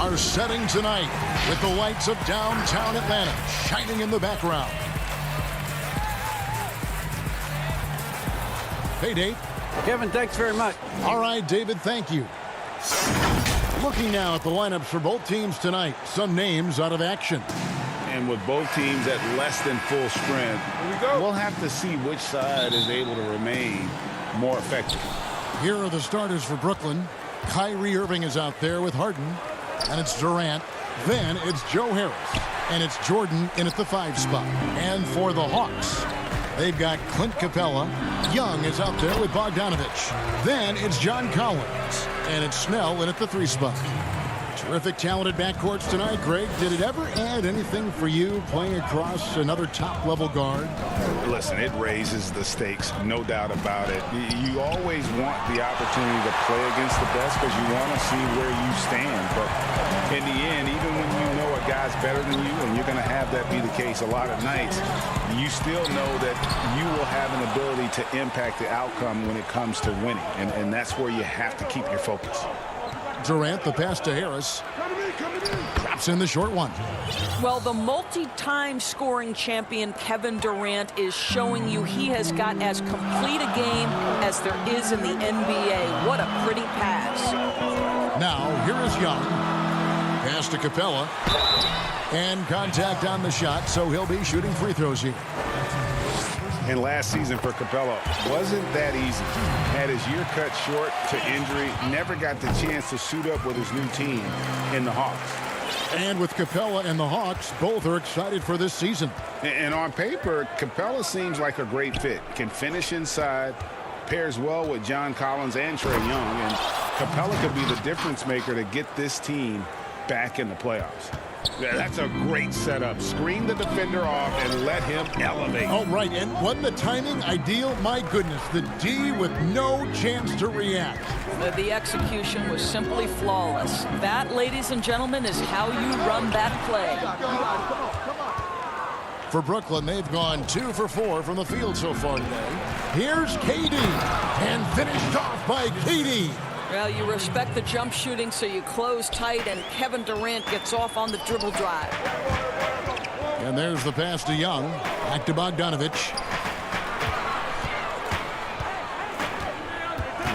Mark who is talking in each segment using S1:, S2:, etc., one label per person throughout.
S1: are setting tonight with the lights of downtown Atlanta shining in the background. Hey, Dave.
S2: Kevin, thanks very much.
S1: All right, David, thank you. Looking now at the lineups for both teams tonight, some names out of action.
S3: And with both teams at less than full strength, we'll have to see which side is able to remain more effective.
S1: Here are the starters for Brooklyn. Kyrie Irving is out there with Harden, and it's Durant. Then it's Joe Harris, and it's Jordan in at the 5 spot. And for the Hawks, they've got Clint Capella. Young is out there with Bogdanovich. Then it's John Collins, and it's Snell in at the 3 spot. Terrific, talented backcourts tonight, Greg. Did it ever add anything for you playing across another top-level guard?
S3: Listen, it raises the stakes, no doubt about it. You always want the opportunity to play against the best because you want to see where you stand. But in the end, even when you know a guy's better than you, and you're going to have that be the case a lot of nights, you still know that you will have an ability to impact the outcome when it comes to winning. And that's where you have to keep your focus.
S1: Durant, the pass to Harris. Drops in the short one.
S4: Well, the multi-time scoring champion Kevin Durant is showing you he has got as complete a game as there is in the NBA. What a pretty pass.
S1: Now, here is Young. Pass to Capella. And contact on the shot, so he'll be shooting free throws here.
S3: And last season for Capella wasn't that easy. Had his year cut short to injury, never got the chance to suit up with his new team in the Hawks.
S1: And with Capella and the Hawks, both are excited for this season.
S3: And on paper, Capella seems like a great fit. Can finish inside, pairs well with John Collins and Trae Young, and Capella could be the difference maker to get this team back in the playoffs. Yeah, that's a great setup. Screen the defender off and let him elevate.
S1: Oh, right. And wasn't the timing ideal? My goodness, the D with no chance to react.
S4: The execution was simply flawless. That, ladies and gentlemen, is how you run that play.
S1: For Brooklyn, they've gone 2 for 4 from the field so far today. Here's KD, and finished off by KD.
S4: Well, you respect the jump shooting, so you close tight, and Kevin Durant gets off on the dribble drive.
S1: And there's the pass to Young. Back to Bogdanovich.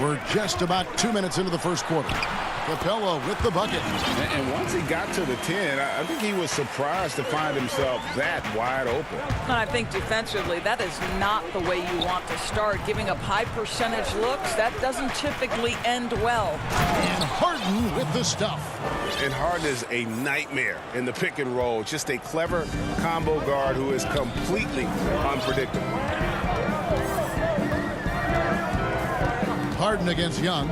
S1: We're just about 2 minutes into the first quarter. Capella with the bucket.
S3: And once he got to the 10, I think he was surprised to find himself that wide open.
S4: I think defensively, that is not the way you want to start. Giving up high percentage looks, that doesn't typically end well.
S1: And Harden with the stuff.
S3: And Harden is a nightmare in the pick and roll. Just a clever combo guard who is completely unpredictable.
S1: Harden against Young.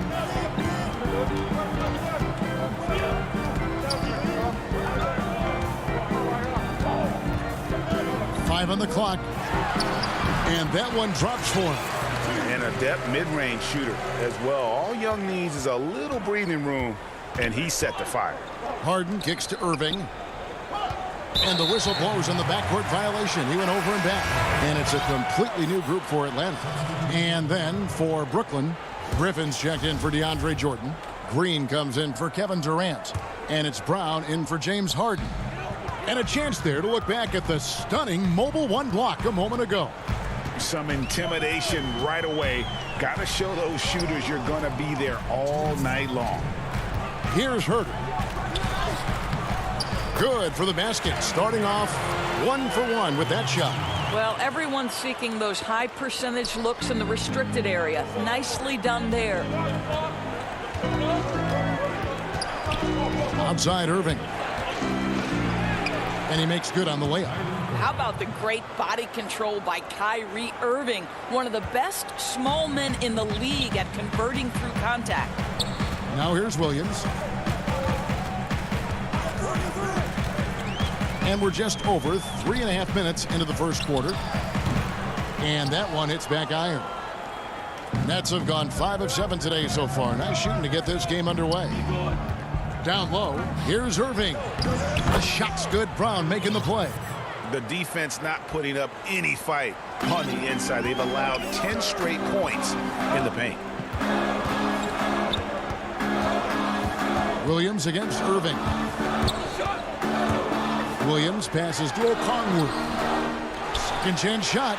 S1: Five on the clock. And that one drops for him.
S3: And a depth mid-range shooter as well. All Young needs is a little breathing room, and he's set to fire.
S1: Harden kicks to Irving. And the whistle blows on the backcourt violation. He went over and back. And it's a completely new group for Atlanta. And then for Brooklyn, Griffin's checked in for DeAndre Jordan. Green comes in for Kevin Durant. And it's Brown in for James Harden. And a chance there to look back at the stunning mobile 1 block a moment ago.
S3: Some intimidation right away. Got to show those shooters you're going to be there all night long.
S1: Here's Herter. Good for the basket. Starting off 1 for 1 with that shot.
S4: Well, everyone's seeking those high percentage looks in the restricted area. Nicely done there.
S1: Outside Irving. And he makes good on the layup.
S4: How about the great body control by Kyrie Irving? One of the best small men in the league at converting through contact.
S1: Now here's Williams. And we're just over 3.5 minutes into the first quarter. And that one hits back iron. Nets have gone 5 of 7 today so far. Nice shooting to get this game underway. Down low, here's Irving. The shot's good. Brown making the play.
S3: The defense not putting up any fight on the inside. They've allowed 10 straight points in the paint.
S1: Williams against Irving. Williams passes to Okongwu. Second chance shot.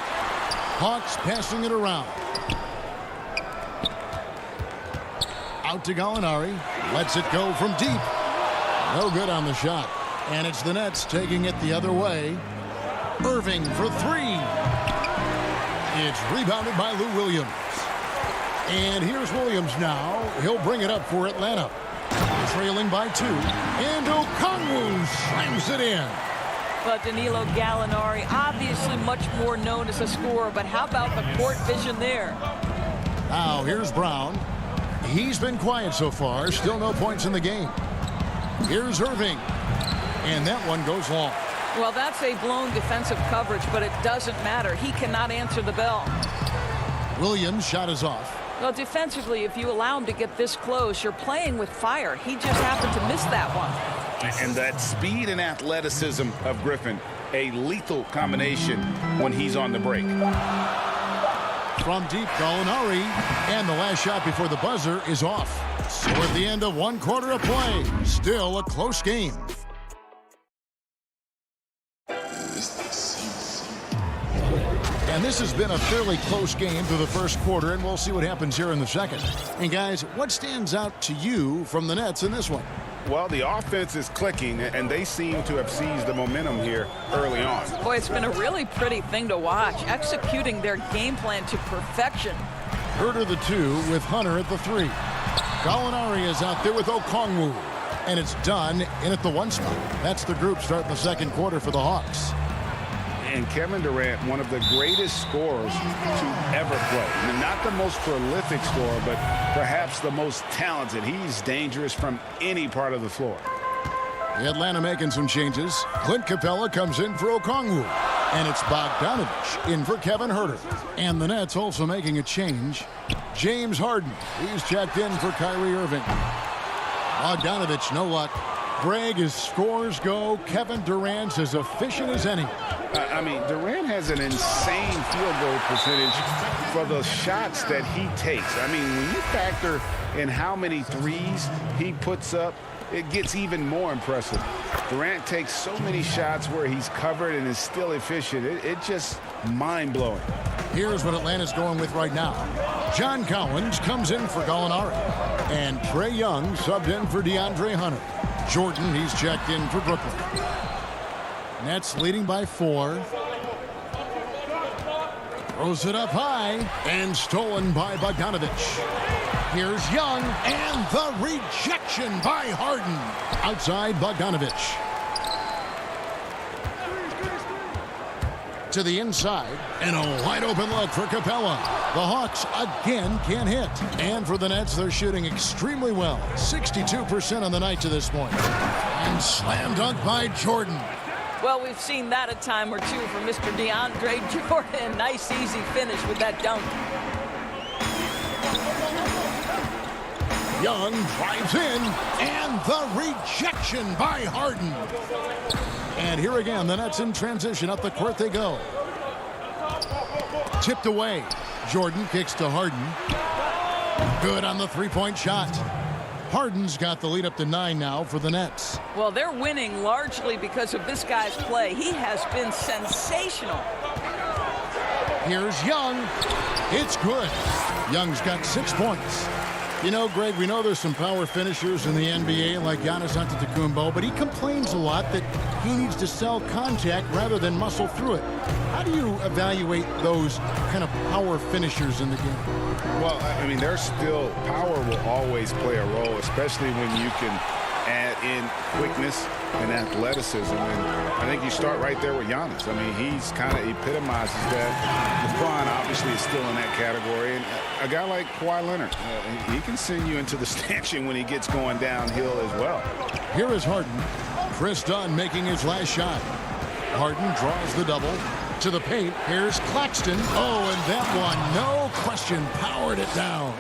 S1: Hawks passing it around. Out to Gallinari. Lets it go from deep. No good on the shot. And it's the Nets taking it the other way. Irving for three. It's rebounded by Lou Williams. And here's Williams now. He'll bring it up for Atlanta. Trailing by 2. And Okongwu slams it in.
S4: But Danilo Gallinari, obviously much more known as a scorer, but how about the court vision there?
S1: Now here's Brown. He's been quiet so far. Still no points in the game. Here's Irving. And that one goes long.
S4: Well, that's a blown defensive coverage, but it doesn't matter. He cannot answer the bell.
S1: Williams' shot is off.
S4: Well, defensively, if you allow him to get this close, you're playing with fire. He just happened to miss that one.
S3: And that speed and athleticism of Griffin, a lethal combination when he's on the break.
S1: From deep, Gallinari. And the last shot before the buzzer is off. So at the end of one quarter of play, still a close game. And this has been a fairly close game through the first quarter, and we'll see what happens here in the second. And guys, what stands out to you from the Nets in this one?
S3: Well, the offense is clicking, and they seem to have seized the momentum here early on.
S4: Boy, it's been a really pretty thing to watch, executing their game plan to perfection.
S1: Herter the 2 with Hunter at the 3. Gallinari is out there with Okongwu. And it's done in at the 1 spot. That's the group starting the second quarter for the Hawks.
S3: And Kevin Durant, one of the greatest scorers to ever play. I mean, not the most prolific scorer, but perhaps the most talented. He's dangerous from any part of the floor.
S1: The Atlanta making some changes. Clint Capella comes in for Okongwu. And it's Bogdanovich in for Kevin Herter. And the Nets also making a change. James Harden. He's checked in for Kyrie Irving. Bogdanovich, no luck. Greg, as scores go, Kevin Durant's as efficient as any.
S3: I mean, Durant has an insane field goal percentage for the shots that he takes. I mean, when you factor in how many threes he puts up, it gets even more impressive. Durant takes so many shots where he's covered and is still efficient. It's just mind-blowing.
S1: Here's what Atlanta's going with right now. John Collins comes in for Gallinari. And Trae Young subbed in for DeAndre Hunter. Jordan, he's checked in for Brooklyn. Nets leading by 4. Throws it up high and stolen by Bogdanovich. Here's Young and the rejection by Harden. Outside Bogdanovich. To the inside and a wide open look for Capella. The Hawks again can't hit. And for the Nets, they're shooting extremely well. 62% on the night to this point. And slam dunk by Jordan.
S4: Well, we've seen that a time or two from Mr. DeAndre Jordan. Nice, easy finish with that dunk.
S1: Young drives in, and the rejection by Harden. And here again, the Nets in transition. Up the court they go. Tipped away. Jordan kicks to Harden. Good on the three-point shot. Harden's got the lead up to 9 now for the Nets.
S4: Well, they're winning largely because of this guy's play. He has been sensational.
S1: Here's Young. It's good. Young's got 6 points. You know, Greg, we know there's some power finishers in the NBA like Giannis Antetokounmpo, but he complains a lot that he needs to sell contact rather than muscle through it. How do you evaluate those kind of power finishers in the game?
S3: Well, I mean, there's still power will always play a role, especially when you can add in quickness and athleticism. And I think you start right there with Giannis. I mean, he's kind of epitomizes that. LeBron obviously is still in that category. And a guy like Kawhi Leonard, he can send you into the stanchion when he gets going downhill as well.
S1: Here is Harden. Chris Dunn making his last shot. Harden draws the double. To the paint, here's Claxton. Oh, and that one, no question, powered it down.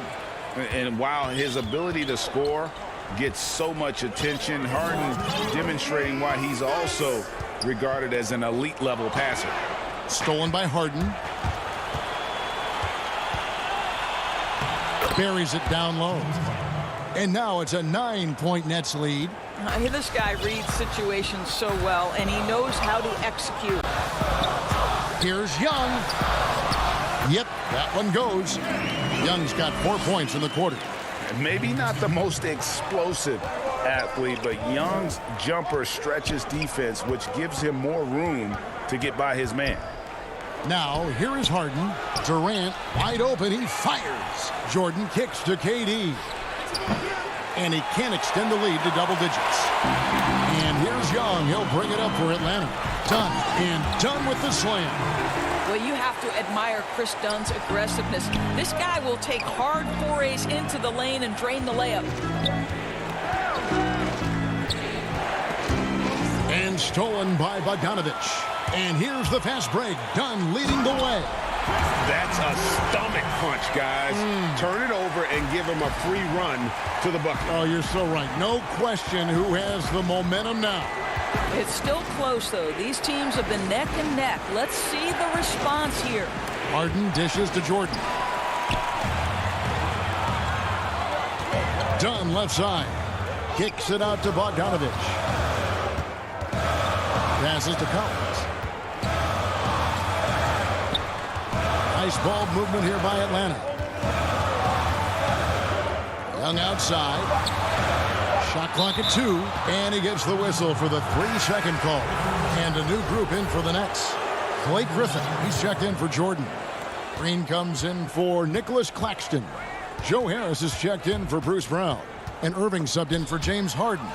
S3: And while his ability to score gets so much attention, Harden demonstrating why he's also regarded as an elite level passer.
S1: Stolen by Harden. Buries it down low. And now it's a 9-point Nets lead.
S4: This guy reads situations so well, and he knows how to execute.
S1: Here's Young. Yep, that one goes. Young's got 4 points in the quarter.
S3: Maybe not the most explosive athlete, but Young's jumper stretches defense, which gives him more room to get by his man.
S1: Now, here is Harden. Durant wide open. He fires. Jordan kicks to KD. And he can't extend the lead to double digits. And here's Young. He'll bring it up for Atlanta. Done. And done with the slam.
S4: Well, you have to admire Chris Dunn's aggressiveness. This guy will take hard forays into the lane and drain the layup.
S1: And stolen by Bogdanovich. And here's the fast break. Dunn leading the way.
S2: That's a stomach punch, guys. Turn it over and give him a free run to the bucket.
S1: Oh, you're so right. No question who has the momentum now.
S4: It's still close, though. These teams have been neck and neck. Let's see the response here.
S1: Harden dishes to Jordan. Dunn left side. Kicks it out to Bogdanovich. Passes to Collins. Nice ball movement here by Atlanta. Young outside. Shot clock at 2. And he gets the whistle for the 3-second call. And a new group in for the Nets. Blake Griffin. He's checked in for Jordan. Green comes in for Nicholas Claxton. Joe Harris is checked in for Bruce Brown. And Irving subbed in for James Harden.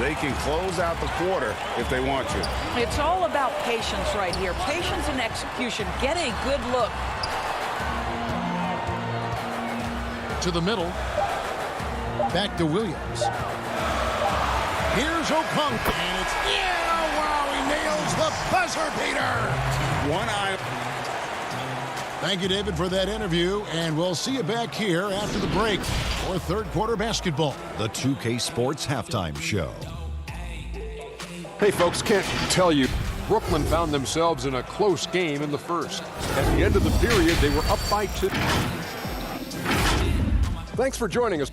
S3: They can close out the quarter if they want to.
S4: It's all about patience right here. Patience and execution. Get a good look.
S1: To the middle. Back to Williams. Here's Okong. And it's, wow, he nails the buzzer beater.
S2: One eye.
S1: Thank you, David, for that interview. And we'll see you back here after the break for third quarter basketball.
S5: The 2K Sports Halftime Show.
S6: Hey, folks, can't tell you. Brooklyn found themselves in a close game in the first. At the end of the period, they were up by 2. Thanks for joining us.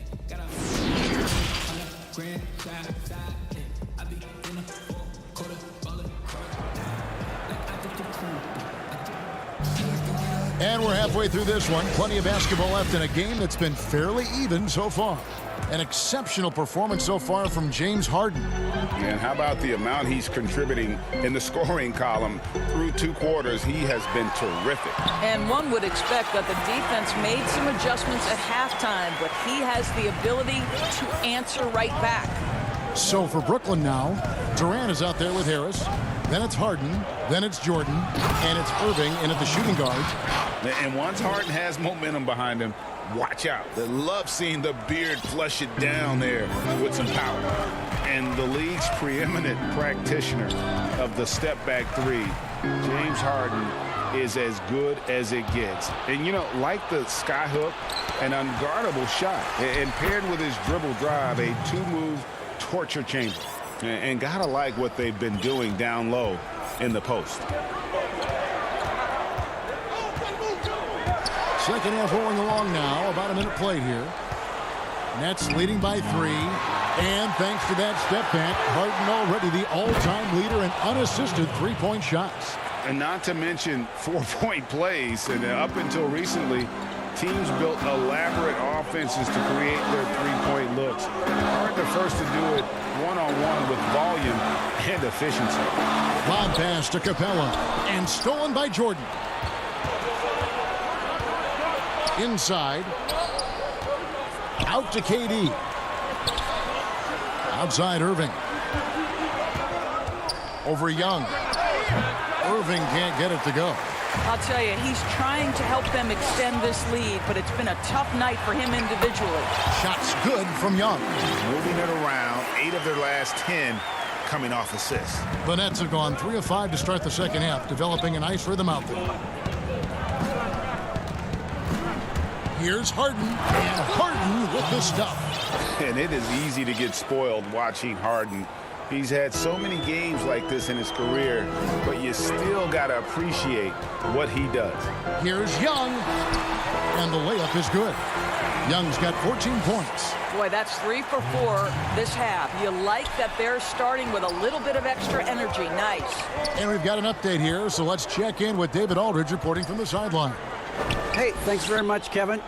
S1: And we're halfway through this one. Plenty of basketball left in a game that's been fairly even so far. An exceptional performance so far from James Harden.
S3: And how about the amount he's contributing in the scoring column through 2 quarters? He has been terrific.
S4: And one would expect that the defense made some adjustments at halftime, but he has the ability to answer right back.
S1: So for Brooklyn now, Durant is out there with Harris. Then it's Harden. Then it's Jordan. And it's Irving in at the shooting guard.
S3: And once Harden has momentum behind him, watch out. They love seeing the beard flush it down there with some power. And the league's preeminent practitioner of the step-back 3, James Harden, is as good as it gets. And, you know, like the skyhook, an unguardable shot. And paired with his dribble drive, a 2-move torture chamber. And gotta like what they've been doing down low in the post.
S1: Second half rolling along now. About a minute played here. Nets leading by 3. And thanks to that step back, Harden already the all-time leader in unassisted 3-point shots.
S3: And not to mention 4-point plays. And up until recently, teams built elaborate offenses to create their 3-point looks. Harden the first to do it one-on-one with volume and efficiency.
S1: Lob pass to Capella. And stolen by Jordan. Inside. Out to KD. Outside Irving. Over Young. Irving can't get it to go.
S4: I'll tell you, he's trying to help them extend this lead, but it's been a tough night for him individually.
S1: Shots good from Young.
S3: Moving it around, 8 of their last 10 coming off assists.
S1: The Nets have gone 3 of 5 to start the second half, developing a nice rhythm out there. Here's Harden, and Harden with the stuff.
S3: And it is easy to get spoiled watching Harden. He's had so many games like this in his career, but you still got to appreciate what he does.
S1: Here's Young, and the layup is good. Young's got 14 points.
S4: Boy, that's 3 for 4 this half. You like that they're starting with a little bit of extra energy. Nice.
S1: And we've got an update here, so let's check in with David Aldridge reporting from the sideline.
S7: Hey, thanks very much, Kevin.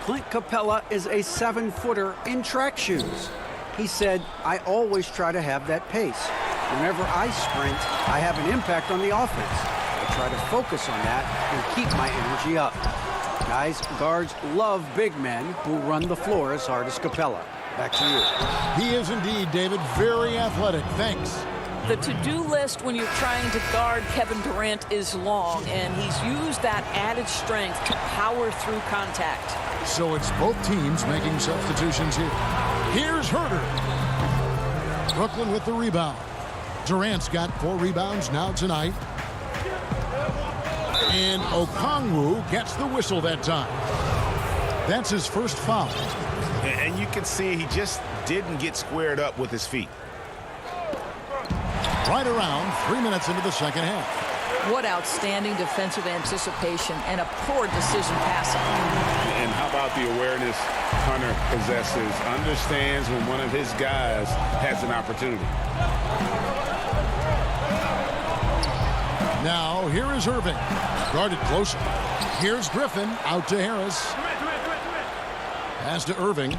S7: Clint Capella is a 7-footer in track shoes. He said, I always try to have that pace. Whenever I sprint, I have an impact on the offense. I try to focus on that and keep my energy up. Guys, guards love big men who run the floor as hard as Capella. Back to you.
S1: He is indeed, David, very athletic. Thanks.
S4: The to-do list when you're trying to guard Kevin Durant is long, and he's used that added strength to power through contact.
S1: So it's both teams making substitutions here. Here's Herter. Brooklyn with the rebound. Durant's got 4 rebounds now tonight. And Okongwu gets the whistle that time. That's his first foul.
S3: And you can see he just didn't get squared up with his feet.
S1: Right around 3 minutes into the second half.
S4: What outstanding defensive anticipation and a poor decision passing.
S3: And how about the awareness Hunter possesses? Understands when one of his guys has an opportunity.
S1: Now, here is Irving. Guarded closer. Here's Griffin out to Harris. Pass to Irving.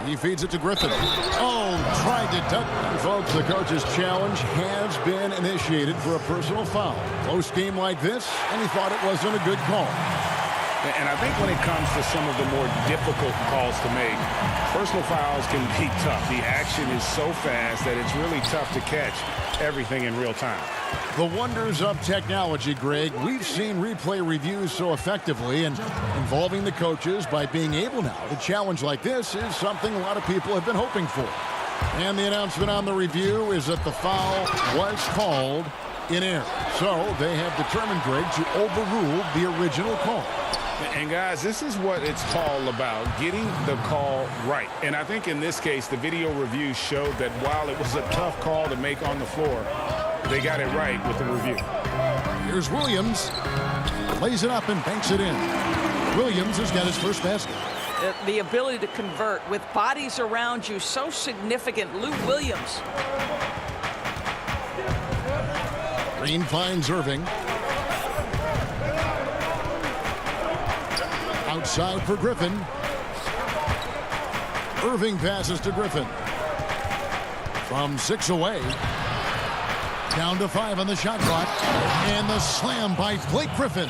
S1: He feeds it to Griffin. Oh, tried to duck. And folks, the coach's challenge has been initiated for a personal foul. Close game like this, and he thought it wasn't a good call.
S3: And I think when it comes to some of the more difficult calls to make, personal fouls can be tough. The action is so fast that it's really tough to catch everything in real time.
S1: The wonders of technology, Greg. We've seen replay reviews so effectively, and involving the coaches by being able now to challenge like this is something a lot of people have been hoping for. And the announcement on the review is that the foul was called in error. So they have determined, Greg, to overrule the original call.
S3: And guys, this is what it's all about, getting the call right. And I think in this case, the video review showed that while it was a tough call to make on the floor, they got it right with the review.
S1: Here's Williams. Lays it up and banks it in. Williams has got his first basket.
S4: The ability to convert with bodies around you so significant. Lou Williams.
S1: Green finds Irving. Outside for Griffin. Irving passes to Griffin. From 6 away. Down to 5 on the shot clock. And the slam by Blake Griffin.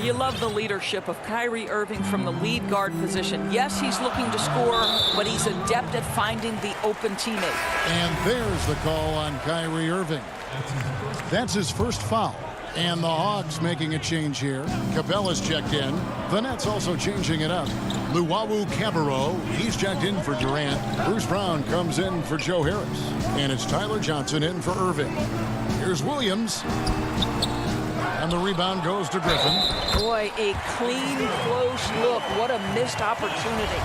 S4: You love the leadership of Kyrie Irving from the lead guard position. Yes, he's looking to score, but he's adept at finding the open teammate.
S1: And there's the call on Kyrie Irving. That's his first foul. And the Hawks making a change here. Capella's checked in. The Nets also changing it up. Luwawu Cabarro, he's checked in for Durant. Bruce Brown comes in for Joe Harris. And it's Tyler Johnson in for Irving. Here's Williams. And the rebound goes to Griffin.
S4: Boy, a clean, close look. What a missed opportunity.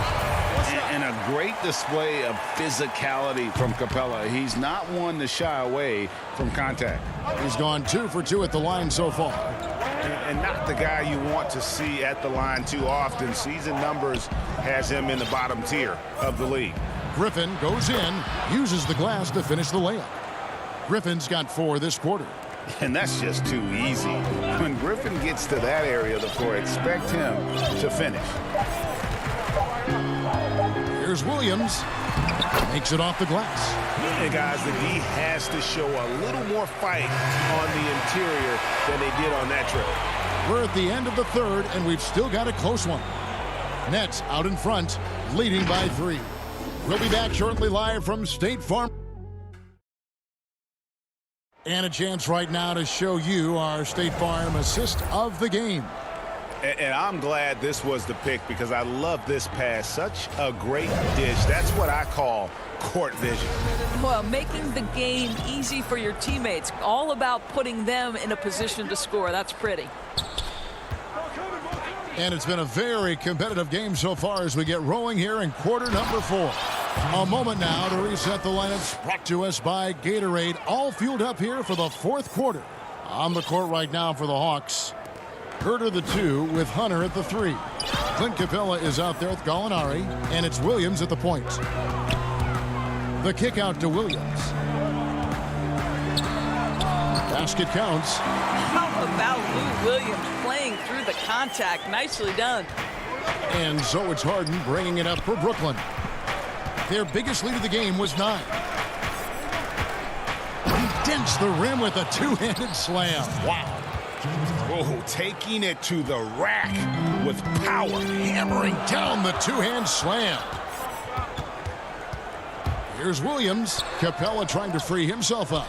S3: And a great display of physicality from Capella. He's not one to shy away from contact.
S1: He's gone 2 for 2 at the line so far.
S3: And not the guy you want to see at the line too often. Season numbers has him in the bottom tier of the league.
S1: Griffin goes in, uses the glass to finish the layup. Griffin's got 4 this quarter.
S3: And that's just too easy. When Griffin gets to that area of the floor, expect him to finish.
S1: Here's Williams. Makes it off the glass.
S3: Hey guys, the D has to show a little more fight on the interior than they did on that trip.
S1: We're at the end of the third, and we've still got a close one. Nets out in front, leading by 3. We'll be back shortly live from State Farm. And a chance right now to show you our State Farm assist of the game.
S3: And I'm glad this was the pick because I love this pass. Such a great dish. That's what I call court vision.
S4: Well, making the game easy for your teammates. All about putting them in a position to score. That's pretty.
S1: And it's been a very competitive game so far as we get rolling here in quarter number 4. A moment now to reset the lineups, brought to us by Gatorade. All fueled up here for the fourth quarter. On the court right now for the Hawks. Herter the 2 with Hunter at the 3. Clint Capella is out there with Gallinari, and it's Williams at the point. The kick out to Williams. Basket counts.
S4: How about Lou Williams playing through the contact? Nicely done.
S1: And so it's Harden bringing it up for Brooklyn. Their biggest lead of the game was 9. He dents the rim with a two-handed slam. Wow.
S2: Oh, taking it to the rack with power.
S1: Hammering down the two-hand slam. Here's Williams. Capella trying to free himself up.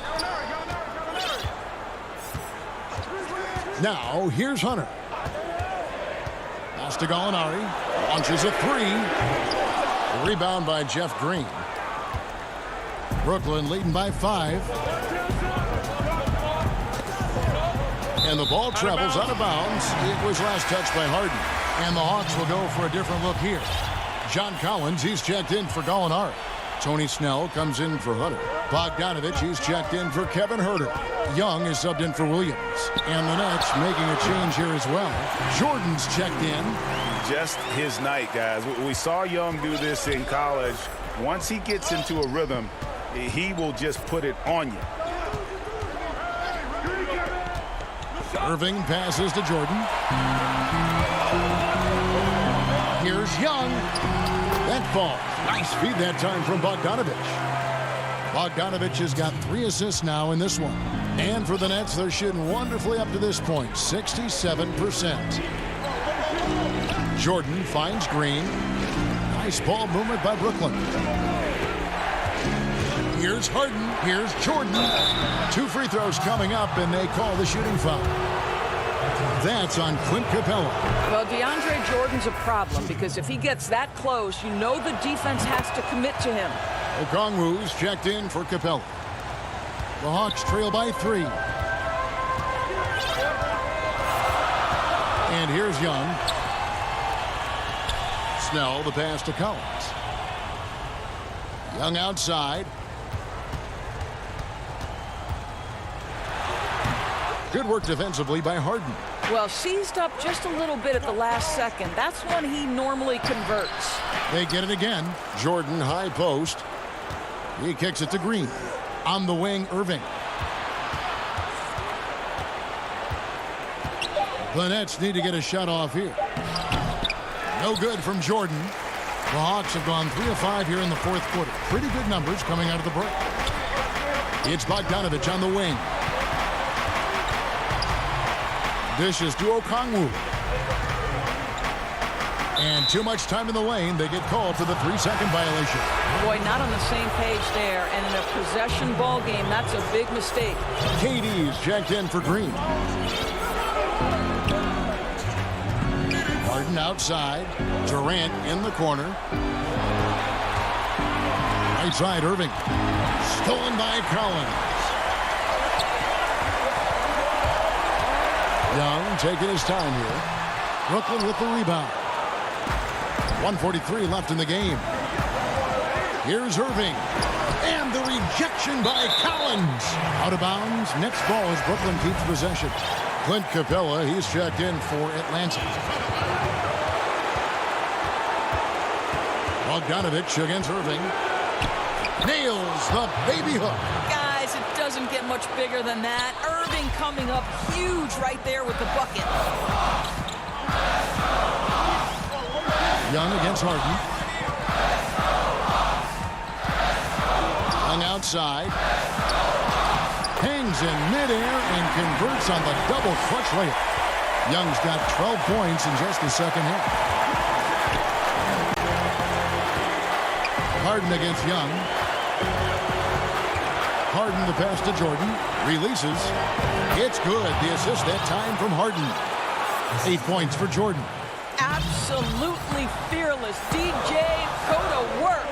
S1: Now, here's Hunter. Pass to Gallinari. Launches a 3. Rebound by Jeff Green. Brooklyn leading by 5. And the ball travels out of bounds. It was last touched by Harden. And the Hawks will go for a different look here. John Collins, he's checked in for Gallinari. Tony Snell comes in for Hunter. Bogdanovich, he's checked in for Kevin Herter. Young is subbed in for Williams. And the Nets making a change here as well. Jordan's checked in.
S3: Just his night, guys. We saw Young do this in college. Once he gets into a rhythm, he will just put it on you.
S1: Irving passes to Jordan. Here's Young. That ball. Nice feed that time from Bogdanovich. Bogdanovich has got 3 assists now in this one. And for the Nets, they're shooting wonderfully up to this point, 67%. Jordan finds Green. Nice ball movement by Brooklyn. Here's Harden. Here's Jordan. 2 free throws coming up, and they call the shooting foul. That's on Clint Capella.
S4: Well, DeAndre Jordan's a problem because if he gets that close, you know the defense has to commit to him.
S1: Okongwu's checked in for Capella. The Hawks trail by 3. And here's Young. Snell, the pass to Collins. Young outside. Good work defensively by Harden.
S4: Well, seized up just a little bit at the last second. That's when he normally converts.
S1: They get it again. Jordan, high post. He kicks it to Green. On the wing, Irving. The Nets need to get a shot off here. No good from Jordan. The Hawks have gone 3 of 5 here in the fourth quarter. Pretty good numbers coming out of the break. It's Bogdanovich on the wing. Dishes to Okongwu. And too much time in the lane. They get called for the 3-second violation.
S4: Boy, not on the same page there. And in a possession ball game, that's a big mistake.
S1: KD's checked in for Green. Harden outside. Durant in the corner. Right side, Irving. Stolen by Collins. Young taking his time here. Brooklyn with the rebound. 1:43 left in the game. Here's Irving. And the rejection by Collins. Out of bounds. Next ball as Brooklyn keeps possession. Clint Capella, he's checked in for Atlanta. Bogdanovich against Irving. Nails the baby hook.
S4: Guys, it doesn't get much bigger than that. Irving coming up huge right there with the bucket.
S1: Young against Harden. Young outside. Hangs in midair and converts on the double clutch layup. Young's got 12 points in just the second half. Harden against Young. Harden the pass to Jordan. Releases. It's good. The assist that time from Harden. 8 points for Jordan.
S4: Absolutely fearless. DJ, go to work.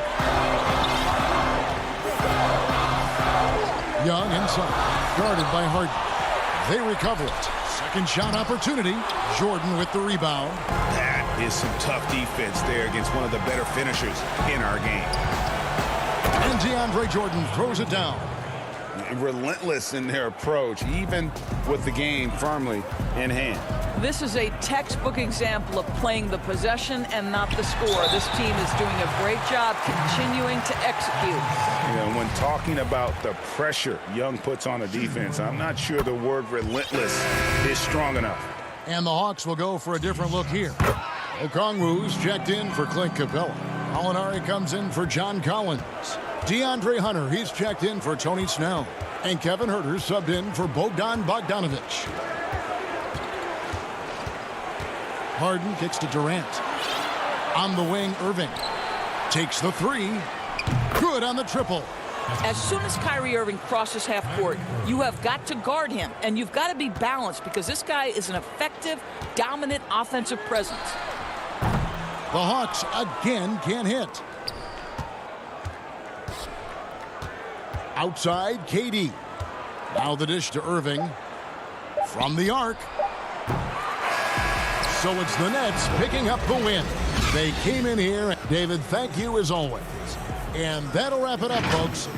S1: Young inside. Guarded by Harden. They recover it. Second shot opportunity. Jordan with the rebound.
S3: That is some tough defense there against one of the better finishers in our game.
S1: And DeAndre Jordan throws it down.
S3: Relentless in their approach, even with the game firmly in hand.
S4: This is a textbook example of playing the possession and not the score. This team is doing a great job continuing to execute.
S3: You know, when talking about the pressure Young puts on a defense, I'm not sure the word relentless is strong enough.
S1: And the Hawks will go for a different look here. Okongwu's checked in for Clint Capella. Molinari comes in for John Collins. DeAndre Hunter, he's checked in for Tony Snell. And Kevin Huerter subbed in for Bogdan Bogdanovic. Harden kicks to Durant. On the wing, Irving takes the three. Good on the triple.
S4: As soon as Kyrie Irving crosses half court, you have got to guard him, and you've got to be balanced because this guy is an effective, dominant offensive presence.
S1: The Hawks again can't hit. Outside, KD. Now the dish to Irving. From the arc. So it's the Nets picking up the win. They came in here. David, thank you as always. And that'll wrap it up, folks.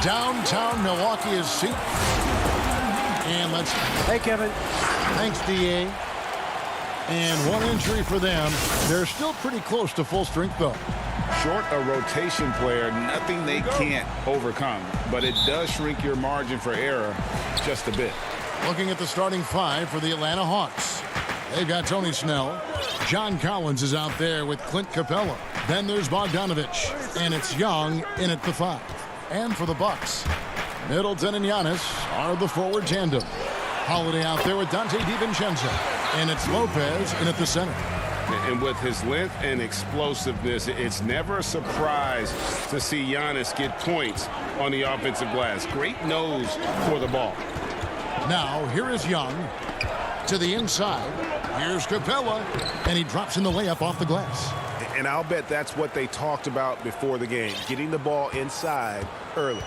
S1: Downtown Milwaukee is seat. And let's...
S7: Hey, Kevin.
S1: Thanks, D.A. And one injury for them. They're still pretty close to full strength, though.
S3: Short a rotation player, nothing they can't overcome. But it does shrink your margin for error just a bit.
S1: Looking at the starting five for the Atlanta Hawks. They've got Tony Snell. John Collins is out there with Clint Capella. Then there's Bogdanovich. And it's Young in at the 5. And for the Bucks, Middleton and Giannis are the forward tandem. Holiday out there with Dante DiVincenzo. And it's Lopez in at the center.
S2: And with his length and explosiveness, it's never a surprise to see Giannis get points on the offensive glass. Great nose for the ball.
S1: Now, here is Young to the inside. Here's Capella, and he drops in the layup off the glass.
S8: And I'll bet that's what they talked about before the game, getting the ball inside early.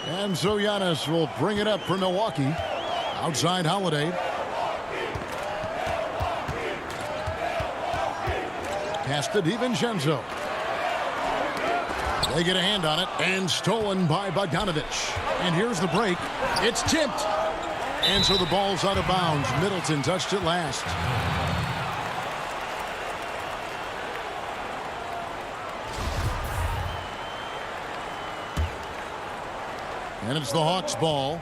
S1: And so Giannis will bring it up for Milwaukee. Outside Holiday. Pass to DiVincenzo. They get a hand on it, and stolen by Bogdanovich. And here's the break. It's tipped. And so the ball's out of bounds. Middleton touched it last. And it's the Hawks' ball.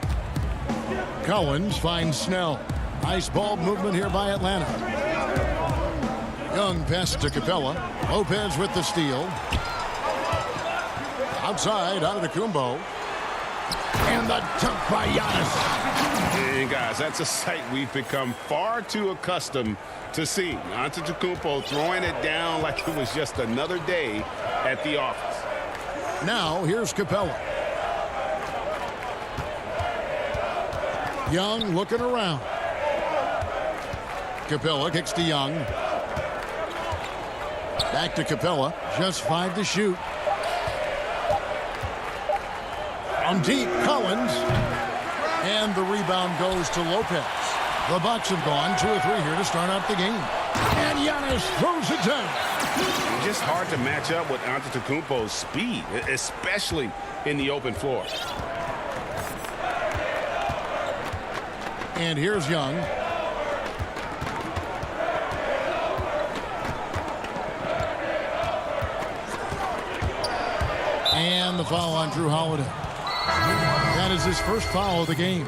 S1: Collins finds Snell. Nice ball movement here by Atlanta. Young pass to Capella. Lopez with the steal. Outside, Antetokounmpo. And the dunk by Giannis.
S2: And guys, that's a sight we've become far too accustomed to seeing. Antetokounmpo throwing it down like it was just another day at the office.
S1: Now, here's Capella. Young looking around. Capella kicks to Young. Back to Capella. Just 5 to shoot. From deep, Collins. And the rebound goes to Lopez. The Bucks have gone 2 or 3 here to start out the game. And Giannis throws it down.
S2: It's just hard to match up with Antetokounmpo's speed, especially in the open floor.
S1: And here's Young. And the foul on Drew Holiday. That is his first foul of the game.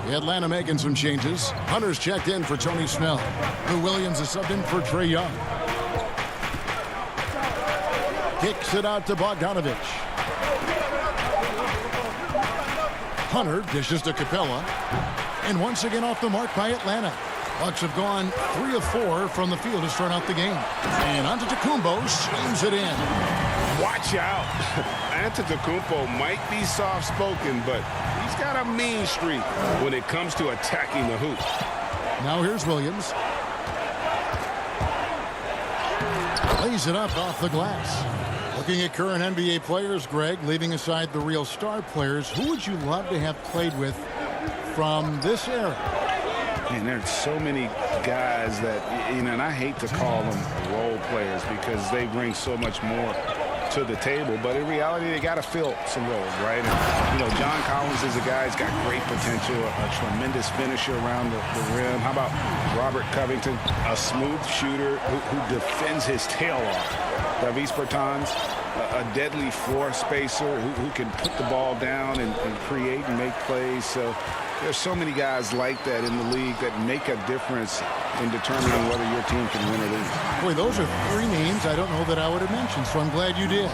S1: Atlanta making some changes. Hunter's checked in for Tony Snell. Lou Williams is subbed in for Trae Young. Kicks it out to Bogdanovich. Hunter dishes to Capella. And once again off the mark by Atlanta. Bucks have gone 3 of 4 from the field to start out the game. And Antetokounmpo slams it in.
S2: Watch out. Antetokounmpo might be soft-spoken, but he's got a mean streak when it comes to attacking the hoop.
S1: Now here's Williams. Lays it up off the glass. Looking at current NBA players, Greg, leaving aside the real star players, who would you love to have played with from this era?
S3: And there's so many guys that, you know, and I hate to call them role players because they bring so much more to the table, but in reality they got to fill some roles, right? And, you know, John Collins is a guy who's got great potential, a tremendous finisher around the rim. How about Robert Covington, a smooth shooter who defends his tail off? Davis Bertans, a deadly floor spacer who can put the ball down and create and make plays. So there's so many guys like that in the league that make a difference in determining whether your team can win or lose.
S1: Boy, those are 3 names I don't know that I would have mentioned, so I'm glad you did.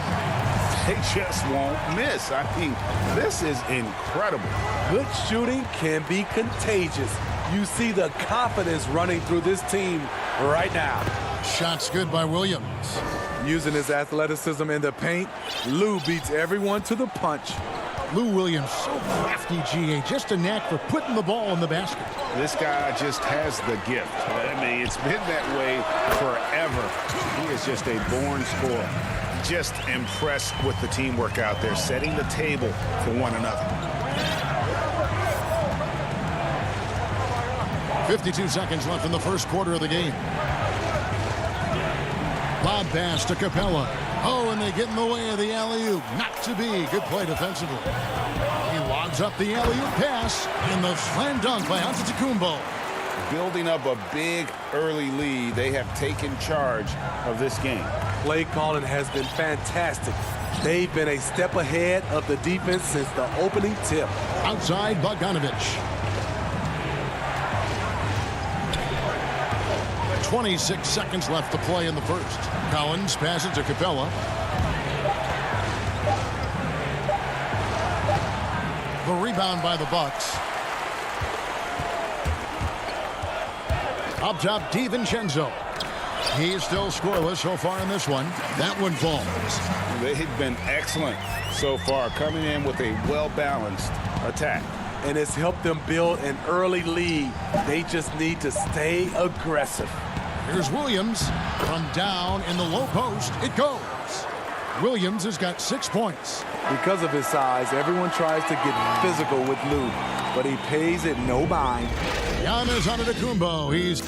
S3: They just won't miss. I mean, this is incredible.
S9: Good shooting can be contagious. You see the confidence running through this team right now.
S1: Shots good by Williams.
S9: Using his athleticism in the paint, Lou beats everyone to the punch.
S1: Lou Williams, so crafty, GA. Just a knack for putting the ball in the basket.
S3: This guy just has the gift. I mean, it's been that way forever. He is just a born scorer. Just impressed with the teamwork out there, setting the table for one another.
S1: 52 seconds left in the first quarter of the game. Lob pass to Capella. Oh, and they get in the way of the alley-oop. Not to be. Good play defensively. He logs up the alley-oop pass, and the slam dunk by Antetokounmpo.
S3: Building up a big early lead, they have taken charge of this game.
S9: play calling has been fantastic. They've been a step ahead of the defense since the opening tip.
S1: Outside Bogdanovich. 26 seconds left to play in the first. Collins passes to Capella. The rebound by the Bucks. Up top, DiVincenzo. He's still scoreless so far in this one. That one falls.
S3: They've been excellent so far, coming in with a well-balanced attack.
S9: And it's helped them build an early lead. They just need to stay aggressive.
S1: Here's Williams. From down in the low post, it goes. Williams has got 6 points.
S9: Because of his size, everyone tries to get physical with Lou, but he pays it no mind.
S1: Giannis Antetokounmpo. He's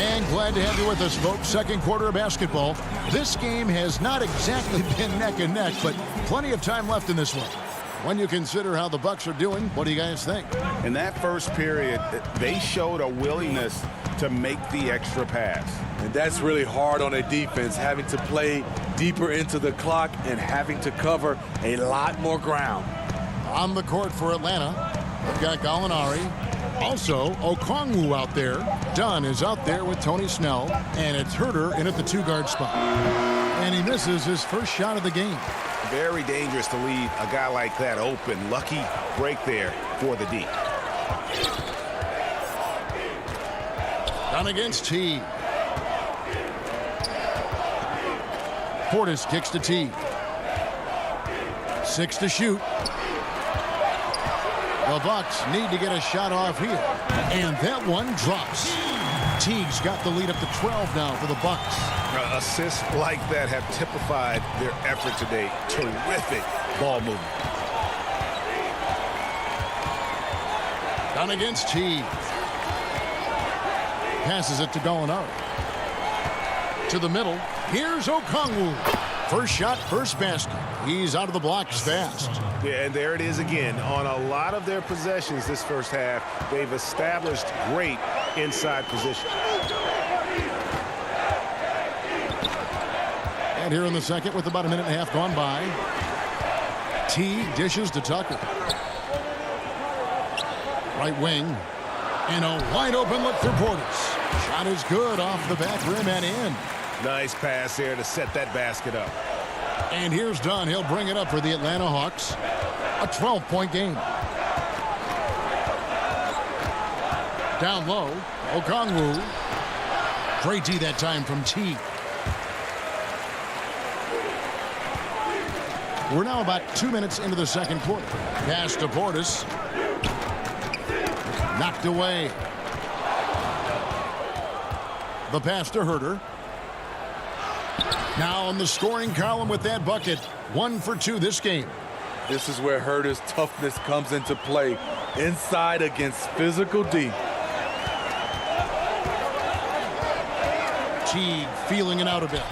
S1: and glad to have you with us, folks. Second quarter of basketball. This game has not exactly been neck and neck, but plenty of time left in this one. When you consider how the Bucks are doing, what do you guys think?
S3: In that first period, they showed a willingness to make the extra pass.
S9: And that's really hard on a defense, having to play deeper into the clock and having to cover a lot more ground.
S1: On the court for Atlanta, we've got Gallinari. Also, Okongwu out there. Dunn is out there with Tony Snell. And it's Herter in at the 2-guard spot. And he misses his first shot of the game.
S8: Very dangerous to leave a guy like that open. Lucky break there for the D.
S1: Down against T. Portis kicks to T. 6 to shoot. The Bucks need to get a shot off here. And that one drops. Teague's got the lead up to 12 now for the Bucks.
S8: Assists like that have typified their effort today. Terrific ball movement.
S1: Down against Teague. Passes it to Gallinari. To the middle. Here's Okongwu. First shot, first basket. He's out of the blocks fast.
S8: Yeah, and there it is again. On a lot of their possessions this first half, they've established great inside position.
S1: And here in the second with about a minute and a half gone by. T dishes to Tucker. Right wing. And a wide open look for Portis. Shot is good off the back rim and in.
S8: Nice pass there to set that basket up.
S1: And here's Dunn. He'll bring it up for the Atlanta Hawks. A 12-point game. Down low. Okongwu. Great D that time from T. We're now about 2 minutes into the second quarter. Pass to Portis. Knocked away. The pass to Herter. Now on the scoring column with that bucket. 1 for 2 this game.
S9: This is where Herter's toughness comes into play. Inside against physical D.
S1: Teague feeling it out a bit.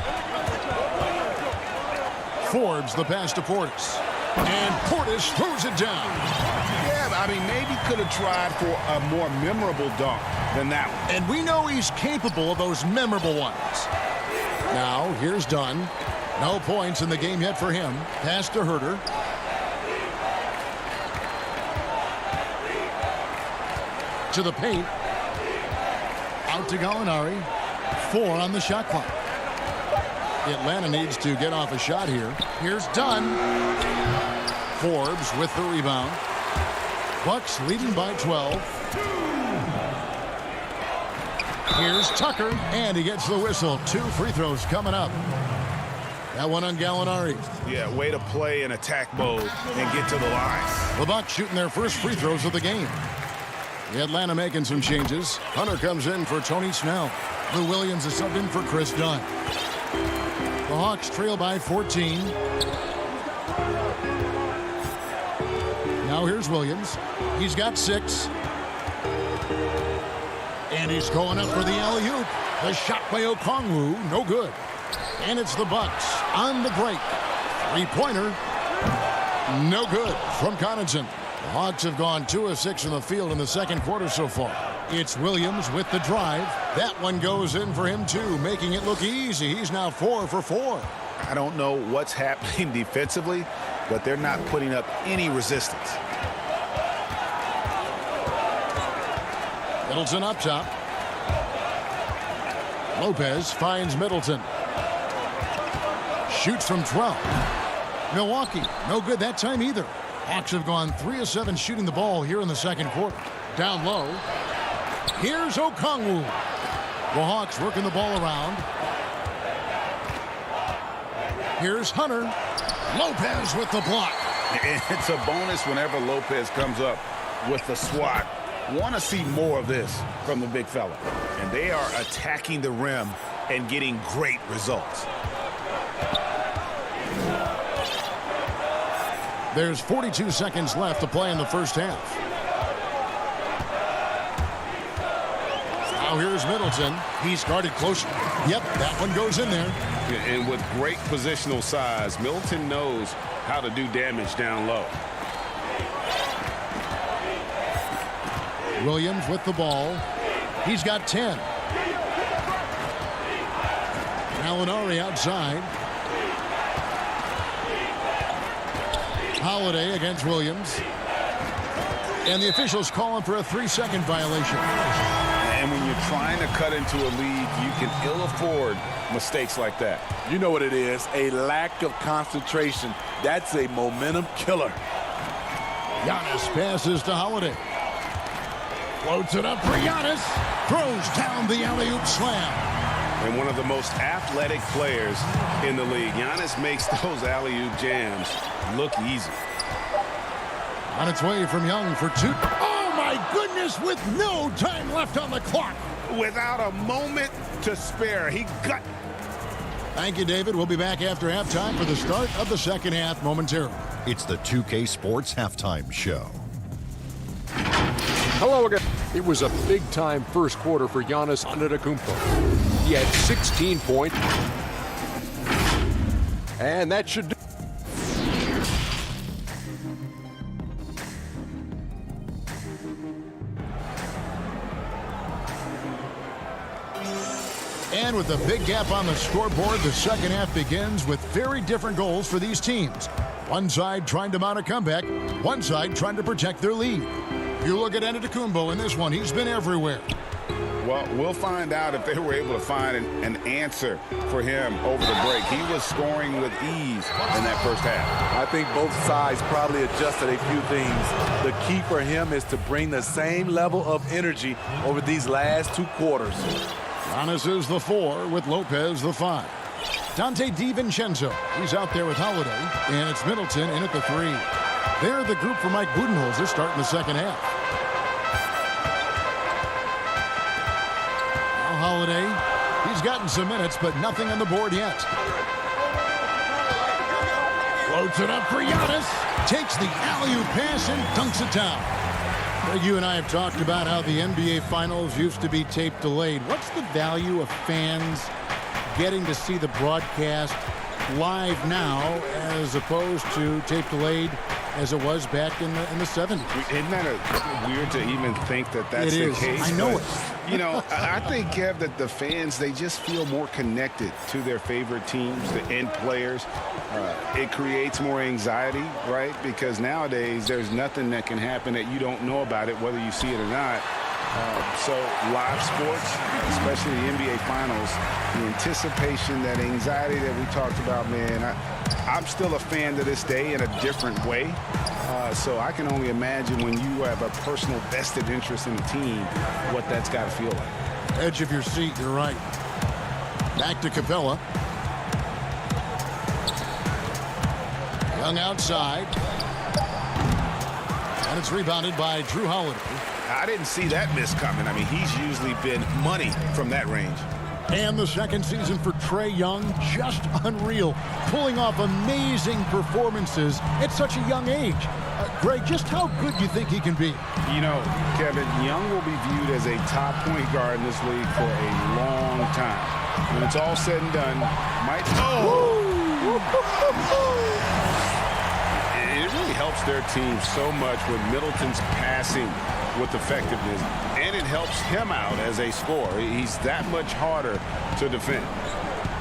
S1: Forbes the pass to Portis. And Portis throws it down.
S3: Yeah, I mean, maybe could have tried for a more memorable dunk than that one.
S1: And we know he's capable of those memorable ones. Now, here's Dunn. No points in the game yet for him. Pass to Herter. To the paint. Out to Gallinari. 4 on the shot clock. Atlanta needs to get off a shot here. Here's Dunn. Forbes with the rebound. Bucks leading by 12. Here's Tucker, and he gets the whistle. 2 free throws coming up. That one on Gallinari.
S8: Yeah, way to play in attack mode and get to the line.
S1: The Bucks shooting their first free throws of the game. Atlanta making some changes. Hunter comes in for Tony Snell. Lou Williams is subbed in for Chris Dunn. The Hawks trail by 14. Now here's Williams. He's got 6. And he's going up for the alley-oop. The shot by Okongwu, no good. And it's the Bucks on the break. 3-pointer, no good from Connaughton. The Hawks have gone 2 of 6 from the field in the second quarter so far. It's Williams with the drive. That one goes in for him, too, making it look easy. He's now 4 for 4.
S8: I don't know what's happening defensively, but they're not putting up any resistance.
S1: Middleton up top. Lopez finds Middleton. Shoots from 12. Milwaukee, no good that time either. Hawks have gone 3 of 7 shooting the ball here in the second quarter. Down low. Here's Okongwu. The Hawks working the ball around. Here's Hunter. Lopez with the block.
S3: It's a bonus whenever Lopez comes up with the swat. Want to see more of this from the big fella.
S8: And they are attacking the rim and getting great results.
S1: There's 42 seconds left to play in the first half. Now here's Middleton. He's guarded closer. Yep, that one goes in there.
S2: And with great positional size, Middleton knows how to do damage down low.
S1: Williams with the ball. He's got 10. Gallinari outside. Holiday against Williams. And the officials calling for a 3-second violation.
S3: And when you're trying to cut into a lead, you can ill afford mistakes like that.
S9: You know what it is, a lack of concentration. That's a momentum killer.
S1: Giannis passes to Holiday. Floats it up for Giannis. Throws down the alley-oop slam.
S2: And one of the most athletic players in the league. Giannis makes those alley-oop jams look easy.
S1: On its way from Young for 2. Oh, my goodness, with no time left on the clock.
S8: Without a moment to spare. He got...
S1: Thank you, David. We'll be back after halftime for the start of the second half momentarily.
S5: It's the 2K Sports Halftime Show.
S6: Hello again. It was a big-time first quarter for Giannis Antetokounmpo. He had 16 points. And that should do.
S1: And with a big gap on the scoreboard, the second half begins with very different goals for these teams. One side trying to mount a comeback, one side trying to protect their lead. You look at Antetokounmpo in this one, he's been everywhere.
S3: Well, we'll find out if they were able to find an answer for him over the break. He was scoring with ease in that first half.
S9: I think both sides probably adjusted a few things. The key for him is to bring the same level of energy over these last 2 quarters.
S1: Giannis is the 4 with Lopez the 5. Dante DiVincenzo, he's out there with Holiday, and it's Middleton in at the 3. They're the group for Mike Budenholzer starting the second half. Now Holiday, he's gotten some minutes, but nothing on the board yet. Floats it up for Giannis, takes the alley-oop pass and dunks it down. Greg, you and I have talked about how the NBA Finals used to be tape delayed. What's the value of fans getting to see the broadcast live now as opposed to tape delayed as it was back in the 70s?
S3: Isn't that weird to even think that that's the case?
S1: I know it.
S3: You know, I think, Kev, that the fans, they just feel more connected to their favorite teams, the end players. It creates more anxiety, right? Because nowadays there's nothing that can happen that you don't know about it, whether you see it or not. So live sports, especially the NBA Finals, the anticipation, that anxiety that we talked about, man, I'm still a fan to this day in a different way. So I can only imagine when you have a personal vested interest in the team, what that's got to feel like.
S1: Edge of your seat, you're right. Back to Capella. Young outside. And it's rebounded by Drew Holiday.
S8: I didn't see that miss coming. I mean, he's usually been money from that range.
S1: And the second season for Trae Young, just unreal. Pulling off amazing performances at such a young age. Greg, just how good do you think he can be?
S3: You know, Kevin, Young will be viewed as a top point guard in this league for a long time. When it's all said and done, might... Oh! It
S2: really helps their team so much when Middleton's passing with effectiveness, and it helps him out as a scorer. He's that much harder to defend.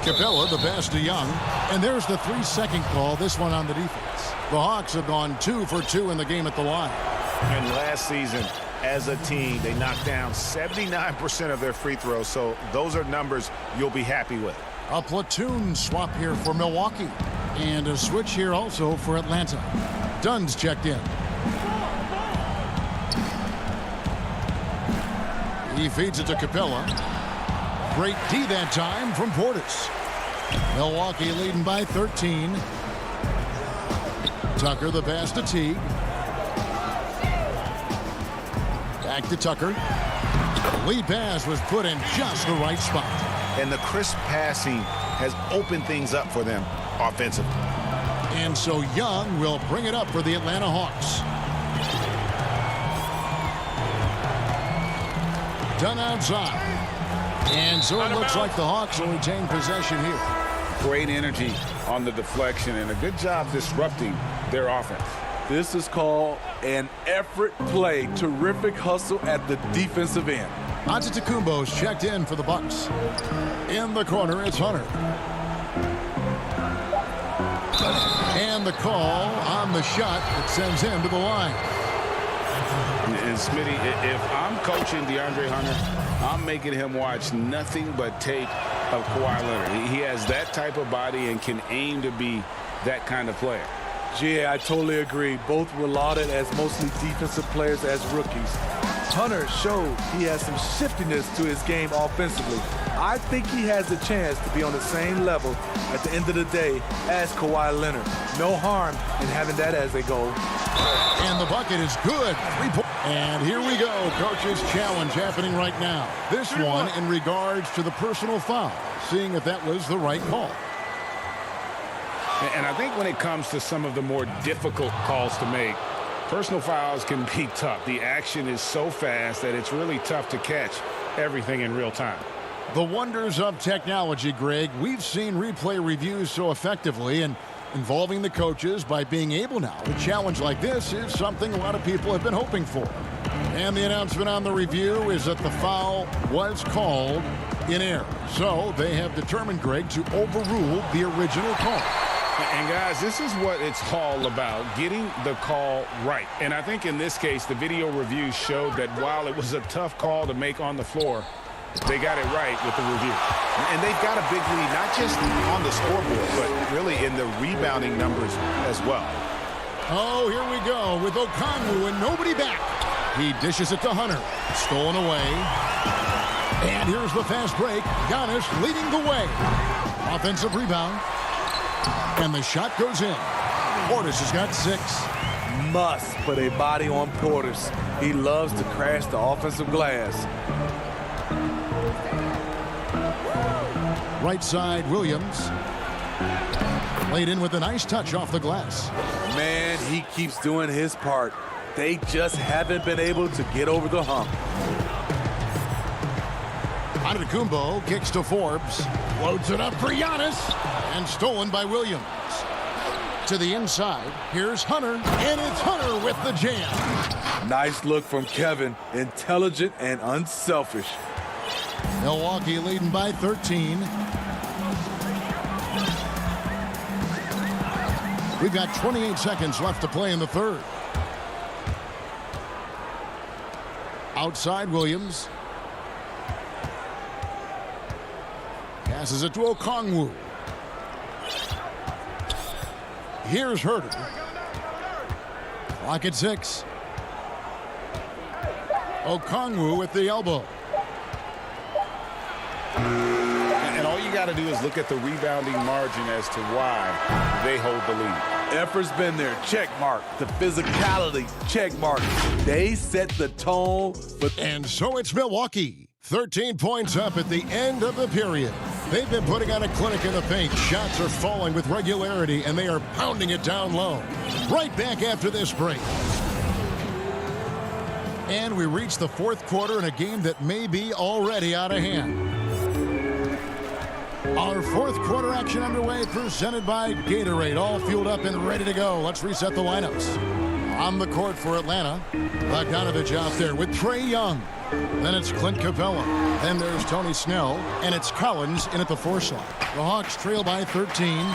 S1: Capella, the pass to Young, and there's the 3-second call, this one on the defense. The Hawks have gone 2 for 2 in the game at the line.
S8: And last season, as a team, they knocked down 79% of their free throws, so those are numbers you'll be happy with.
S1: A platoon swap here for Milwaukee, and a switch here also for Atlanta. Dunn's checked in. He feeds it to Capella. Great D that time from Portis. Milwaukee leading by 13. Tucker the pass to Teague. Back to Tucker. The lead pass was put in just the right spot.
S8: And the crisp passing has opened things up for them offensively.
S1: And so Young will bring it up for the Atlanta Hawks. Done outside. And so it looks like the Hawks will retain possession here.
S2: Great energy on the deflection and a good job disrupting their offense.
S9: This is called an effort play. Terrific hustle at the defensive end.
S1: Antetokounmpo's checked in for the Bucks. In the corner, it's Hunter. And the call on the shot that sends him to the line.
S2: And Smitty, if I'm coaching DeAndre Hunter, I'm making him watch nothing but tape of Kawhi Leonard. He has that type of body and can aim to be that kind of player.
S9: Yeah, I totally agree. Both were lauded as mostly defensive players as rookies. Hunter showed he has some shiftiness to his game offensively. I think he has a chance to be on the same level at the end of the day as Kawhi Leonard. No harm in having that as a goal.
S1: And the bucket is good. 3-point. And here we go. Coach's challenge happening right now. This one in regards to the personal foul. Seeing if that was the right call.
S2: And I think when it comes to some of the more difficult calls to make, personal fouls can be tough. The action is so fast that it's really tough to catch everything in real time.
S1: The wonders of technology, Greg. We've seen replay reviews so effectively, and involving the coaches by being able now to challenge like this is something a lot of people have been hoping for. And the announcement on the review is that the foul was called in error. So they have determined, Greg, to overrule the original call.
S2: And guys, this is what it's all about, getting the call right. And I think in this case, the video review showed that while it was a tough call to make on the floor, they got it right with the review.
S8: And they've got a big lead, not just on the scoreboard, but really in the rebounding numbers as well.
S1: Oh, here we go with Okongwu and nobody back. He dishes it to Hunter. Stolen away. And here's the fast break. Giannis leading the way. Offensive rebound. And the shot goes in. Portis has got 6.
S9: Must put a body on Portis. He loves to crash the offensive glass.
S1: Right side, Williams. Laid in with a nice touch off the glass.
S9: Man, he keeps doing his part. They just haven't been able to get over the hump.
S1: Antetokounmpo kicks to Forbes. Loads it up for Giannis. And stolen by Williams. To the inside, here's Hunter. And it's Hunter with the jam.
S9: Nice look from Kevin. Intelligent and unselfish.
S1: Milwaukee leading by 13. We've got 28 seconds left to play in the third. Outside Williams. Passes it to Okongwu. Here's Herter. Clock at 6. Okongwu with the elbow.
S2: And all you got to do is look at the rebounding margin as to why they hold the lead.
S9: Effort's been there. Check mark. The physicality. Check mark. They set the tone.
S1: And so it's Milwaukee. 13 points up at the end of the period. They've been putting on a clinic in the paint. Shots are falling with regularity, and they are pounding it down low. Right back after this break. And we reach the fourth quarter in a game that may be already out of hand. Our Fourth quarter action underway, presented by Gatorade. All fueled up and ready to go. Let's reset the lineups. On the court for Atlanta, Bogdanovich out there with Trae Young. Then it's Clint Capella. Then there's Tony Snell. And it's Collins in at the 4 slot. The Hawks trail by 13.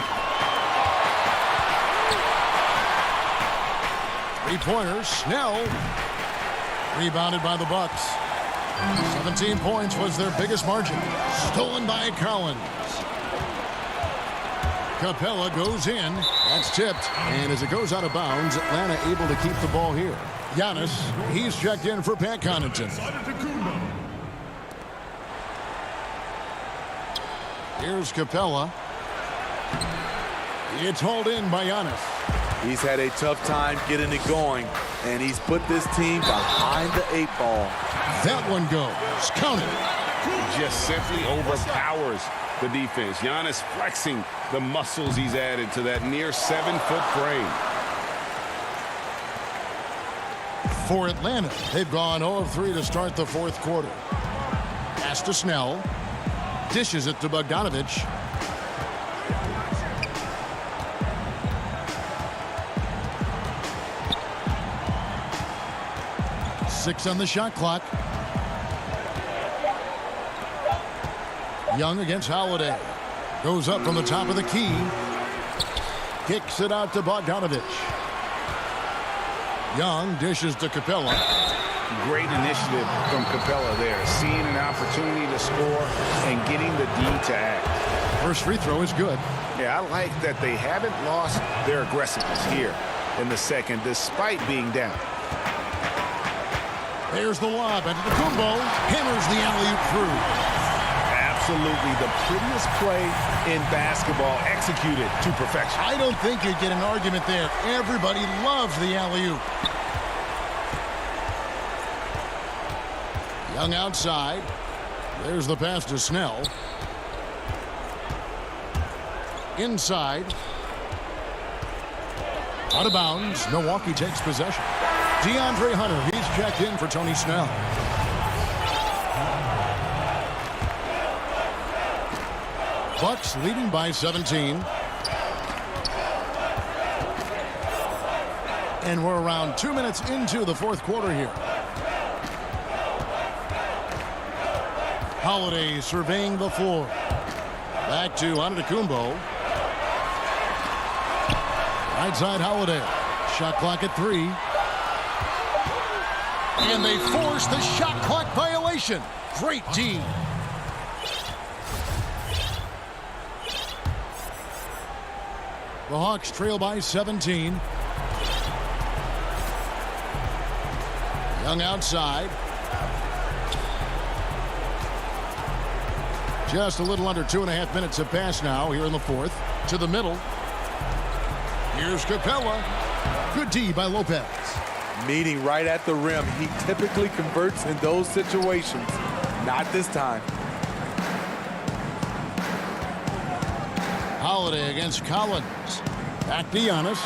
S1: Three-pointer, Snell. Rebounded by the Bucks. 17 points was their biggest margin. Stolen by Collins. Capella goes in. That's tipped. And as it goes out of bounds, Atlanta able to keep the ball here. Giannis, he's checked in for Pat Connaughton. Here's Capella. It's hauled in by Giannis.
S9: He's had a tough time getting it going, and he's put this team behind the 8 ball.
S1: That one goes. Count it.
S2: Just simply overpowers the defense. Giannis flexing the muscles he's added to that near 7-foot frame.
S1: For Atlanta, they've gone 0 of 3 to start the fourth quarter. Pass to Snell. Dishes it to Bogdanovich. Six on the shot clock. Young against Holiday. Goes up from the top of the key. Kicks it out to Bogdanovich. Young dishes to Capella.
S2: Great initiative from Capella there. Seeing an opportunity to score and getting the D to act.
S1: First free throw is good.
S8: Yeah, I like that they haven't lost their aggressiveness here in the second, despite being down.
S1: There's the lob, and Antetokounmpo hammers the alley-oop through.
S8: Absolutely the prettiest play in basketball, executed to perfection.
S1: I don't think you'd get an argument there. Everybody loves the alley-oop. Young outside. There's the pass to Snell. Inside. Out of bounds. Milwaukee takes possession. DeAndre Hunter, he's checked in for Tony Snell. Bucks leading by 17. And we're around 2 minutes into the fourth quarter here. Holiday surveying the floor. Back to Antetokounmpo. Right side Holiday. Shot clock at 3. And they force the shot clock violation. Great D. The Hawks trail by 17. Young outside. Just a little under 2.5 minutes have passed now here in the fourth. To the middle. Here's Capella. Good D by Lopez.
S9: Meeting right at the rim. He typically converts in those situations. Not this time.
S1: Holiday against Collins. Back to Giannis.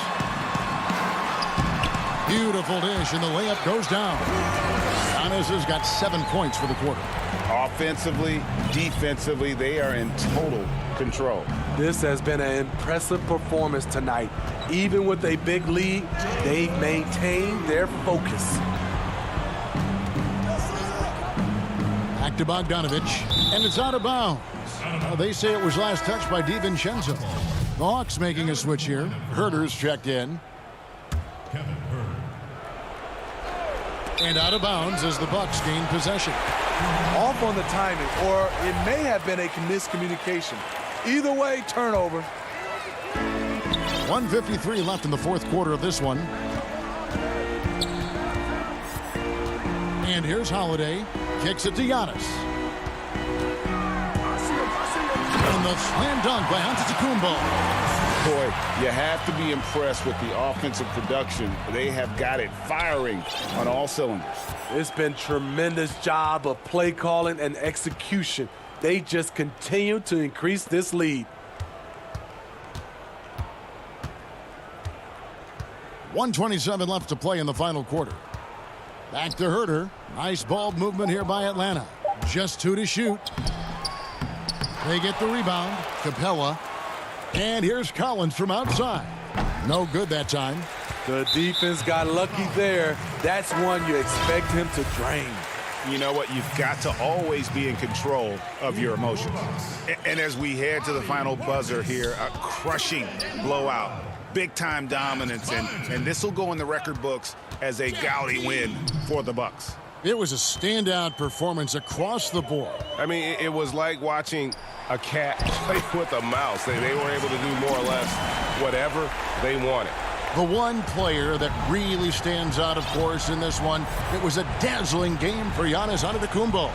S1: Beautiful dish, and the layup goes down. Giannis has got 7 points for the quarter.
S2: Offensively, defensively, they are in total control.
S9: This has been an impressive performance tonight. Even with a big lead, they've maintained their focus.
S1: Back to Bogdanovich, and it's out of bounds. They say it was last touched by DiVincenzo. The Hawks making a switch here. Herter's checked in. And out of bounds as the Bucks gain possession.
S9: Off on the timing, or it may have been a miscommunication. Either way, turnover.
S1: 1:53 left in the fourth quarter of this one. And here's Holiday. Kicks it to Giannis. And the slam dunk by Antetokounmpo.
S2: Boy, you have to be impressed with the offensive production. They have got it firing on all cylinders.
S9: It's been tremendous job of play calling and execution. They just continue to increase this lead.
S1: 1:27 left to play in the final quarter. Back to Herter. Nice ball movement here by Atlanta. Just 2 to shoot. They get the rebound. Capella. And here's Collins from outside. No good that time.
S9: The defense got lucky there. That's one you expect him to drain.
S3: You know what? You've got to always be in control of your emotions. And as we head to the final buzzer here, a crushing blowout, big-time dominance, and this will go in the record books as a gaudy win for the Bucks.
S1: It was a standout performance across the board.
S8: I mean, it was like watching a cat play with a mouse. They were able to do more or less whatever they wanted.
S1: The one player that really stands out, of course, in this one, it was a dazzling game for Giannis Antetokounmpo.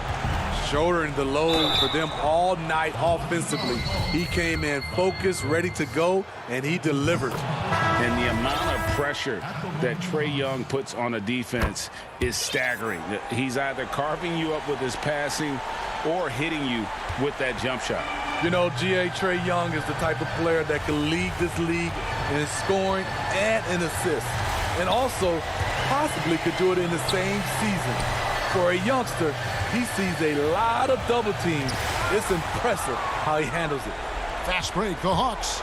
S9: Shouldering the load for them all night offensively. He came in focused, ready to go, and he delivered.
S2: And the amount of pressure that Trae Young puts on a defense is staggering. He's either carving you up with his passing or hitting you with that jump shot.
S9: You know, Trae Young is the type of player that can lead this league in scoring and in assists. And also, possibly could do it in the same season. For a youngster, he sees a lot of double teams. It's impressive how he handles it.
S1: Fast break, the Hawks.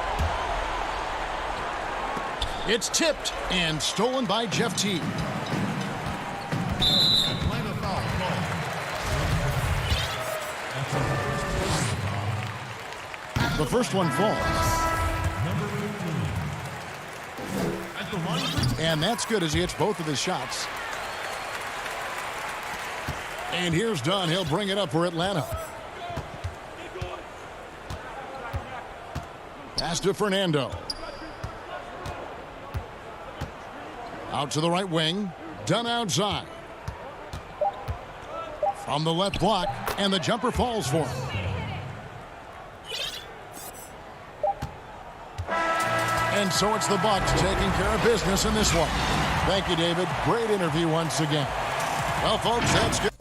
S1: It's tipped and stolen by Jeff Teague. The first one falls. And that's good as he hits both of his shots. And here's Dunn. He'll bring it up for Atlanta. Pass to Fernando. Out to the right wing. Dunn outside. From the left block. And the jumper falls for him. And so it's the Bucks taking care of business in this one. Thank you, David. Great interview once again. Well, folks, that's good.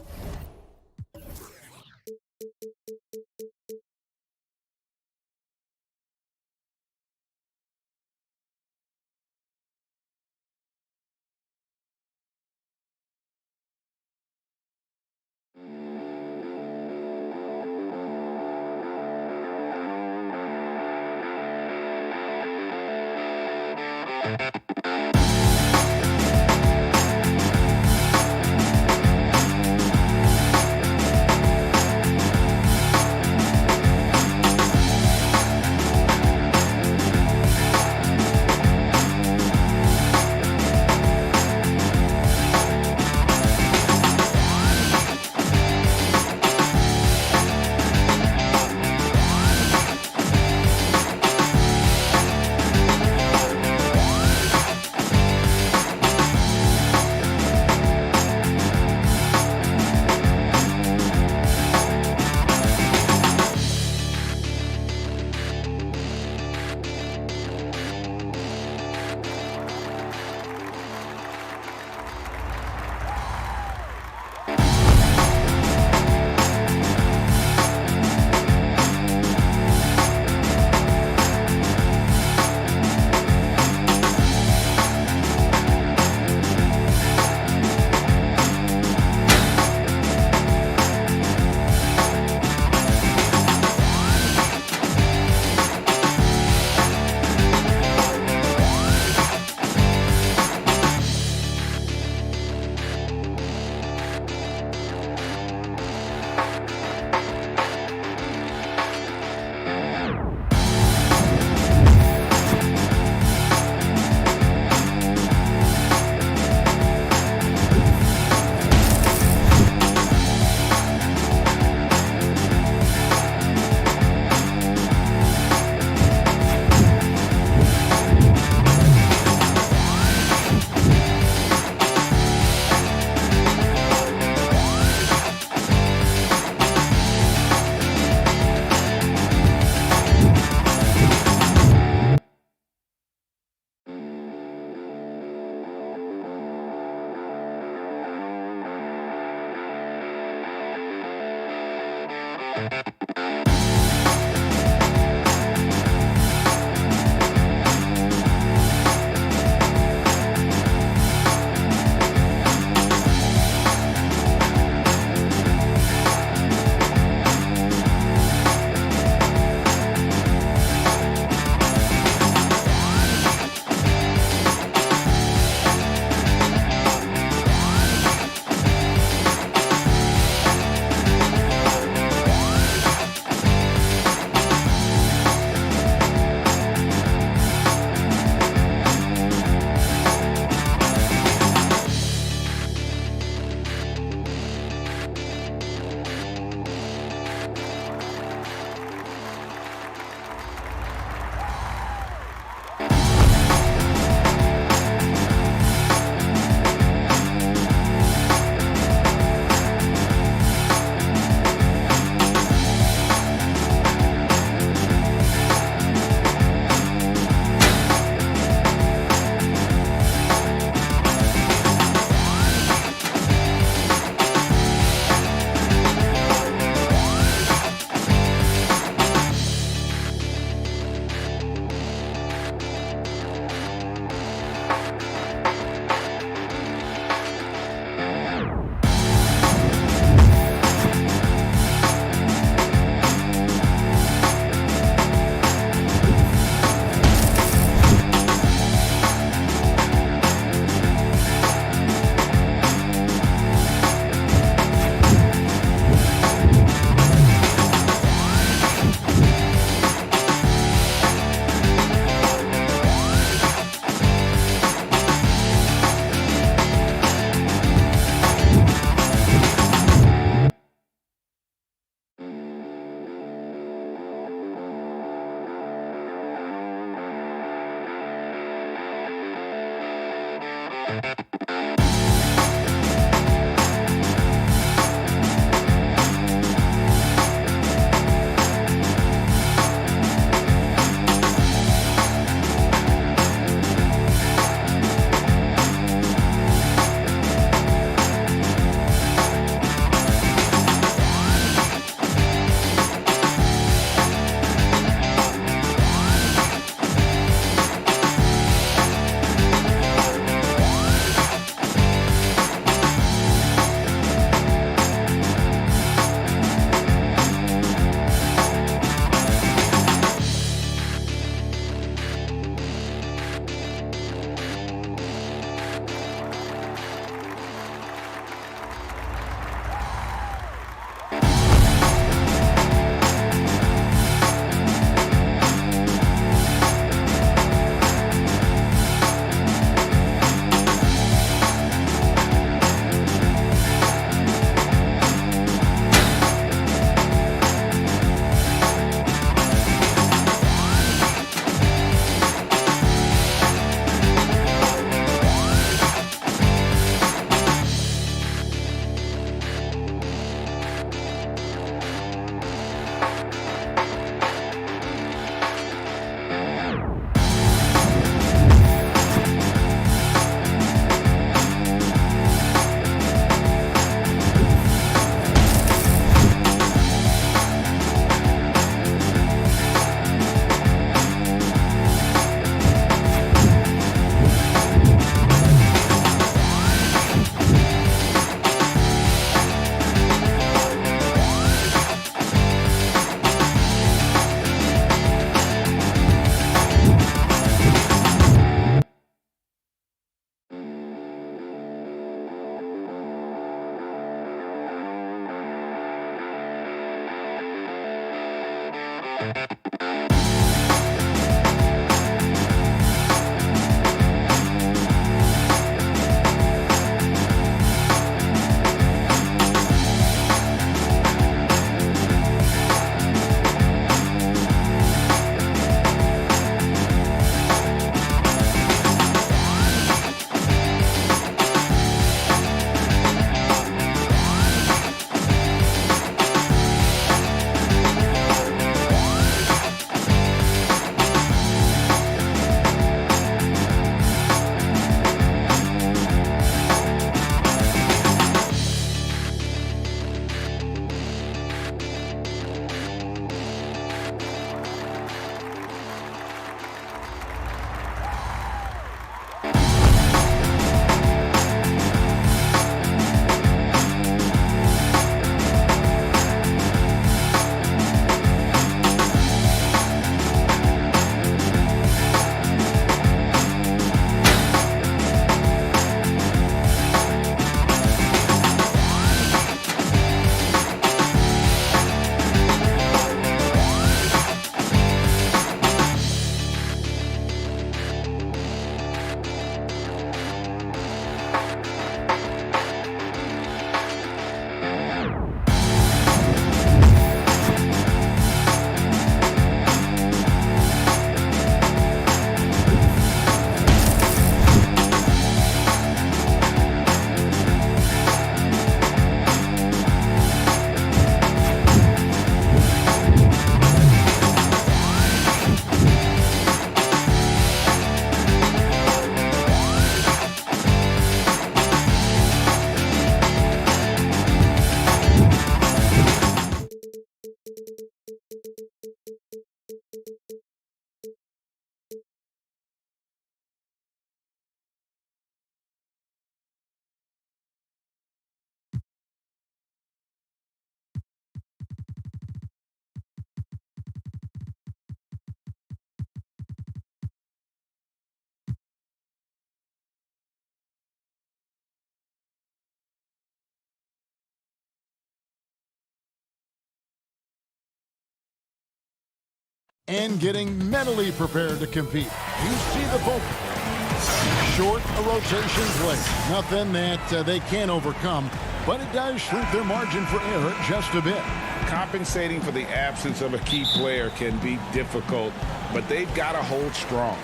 S1: and getting mentally prepared to compete. You see the focus. Short a rotation play. Nothing that they can't overcome, but it does shrink their margin for error just a bit.
S2: Compensating for the absence of a key player can be difficult, but they've got to hold strong.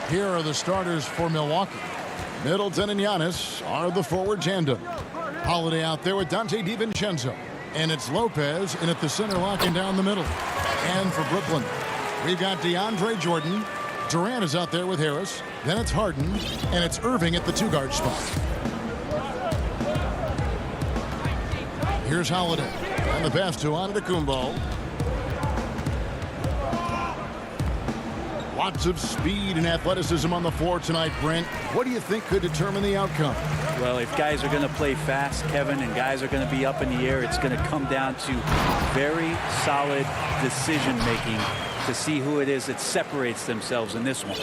S1: Here are the starters for Milwaukee. Middleton and Giannis are the forward tandem. Holiday out there with Dante DiVincenzo. And it's Lopez in at the center, locking down the middle. And for Brooklyn, we've got DeAndre Jordan. Durant is out there with Harris. Then it's Harden. And it's Irving at the 2-guard spot. Here's Holiday. And the pass to Antetokounmpo. Lots of speed and athleticism on the floor tonight, Brent. What do you think could determine the outcome?
S10: Well, if guys are going to play fast, Kevin, and guys are going to be up in the air, it's going to come down to very solid decision-making to see who it is that separates themselves in this one.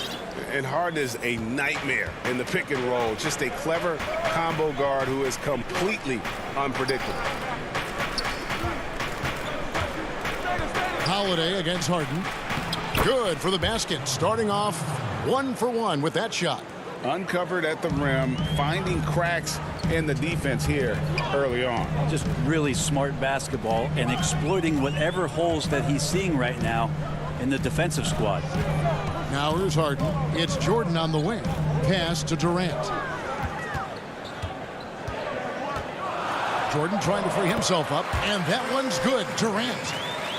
S8: And Harden is a nightmare in the pick and roll. Just a clever combo guard who is completely unpredictable.
S1: Holiday against Harden. Good for the basket. Starting off 1 for 1 with that shot.
S2: Uncovered at the rim, finding cracks in the defense here early on.
S10: Just really smart basketball and exploiting whatever holes that he's seeing right now in the defensive squad.
S1: Now here's Harden. It's Jordan on the wing. Pass to Durant. Jordan trying to free himself up, and that one's good.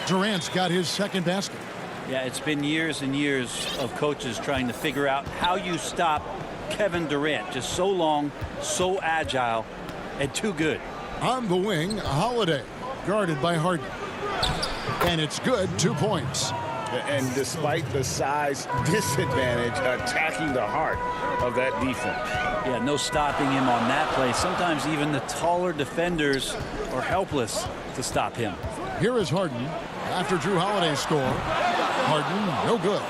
S1: Durant's got his second basket.
S10: Yeah, it's been years and years of coaches trying to figure out how you stop Kevin Durant. Just so long, so agile, and too good.
S1: On the wing, Holiday, guarded by Harden. And it's good, 2 points.
S2: And despite the size disadvantage, attacking the heart of that defense.
S10: Yeah, no stopping him on that play. Sometimes even the taller defenders are helpless to stop him.
S1: Here is Harden after Drew Holiday's score. Harden, no good.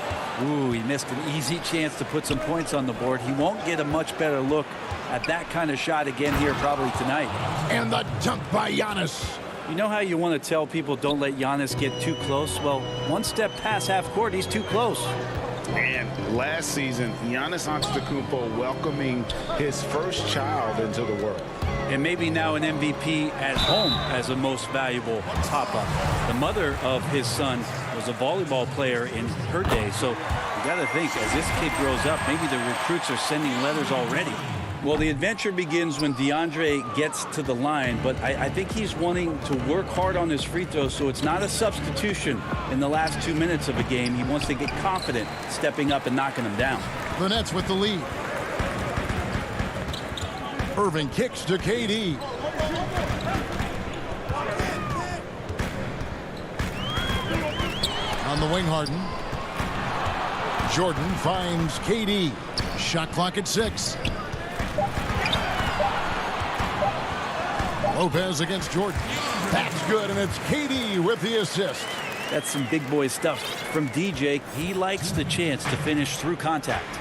S10: Ooh, he missed an easy chance to put some points on the board. He won't get a much better look at that kind of shot again here probably tonight.
S1: And the dunk by Giannis.
S10: You know how you want to tell people don't let Giannis get too close? Well, one step past half court, he's too close.
S2: And last season, Giannis Antetokounmpo welcoming his first child into the world.
S10: And maybe now an MVP at home as a most valuable pop-up. The mother of his son was a volleyball player in her day. So you got to think, as this kid grows up, maybe the recruits are sending letters already. Well, the adventure begins when DeAndre gets to the line, but I think he's wanting to work hard on his free throws, so it's not a substitution in the last 2 minutes of a game. He wants to get confident stepping up and knocking them down.
S1: The Nets with the lead. Irving kicks to KD. On the wing, Harden. Jordan finds KD. Shot clock at 6. Lopez against Jordan. That's good, and it's KD with the assist.
S10: That's some big boy stuff from DJ. He likes the chance to finish through contact.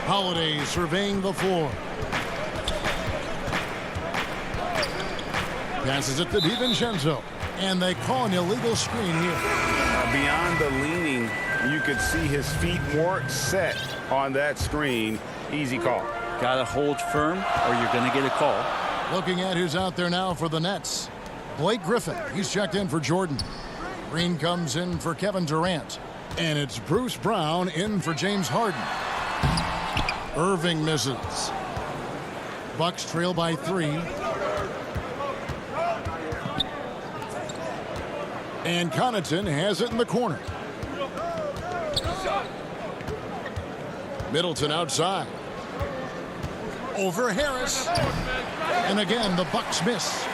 S1: Holiday surveying the floor. Passes it to DiVincenzo. And they call an illegal screen here.
S2: Beyond the leaning, you could see his feet more set on that screen. Easy call.
S10: Got to hold firm or you're going to get a call.
S1: Looking at who's out there now for the Nets. Blake Griffin. He's checked in for Jordan. Green comes in for Kevin Durant. And it's Bruce Brown in for James Harden. Irving misses. Bucks trail by 3. And Connaughton has it in the corner. Middleton outside. Over Harris. And again, the Bucks miss.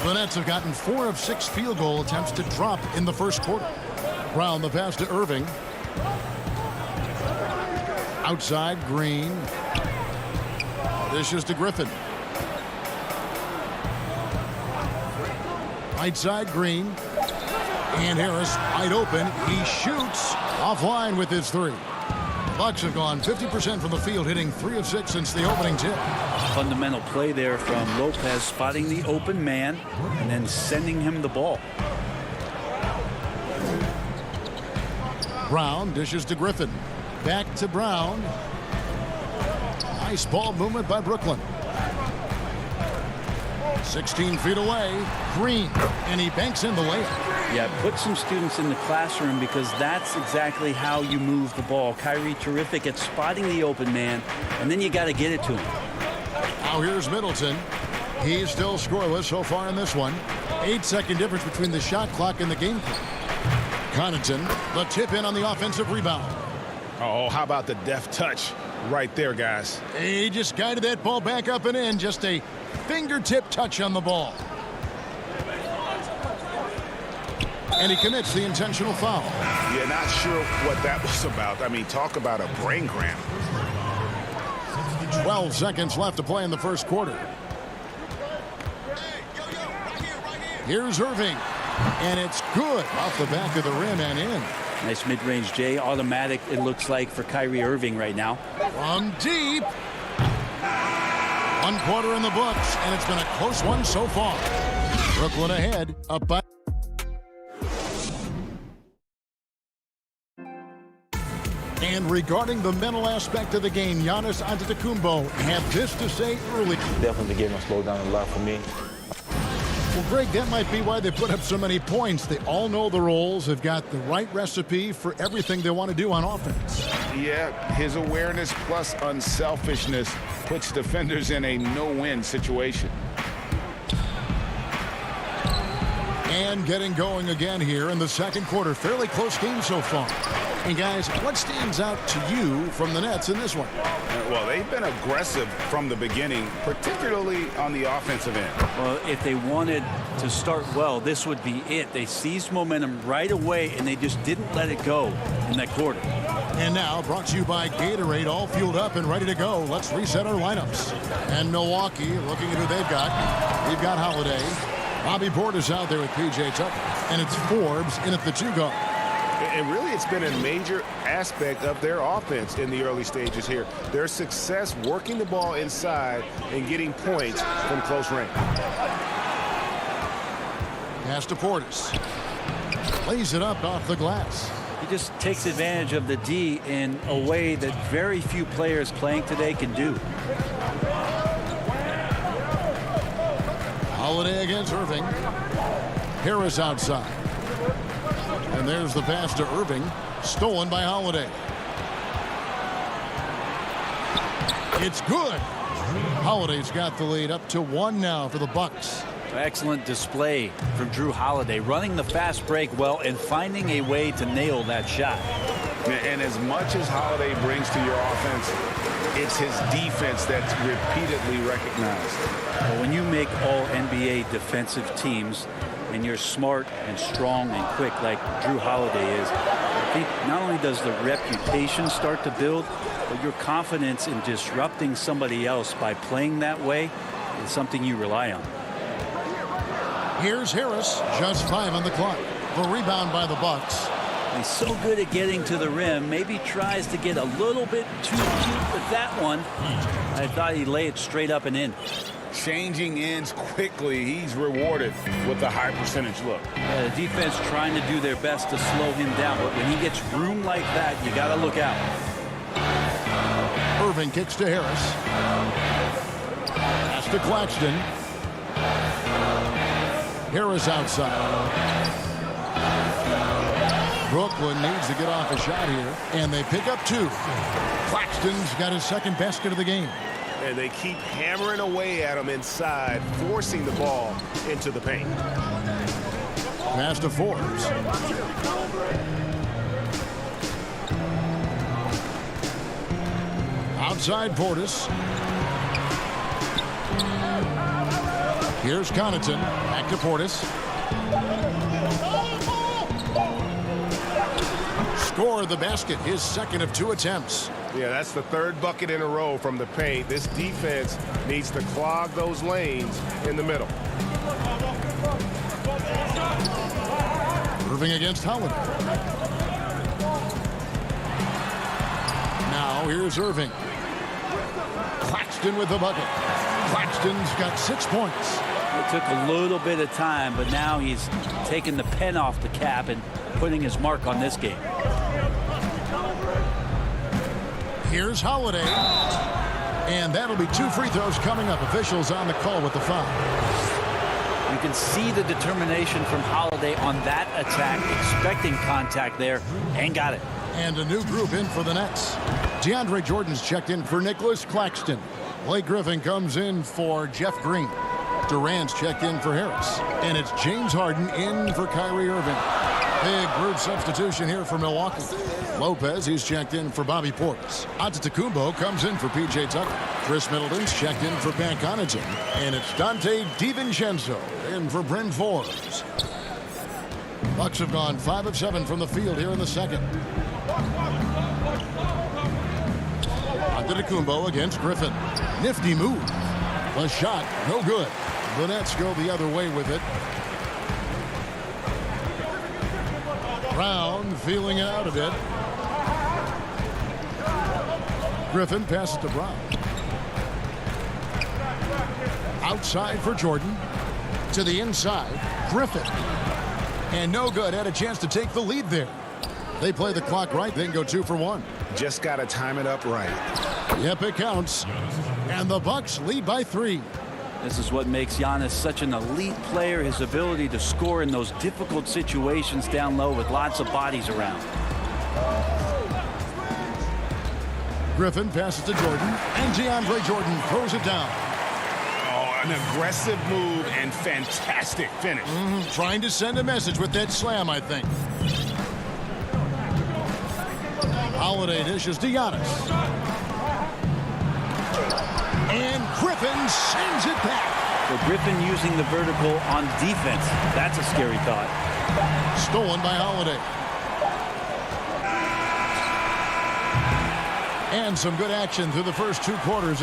S1: The Nets have gotten 4 of 6 field goal attempts to drop in the first quarter. Brown the pass to Irving. Outside, Green. This is to Griffin. Right side, Green. And Harris wide open. He shoots offline with his 3. The Bucks have gone 50% from the field, hitting 3 of 6 since the opening tip.
S10: Fundamental play there from Lopez, spotting the open man and then sending him the ball.
S1: Brown dishes to Griffin. Back to Brown. Nice ball movement by Brooklyn. 16 feet away. Green. And he banks in the layup.
S10: Yeah, put some students in the classroom because that's exactly how you move the ball. Kyrie terrific at spotting the open man, and then you got to get it to him.
S1: Now here's Middleton. He's still scoreless so far in this one. 8-second difference between the shot clock and the game clock. Connaughton, the tip in on the offensive rebound.
S8: Oh, how about the deft touch right there, guys?
S1: He just guided that ball back up and in. Just a fingertip touch on the ball. And he commits the intentional foul.
S8: Yeah, not sure what that was about. I mean, talk about a brain cramp.
S1: 12 seconds left to play in the first quarter. Here's Irving. And it's good off the back of the rim and in.
S10: Nice mid-range J. Automatic, it looks like, for Kyrie Irving right now.
S1: From deep. 1 quarter in the books, and it's been a close one so far. Brooklyn ahead, up by. And regarding the mental aspect of the game, Giannis Antetokounmpo had this to say early.
S11: Definitely getting them slowed down a lot for me.
S1: Well, Greg, that might be why they put up so many points. They all know the roles. They've got the right recipe for everything they want to do on offense.
S2: Yeah, his awareness plus unselfishness puts defenders in a no-win situation.
S1: And getting going again here in the second quarter. Fairly close game so far. And guys, what stands out to you from the Nets in this one?
S2: Well, they've been aggressive from the beginning, particularly on the offensive end.
S10: Well, if they wanted to start well, this would be it. They seized momentum right away, and they just didn't let it go in that quarter.
S1: And now, brought to you by Gatorade, all fueled up and ready to go. Let's reset our lineups. And Milwaukee, looking at who they've got. We've got Holiday. Bobby Portis out there with P.J. Tucker. And it's Forbes in at the 2 guard.
S8: And really, it's been a major aspect of their offense in the early stages here. Their success working the ball inside and getting points from close range.
S1: Pass to Portis. Lays it up off the glass.
S10: He just takes advantage of the D in a way that very few players playing today can do.
S1: Holiday against Irving. Harris outside. And there's the pass to Irving, stolen by Holiday. It's good. Holiday's got the lead up to 1 now for the Bucks.
S10: Excellent display from Drew Holiday, running the fast break well and finding a way to nail that shot.
S2: And as much as Holiday brings to your offense, it's his defense that's repeatedly recognized.
S10: Well, when you make all NBA defensive teams, and you're smart and strong and quick like Drew Holiday is, I think not only does the reputation start to build, but your confidence in disrupting somebody else by playing that way is something you rely on.
S1: Here's Harris, just 5 on the clock. The rebound by the Bucks.
S10: He's so good at getting to the rim, maybe tries to get a little bit too cute with that one. I thought he'd lay it straight up and in.
S2: Changing ends quickly. He's rewarded with a high percentage look.
S10: Yeah, the defense trying to do their best to slow him down, but when he gets room like that, you got to look out.
S1: Irving kicks to Harris. Pass to Claxton. Harris outside. Brooklyn needs to get off a shot here, and they pick up 2. Claxton's got his second basket of the game.
S8: And they keep hammering away at him inside, forcing the ball into the paint.
S1: Pass to Forbes. Outside Portis. Here's Connaughton. Back to Portis. Score the basket, his second of 2 attempts.
S8: Yeah, that's the 3rd bucket in a row from the paint. This defense needs to clog those lanes in the middle.
S1: Irving against Holiday. Now here's Irving. Claxton with the bucket. Claxton's got 6 points.
S10: It took a little bit of time, but now he's taking the pen off the cap and putting his mark on this game.
S1: Here's Holiday. And that'll be 2 free throws coming up. Officials on the call with the foul.
S10: You can see the determination from Holiday on that attack, expecting contact there, and got it.
S1: And a new group in for the Nets. DeAndre Jordan's checked in for Nicholas Claxton. Blake Griffin comes in for Jeff Green. Durant's checked in for Harris. And it's James Harden in for Kyrie Irving. Big group substitution here for Milwaukee. Lopez, he's checked in for Bobby Portis. Antetokounmpo comes in for P.J. Tucker. Chris Middleton's checked in for Pat Connaughton. And it's Dante DiVincenzo in for Bryn Forbes. Bucks have gone 5 of 7 from the field here in the second. Antetokounmpo against Griffin. Nifty move. The shot, no good. The Nets go the other way with it. Brown feeling it out a bit. Griffin passes to Brown. Outside for Jordan. To the inside. Griffin. And no good. Had a chance to take the lead there. They play the clock right, then go 2 for 1.
S8: Just got to time it up right.
S1: Yep, it counts. And the Bucks lead by 3.
S10: This is what makes Giannis such an elite player, his ability to score in those difficult situations down low with lots of bodies around.
S1: Griffin passes to Jordan, and DeAndre Jordan throws it down.
S8: Oh, an aggressive move and fantastic finish.
S1: Trying to send a message with that slam, I think. Holiday dishes to Giannis. And Griffin sends it back.
S10: So Griffin using the vertical on defense. That's a scary thought.
S1: Stolen by Holiday. And some good action through the first 2 quarters.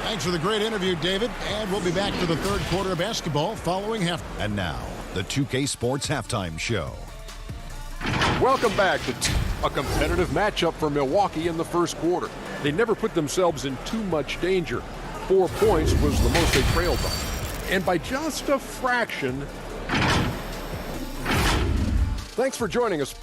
S1: Thanks for the great interview, David. And we'll be back to the third quarter of basketball following half.
S5: And now, the 2K Sports Halftime Show.
S6: Welcome back to a competitive matchup for Milwaukee in the first quarter. They never put themselves in too much danger. 4 points was the most they trailed by. And by just a fraction. Thanks for joining us.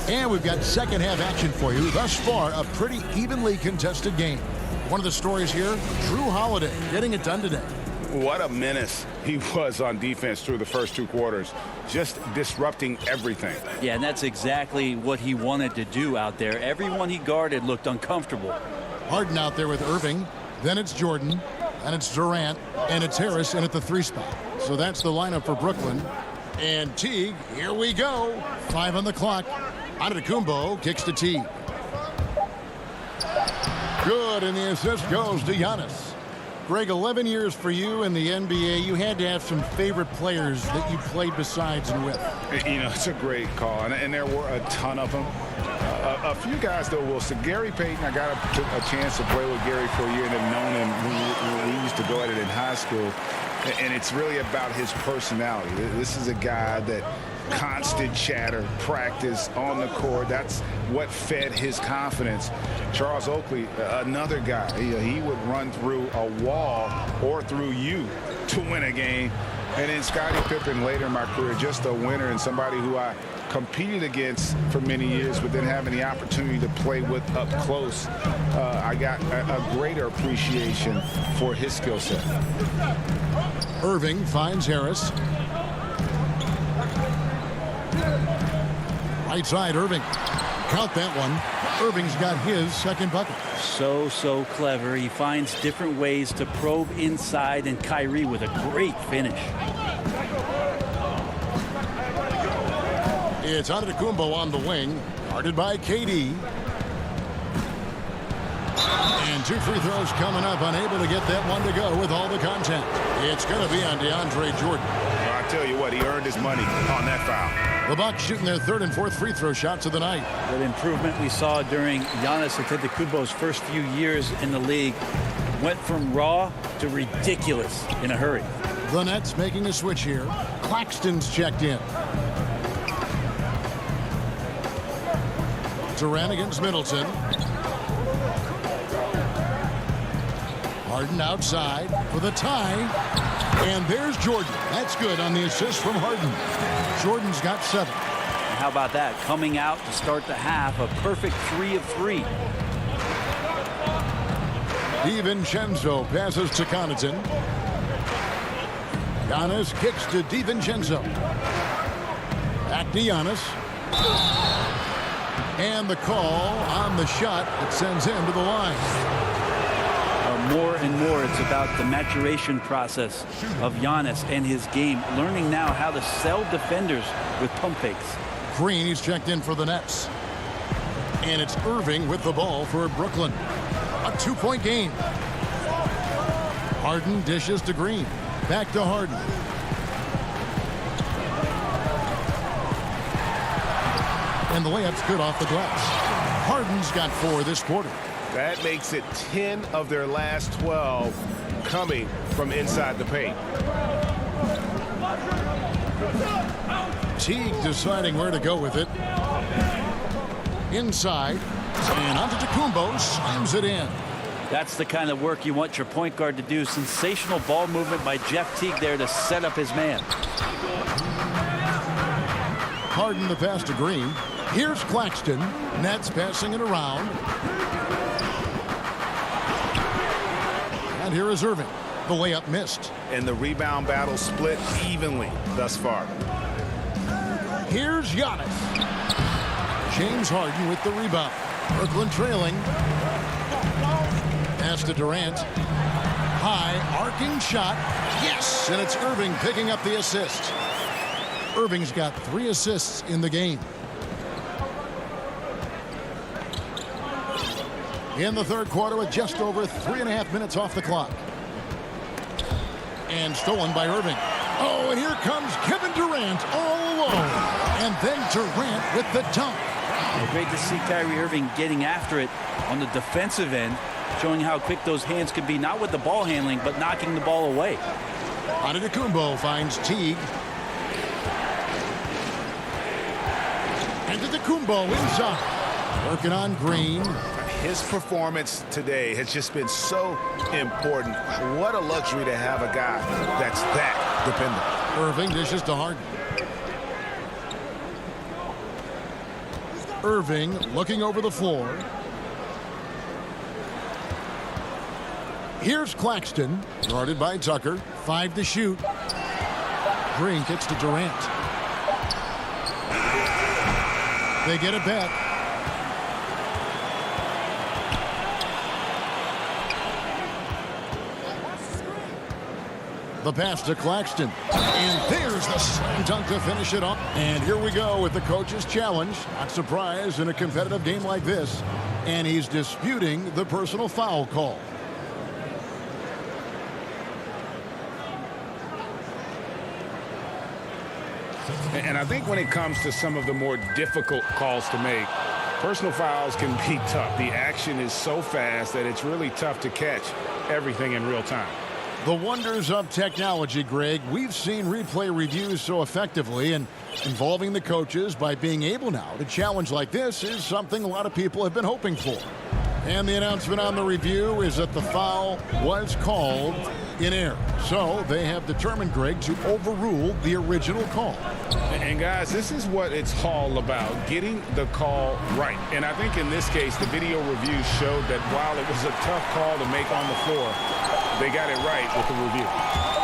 S1: And we've got second half action for you. Thus far, a pretty evenly contested game. One of the stories here, Drew Holiday getting it done today.
S2: What a menace he was on defense through the first 2 quarters, just disrupting everything.
S10: Yeah, and that's exactly what he wanted to do out there. Everyone he guarded looked uncomfortable.
S1: Harden out there with Irving. Then it's Jordan. And it's Durant. And it's Harris in at the 3 spot. So that's the lineup for Brooklyn. And Teague, here we go. 5 on the clock. Antetokounmpo kicks to Teague. Good, and the assist goes to Giannis. Greg, 11 years for you in the NBA. You had to have some favorite players that you played besides and with.
S2: You know, it's a great call, and there were a ton of them. A few guys, though, Wilson. Gary Payton, I got a chance to play with Gary for a year and have known him when we used to go at it in high school. And it's really about his personality. This is a guy that constant chatter, practice on the court. That's what fed his confidence. Charles Oakley, another guy, he would run through a wall or through you to win a game. And then Scottie Pippen later in my career, just a winner and somebody who I competed against for many years, but then having the opportunity to play with up close, I got a greater appreciation for his skill set.
S1: Irving finds Harris. Right side, Irving. Count that one. Irving's got his second bucket.
S10: So clever. He finds different ways to probe inside, and Kyrie with a great finish.
S1: It's Antetokounmpo on the wing, guarded by KD. And 2 free throws coming up, unable to get that one to go with all the contact. It's going to be on DeAndre Jordan.
S2: Well, I tell you what, he earned his money on that foul.
S1: The Bucks shooting their 3rd and 4th free throw shots of the night.
S10: That improvement we saw during Giannis Antetokounmpo's first few years in the league went from raw to ridiculous in a hurry.
S1: The Nets making a switch here. Claxton's checked in. Durant against Middleton. Harden outside for the tie. And there's Jordan. That's good on the assist from Harden. Jordan's got 7.
S10: how about that? Coming out to start the half, a perfect 3 of 3.
S1: DiVincenzo passes to Connaughton. Giannis kicks to DiVincenzo. Back to Giannis. And the call on the shot that sends him to the line.
S10: More and more, it's about the maturation process of Giannis and his game, learning now how to sell defenders with pump fakes.
S1: Green, he's checked in for the Nets. And it's Irving with the ball for Brooklyn. A 2-point game. Harden dishes to Green. Back to Harden. And the layup's good off the glass. Harden's got 4 this quarter.
S8: That makes it 10 of their last 12 coming from inside the paint.
S1: Teague deciding where to go with it. Inside. And Antetokounmpo slams it in.
S10: That's the kind of work you want your point guard to do. Sensational ball movement by Jeff Teague there to set up his man.
S1: Harden the pass to Green. Here's Claxton. Nets passing it around. And here is Irving. The layup missed.
S8: And the rebound battle split evenly thus far.
S1: Here's Giannis. James Harden with the rebound. Brooklyn trailing. Pass to Durant. High arcing shot. Yes! And it's Irving picking up the assist. Irving's got 3 assists in the game. In the third quarter with just over 3.5 minutes off the clock. And stolen by Irving. Oh, and here comes Kevin Durant all alone. And then Durant with the dunk.
S10: Well, great to see Kyrie Irving getting after it on the defensive end, showing how quick those hands can be, not with the ball handling, but knocking the ball away.
S1: Antetokounmpo finds Teague. Antetokounmpo inside. Working on Green.
S8: His performance today has just been so important. What a luxury to have a guy that's that dependable.
S1: Irving dishes to Harden. Irving looking over the floor. Here's Claxton, guarded by Tucker. 5 to shoot. Green kicks to Durant. They get it back. The pass to Claxton. And there's the slam dunk to finish it up. And here we go with the coach's challenge. Not surprised in a competitive game like this. And he's disputing the personal foul call.
S2: And I think when it comes to some of the more difficult calls to make, personal fouls can be tough. The action is so fast that it's really tough to catch everything in real time.
S1: The wonders of technology, Greg. We've seen replay reviews so effectively, and involving the coaches by being able now to challenge like this is something a lot of people have been hoping for. And the announcement on the review is that the foul was called in error. So they have determined, Greg, to overrule the original call.
S2: And guys, this is what it's all about, getting the call right. And I think in this case, the video review showed that while it was a tough call to make on the floor, they got it right with the review.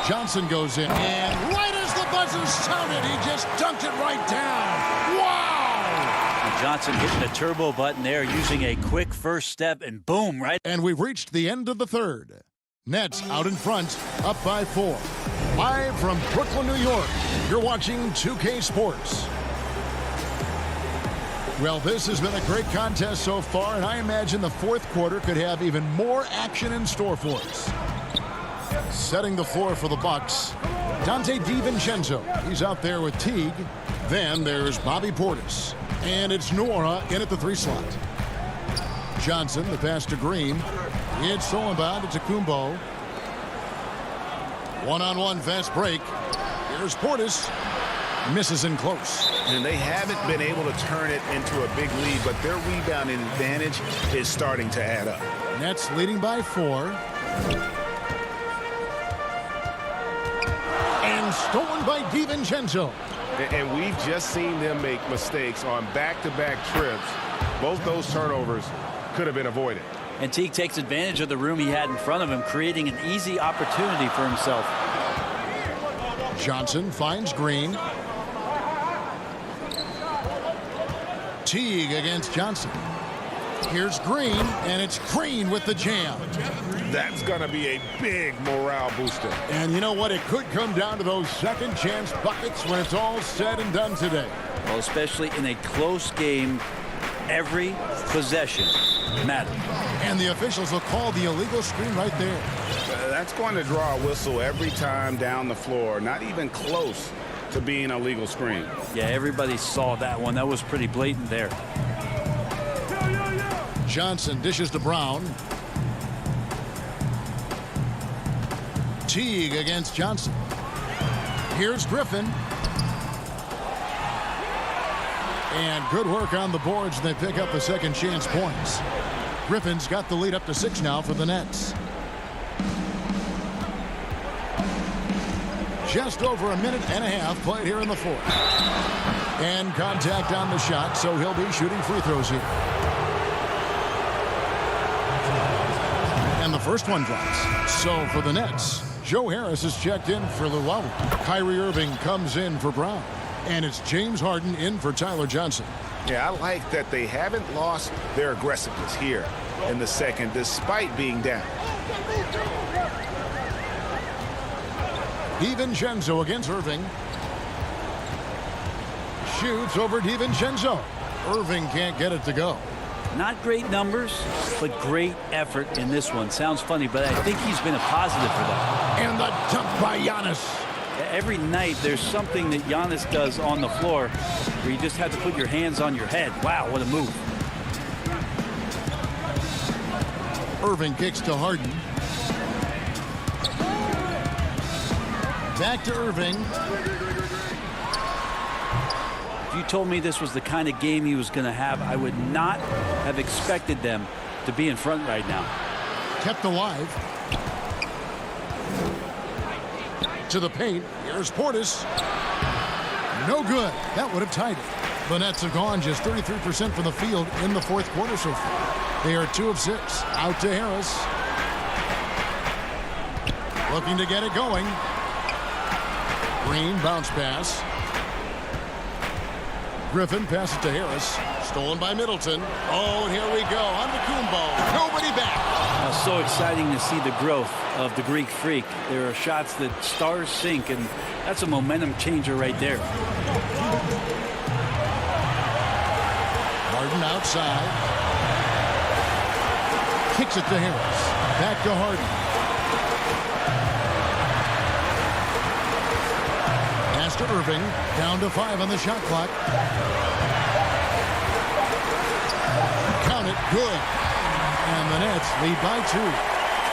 S1: Johnson goes in, and right as the buzzer sounded, he just dunked it right down. Wow!
S10: And Johnson hitting the turbo button there, using a quick first step, and boom, right.
S1: And we've reached the end of the third. Nets out in front, up by 4. Live from Brooklyn, New York, you're watching 2K Sports. Well, this has been a great contest so far, and I imagine the fourth quarter could have even more action in store for us. Setting the floor for the Bucks, Dante DiVincenzo. He's out there with Teague. Then there's Bobby Portis. And it's Nora in at the 3 slot. Johnson, the pass to Green. It's stolen by Antetokounmpo. One-on-one fast break. Here's Portis. Misses in close.
S8: And they haven't been able to turn it into a big lead, but their rebounding advantage is starting to add up.
S1: Nets leading by 4. And stolen by DiVincenzo.
S8: And we've just seen them make mistakes on back-to-back trips. Both those turnovers could have been avoided.
S10: And Teague takes advantage of the room he had in front of him, creating an easy opportunity for himself.
S1: Johnson finds Green. Teague against Johnson. Here's Green, and it's Green with the jam.
S8: That's going to be a big morale booster.
S1: And you know what? It could come down to those second chance buckets when it's all said and done today.
S10: Well, especially in a close game, every possession matters.
S1: And the officials will call the illegal screen right there.
S2: That's going to draw a whistle every time down the floor. Not even close to being a legal screen.
S10: Yeah, everybody saw that one. That was pretty blatant there.
S1: Johnson dishes to Brown. Teague against Johnson. Here's Griffin. And good work on the boards. They pick up the second chance points. Griffin's got the lead up to 6 now for the Nets. Just over a minute and a half played here in the fourth. And contact on the shot, so he'll be shooting free throws here. And the first one drops. So for the Nets, Joe Harris is checked in for Luwawu. Kyrie Irving comes in for Brown. And it's James Harden in for Tyler Johnson.
S8: Yeah, I like that they haven't lost their aggressiveness here in the second, despite being down.
S1: DiVincenzo against Irving. Shoots over DiVincenzo. Irving can't get it to go.
S10: Not great numbers, but great effort in this one. Sounds funny, but I think he's been a positive for that.
S1: And the dunk by Giannis.
S10: Every night there's something that Giannis does on the floor where you just have to put your hands on your head. Wow, what a move.
S1: Irving kicks to Harden. Back to Irving.
S10: If you told me this was the kind of game he was going to have, I would not have expected them to be in front right now.
S1: Kept alive. To the paint. Here's Portis. No good. That would have tied it. The Nets have gone just 33% from the field in the fourth quarter so far. They are 2 of 6. Out to Harris. Looking to get it going. Green bounce pass. Griffin passes to Harris. Stolen by Middleton. Oh, and here we go. Antetokounmpo. Nobody back.
S10: So exciting to see the growth of the Greek Freak. There are shots that stars sink, and that's a momentum changer right there.
S1: Harden outside. Kicks it to Harris. Back to Harden. Pass to Irving. Down to 5 on the shot clock. Count it. Good. And the Nets lead by 2.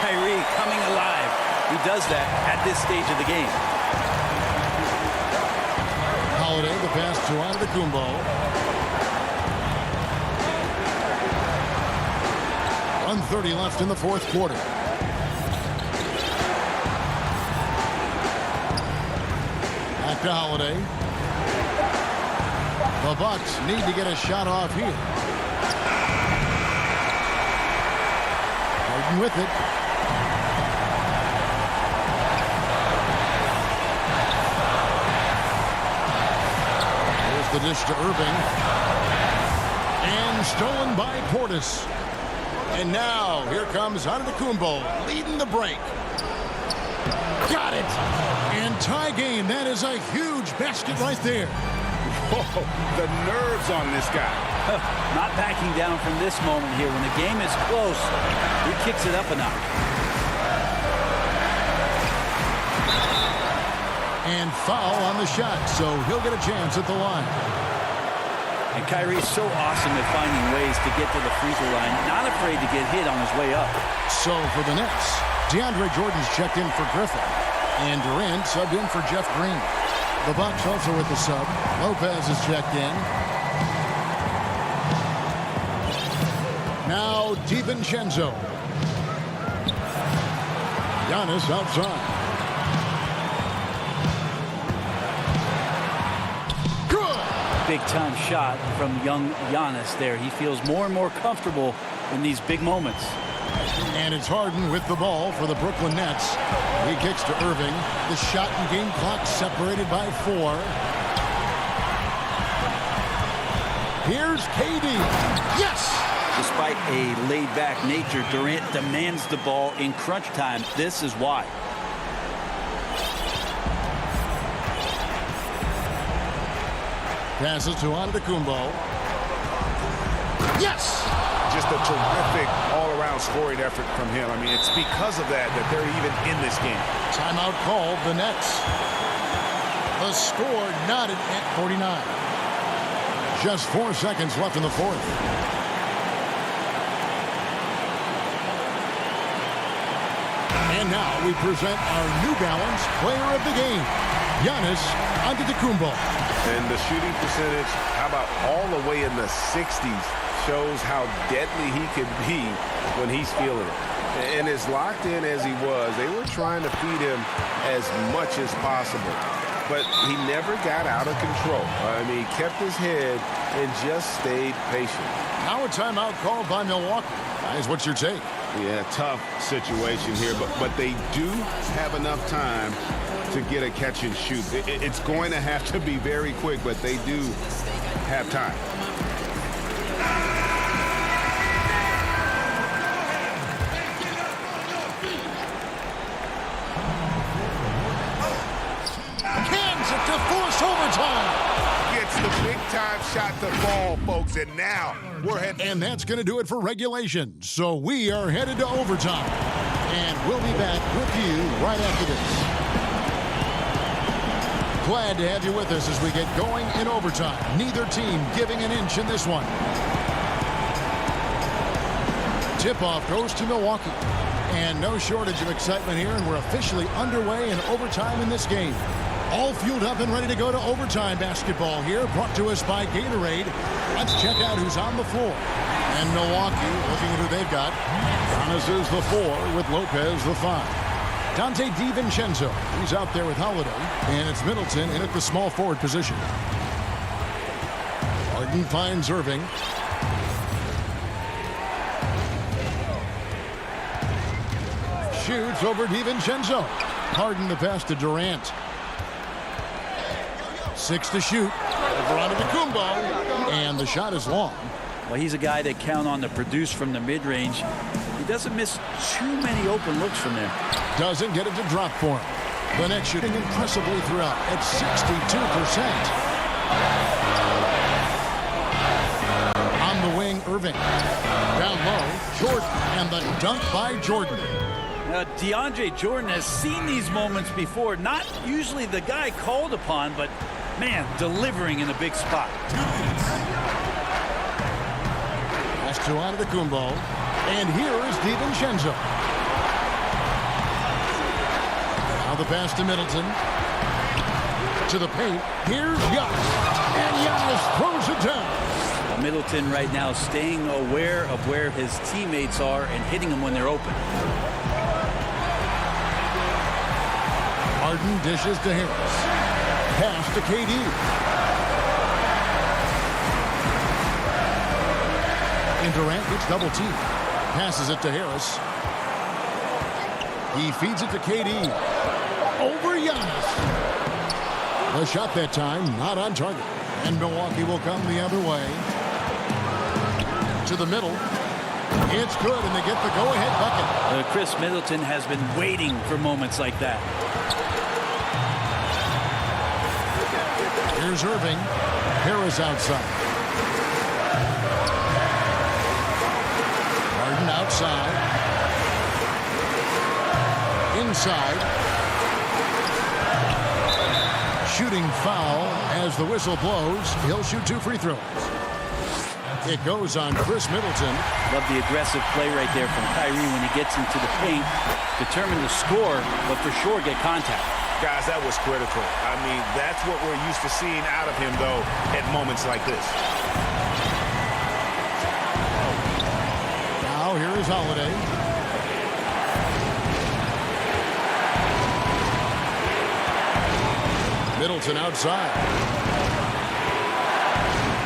S10: Kyrie coming alive. He does that at this stage of the game.
S1: Holiday, the pass to Antetokounmpo. 1:30 left in the fourth quarter. Back to Holiday. The Bucks need to get a shot off here. Harden with it. There's the dish to Irving. And stolen by Portis. And now here comes Antetokounmpo leading the break. Got it. And tie game. That is a huge basket right there.
S2: Whoa, the nerves on this guy.
S10: Not backing down from this moment here. When the game is close, he kicks it up a notch.
S1: And foul on the shot, so he'll get a chance at the line.
S10: And Kyrie's so awesome at finding ways to get to the free throw line. Not afraid to get hit on his way up.
S1: So for the Nets, DeAndre Jordan's checked in for Griffin. And Durant subbed in for Jeff Green. The Bucks also with the sub. Lopez is checked in. Now DiVincenzo. Giannis outside.
S10: big-time shot from young Giannis there. He feels more and more comfortable in these big moments.
S1: And it's Harden with the ball for the Brooklyn Nets. He kicks to Irving. The shot and game clock separated by 4. Here's KD. Yes!
S10: Despite a laid-back nature, Durant demands the ball in crunch time. This is why.
S1: Passes to Antetokounmpo. Yes!
S8: Just a terrific all-around scoring effort from him. I mean, it's because of that they're even in this game.
S1: Timeout called, the Nets. The score knotted at 49. Just 4 seconds left in the fourth. And now we present our New Balance player of the game, Giannis Antetokounmpo.
S8: And the shooting percentage, how about all the way in the 60s, shows how deadly he could be when he's feeling it. And as locked in as he was, they were trying to feed him as much as possible. But he never got out of control. I mean, he kept his head and just stayed patient.
S1: Now a timeout called by Milwaukee. Guys, what's your take?
S8: Yeah, tough situation here, but they do have enough time to get a catch and shoot. It's going to have to be very quick, but they do have time.
S1: Cans it to force overtime.
S8: Gets the big-time shot to fall, folks, and now we're heading.
S1: And that's going to do it for regulation. So we are headed to overtime. And we'll be back with you right after this. Glad to have you with us as we get going in overtime. Neither team giving an inch in this one. Tip-off goes to Milwaukee. And no shortage of excitement here, and we're officially underway in overtime in this game. All fueled up and ready to go to overtime basketball here, brought to us by Gatorade. Let's check out who's on the floor. And Milwaukee, looking at who they've got. Giannis is the 4 with Lopez the 5. Dante DiVincenzo, he's out there with Holiday, and it's Middleton in at the small forward position. Harden finds Irving. Shoots over DiVincenzo. Harden the pass to Durant. 6 to shoot. Over Antetokounmpo, and the shot is long.
S10: Well, he's a guy that count on to produce from the mid-range. He doesn't miss too many open looks from there.
S1: Doesn't get it to drop for him. The Nets shooting impressively throughout at 62%. On the wing, Irving. Down low, Jordan, and the dunk by Jordan.
S10: DeAndre Jordan has seen these moments before. Not usually the guy called upon, but, man, delivering in a big spot.
S1: Pass to Antetokounmpo. And here is DiVincenzo. Now the pass to Middleton. To the paint. Here's Giannis. And Giannis throws it down.
S10: Middleton right now staying aware of where his teammates are and hitting them when they're open.
S1: Harden dishes to Harris. Pass to KD. And Durant gets double teamed. Passes it to Harris. He feeds it to KD. Over Giannis. The shot that time not on target. And Milwaukee will come the other way. To the middle. It's good, and they get the go-ahead bucket.
S10: Chris Middleton has been waiting for moments like that.
S1: Here's Irving. Harris outside. Harden outside. Inside. Shooting foul as the whistle blows. He'll shoot 2 free throws. It goes on Chris Middleton.
S10: Love the aggressive play right there from Kyrie when he gets into the paint. Determined to score, but for sure get contact.
S8: Guys, that was critical. I mean, that's what we're used to seeing out of him, though, at moments like this.
S1: Now here is Holiday. Middleton outside.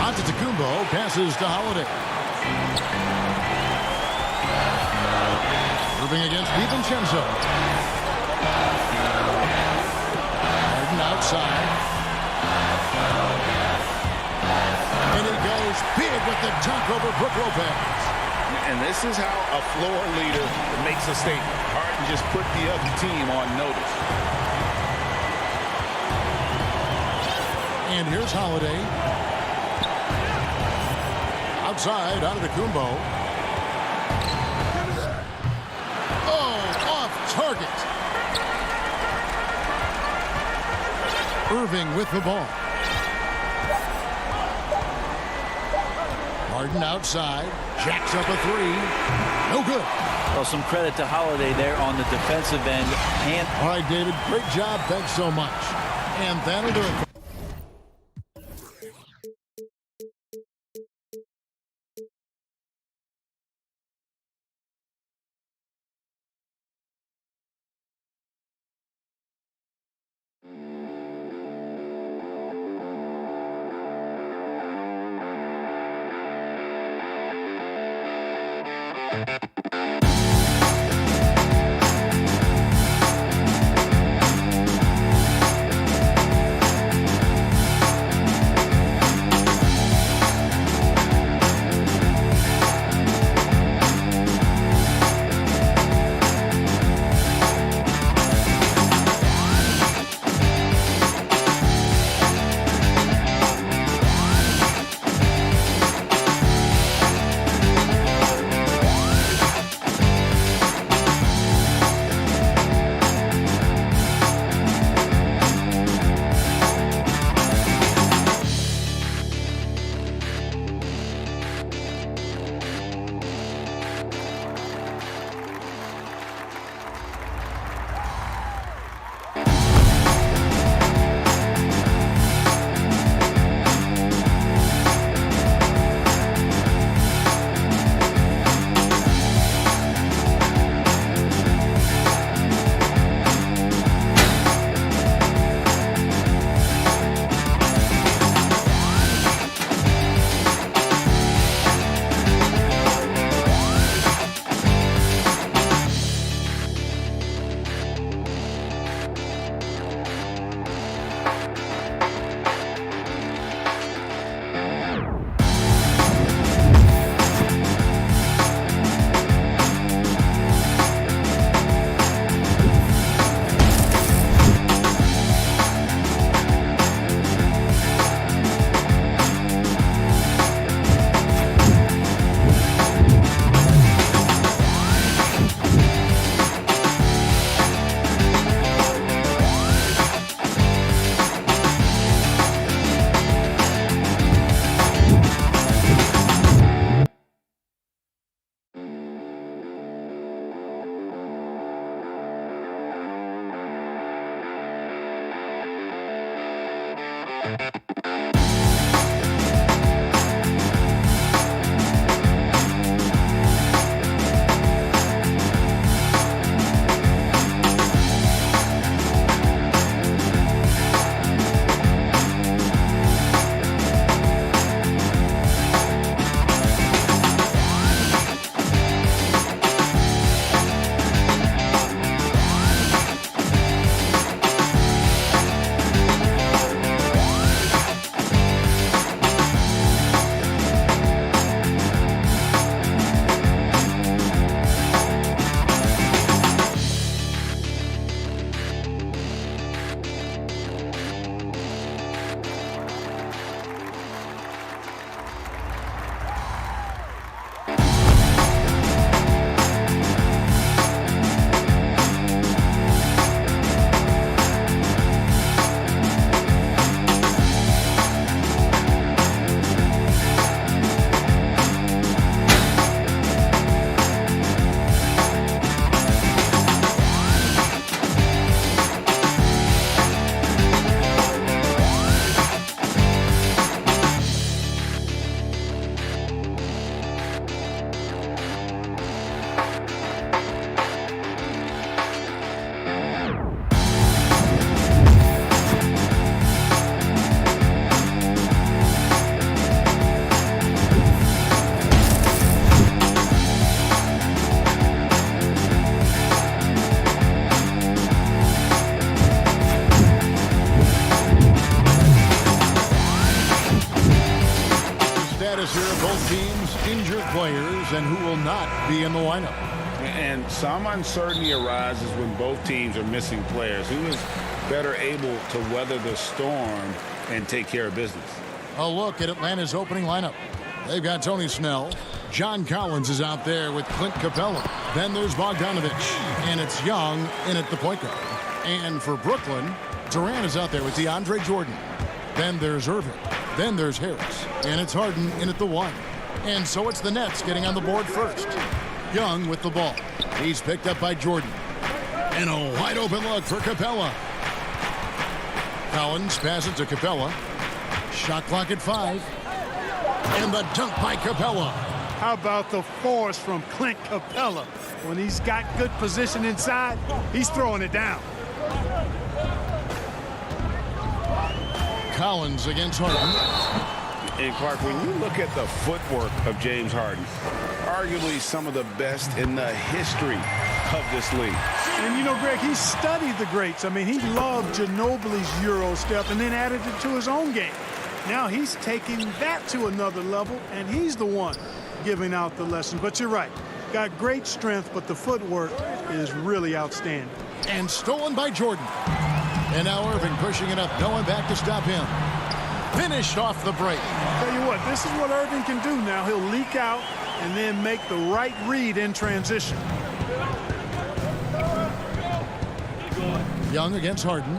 S1: Antetokounmpo passes to Holiday. Irving against DiVincenzo. Harden outside. And he goes big with the dunk over Brook Lopez.
S2: And this is how a floor leader makes a statement. Harden just put the other team on notice.
S1: And here's Holiday. Outside, Antetokounmpo. Oh, off target. Irving with the ball. Harden outside. Jacks up a three. No good.
S10: Well, some credit to Holiday there on the defensive end. And
S1: all right, David, great job. Thanks so much. And that'll do it. and who will not be in the lineup.
S2: And some uncertainty arises when both teams are missing players. Who is better able to weather the storm and take care of business?
S1: A look at Atlanta's opening lineup. They've got Tony Snell. John Collins is out there with Clint Capella. Then there's Bogdanovich. And it's Young in at the point guard. And for Brooklyn, Durant is out there with DeAndre Jordan. Then there's Irving. Then there's Harris. And it's Harden in at the 1. And so it's the Nets getting on the board first. Young with the ball. He's picked up by Jordan. And a wide open look for Capella. Collins passes to Capella. Shot clock at 5. And the dunk by Capella.
S12: How about the force from Clint Capella? When he's got good position inside, he's throwing it down.
S1: Collins against Harden.
S2: And Clark, when you look at the footwork of James Harden, arguably some of the best in the history of this league.
S12: And you know, Greg, he studied the greats. I mean, he loved Ginobili's Euro step and then added it to his own game. Now he's taking that to another level, and he's the one giving out the lesson. But you're right. Got great strength, but the footwork is really outstanding.
S1: And stolen by Jordan. And now Irving pushing it up. No one back to stop him. Finished off the break.
S12: Tell you what, this is what Irving can do now. He'll leak out and then make the right read in transition.
S1: Young against Harden.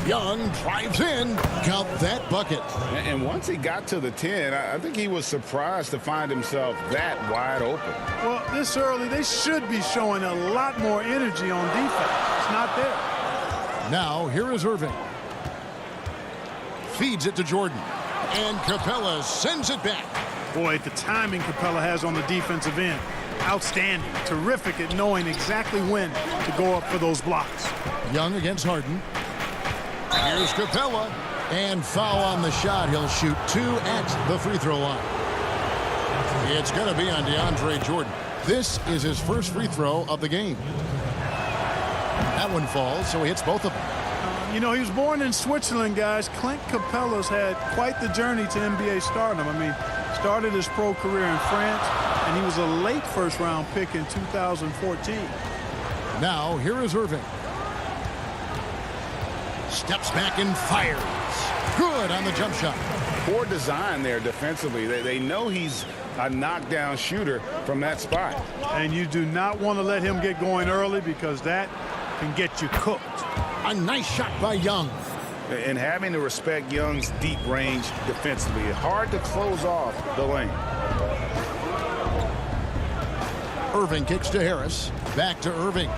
S1: Young drives in. Count that bucket.
S2: And once he got to the 10, I think he was surprised to find himself that wide open.
S12: Well, this early, they should be showing a lot more energy on defense. It's not there.
S1: Now, here is Irving. Feeds it to Jordan. And Capella sends it back.
S12: Boy, the timing Capella has on the defensive end. Outstanding. Terrific at knowing exactly when to go up for those blocks.
S1: Young against Harden. Here's Capella. And foul on the shot. He'll shoot 2 at the free throw line. It's going to be on DeAndre Jordan. This is his first free throw of the game. That one falls, so he hits both of them.
S12: You know, he was born in Switzerland, guys. Clint Capella's had quite the journey to NBA stardom. I mean, started his pro career in France, and he was a late first-round pick in 2014.
S1: Now, here is Irving. Steps back and fires. Good on the jump shot.
S2: Poor design there defensively. They know he's a knockdown shooter from that spot.
S12: And you do not want to let him get going early because that can get you cooked.
S1: A nice shot by Young.
S2: And having to respect Young's deep range defensively. Hard to close off the lane.
S1: Irving kicks to Harris. Back to Irving.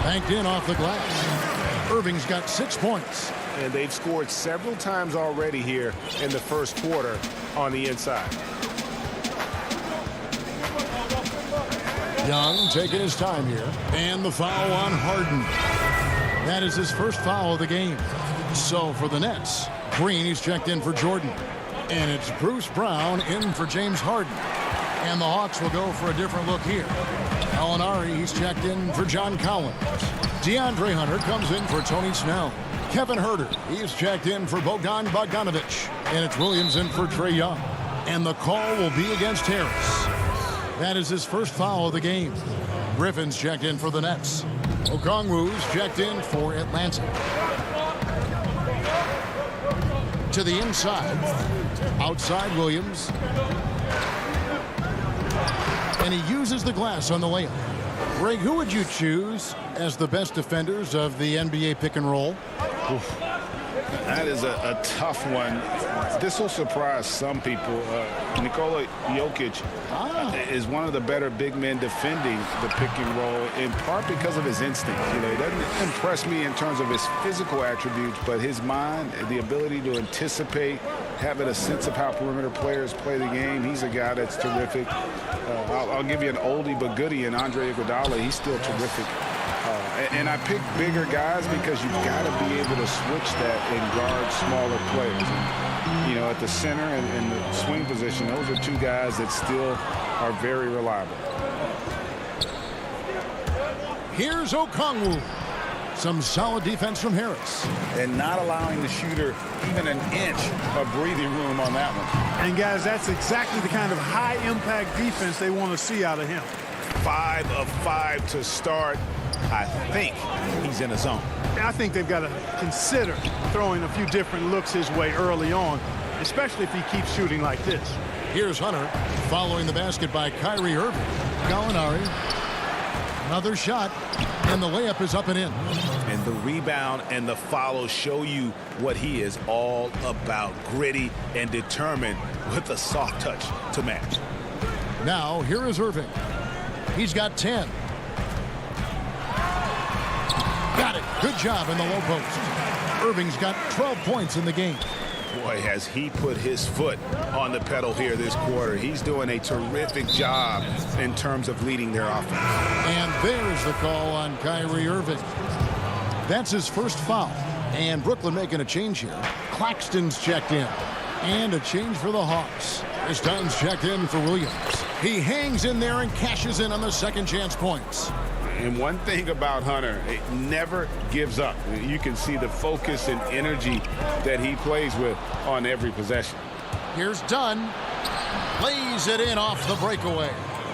S1: Banked in off the glass. Irving's got 6 points.
S8: And they've scored several times already here in the first quarter on the inside.
S1: Young taking his time here. And the foul on Harden. That is his first foul of the game. So for the Nets, Green, he's checked in for Jordan. And it's Bruce Brown in for James Harden. And the Hawks will go for a different look here. Alinari, he's checked in for John Collins. DeAndre Hunter comes in for Tony Snell. Kevin Huerter, he's checked in for Bogdanovich. And it's Williams in for Trae Young. And the call will be against Harris. That is his first foul of the game. Griffin's checked in for the Nets. Okongwu's checked in for Atlanta. To the inside. Outside Williams. And he uses the glass on the layup. Greg, who would you choose as the best defenders of the NBA pick and roll?
S2: Oof. That is a tough one. This will surprise some people. Nikola Jokic is one of the better big men defending the pick and roll, in part because of his instincts. You know, he doesn't impress me in terms of his physical attributes, but his mind, the ability to anticipate, having a sense of how perimeter players play the game. He's a guy that's terrific. I'll give you an oldie but goodie in Andre Iguodala. He's still terrific. And I pick bigger guys because you've got to be able to switch that and guard smaller players. And, you know, at the center and the swing position, those are two guys that still are very reliable.
S1: Here's Okongwu. Some solid defense from Harris.
S2: And not allowing the shooter even an inch of breathing room on that one.
S12: And, guys, that's exactly the kind of high-impact defense they want to see out of him.
S3: 5 of 5 to start. I think he's in a zone.
S12: I think they've got to consider throwing a few different looks his way early on, especially if he keeps shooting like this.
S1: Here's Hunter following the basket by Kyrie Irving. Gallinari. Another shot, and the layup is up and in.
S3: And the rebound and the follow show you what he is all about. Gritty and determined with a soft touch to match.
S1: Now, here is Irving. He's got 10. Got it. Good job in the low post. Irving's got 12 points in the game.
S3: Boy, has he put his foot on the pedal here this quarter. He's doing a terrific job in terms of leading their offense.
S1: And there's the call on Kyrie Irving. That's his first foul. And Brooklyn making a change here. Claxton's checked in. And a change for the Hawks. This time's checked in for Williams. He hangs in there and cashes in on the second chance points.
S2: And one thing about Hunter, it never gives up. You can see the focus and energy that he plays with on every possession.
S1: Here's Dunn. Lays it in off the breakaway.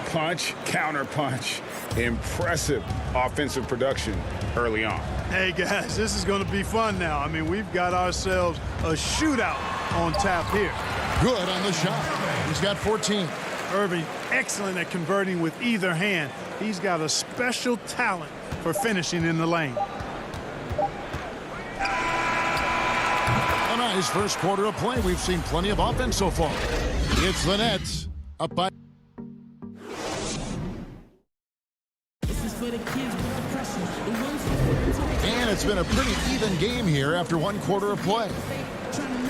S2: Punch, counter punch. Impressive offensive production early on.
S12: Hey, guys, this is going to be fun now. I mean, we've got ourselves a shootout on tap here.
S1: Good on the shot. He's got 14.
S12: Irving, excellent at converting with either hand. He's got a special talent for finishing in the lane.
S1: A nice first quarter of play. We've seen plenty of offense so far. It's the Nets up by. And it's been a pretty even game here after one quarter of play.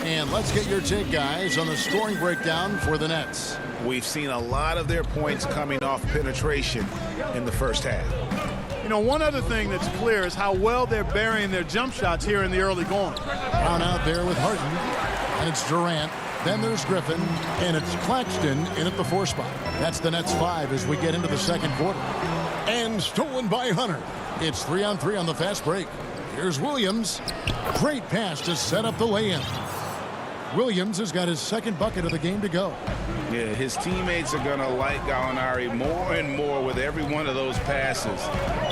S1: And let's get your take, guys, on the scoring breakdown for the Nets.
S3: We've seen a lot of their points coming off penetration in the first half.
S12: You know, one other thing that's clear is how well they're burying their jump shots here in the early going.
S1: Brown out there with Harden, and it's Durant. Then there's Griffin, and it's Claxton in at the 4 spot. That's the Nets 5 as we get into the second quarter. And stolen by Hunter. It's 3-on-3 on the fast break. Here's Williams. Great pass to set up the lay-in. Williams has got his second bucket of the game to go.
S2: Yeah, his teammates are going to like Gallinari more and more with every one of those passes.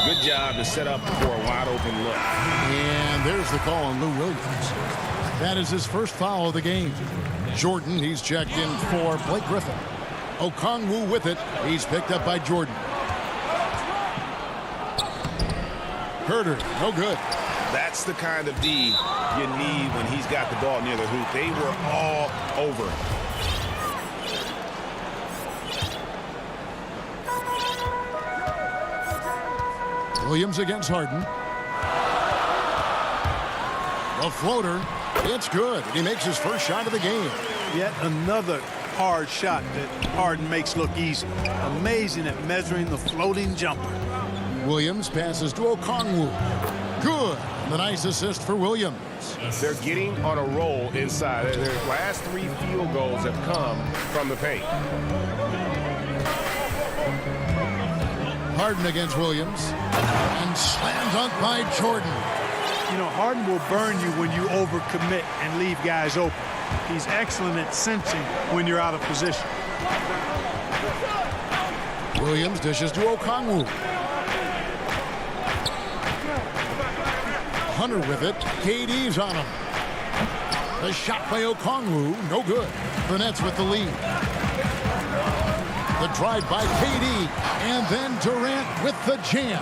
S2: Good job to set up for a wide-open look.
S1: And there's the call on Lou Williams. That is his first foul of the game. Jordan, he's checked in for Blake Griffin. Okongwu with it. He's picked up by Jordan. Herder, no good.
S3: That's the kind of D you need when he's got the ball near the hoop. They were all over him.
S1: Williams against Harden. The floater. It's good. He makes his first shot of the game.
S12: Yet another hard shot that Harden makes look easy. Amazing at measuring the floating jumper.
S1: Williams passes to Okongwu. Good. The nice assist for Williams.
S8: They're getting on a roll inside. Their last 3 field goals have come from the paint.
S1: Harden against Williams. And slam dunk by Jordan.
S12: You know, Harden will burn you when you overcommit and leave guys open. He's excellent at sensing when you're out of position.
S1: Williams dishes to Okongwu. Hunter with it. KD's on him. The shot by Okongwu, no good. The Nets with the lead. The drive by KD, and then Durant with the jam.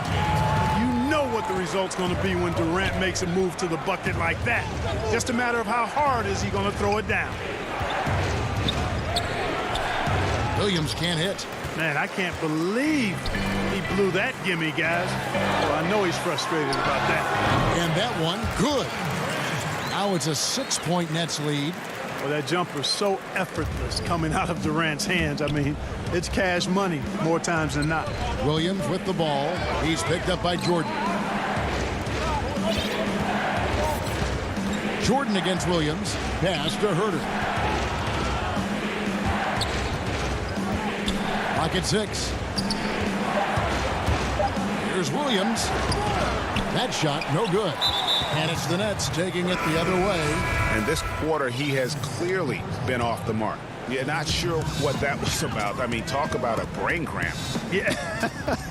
S12: You know what the result's going to be when Durant makes a move to the bucket like that. Just a matter of how hard is he going to throw it down.
S1: Williams can't hit.
S12: Man, I can't believe he blew that gimme, guys. Well, I know he's frustrated about that.
S1: And that one, good. Now it's a 6-point Nets lead.
S12: Well, that jumper's so effortless coming out of Durant's hands. I mean, it's cash money more times than not.
S1: Williams with the ball. He's picked up by Jordan. Jordan against Williams. Pass to Herder. Clock at 6. Here's Williams. That shot, no good. And it's the Nets taking it the other way.
S3: And this quarter, he has clearly been off the mark. You're not sure what that was about. I mean, talk about a brain cramp.
S12: Yeah,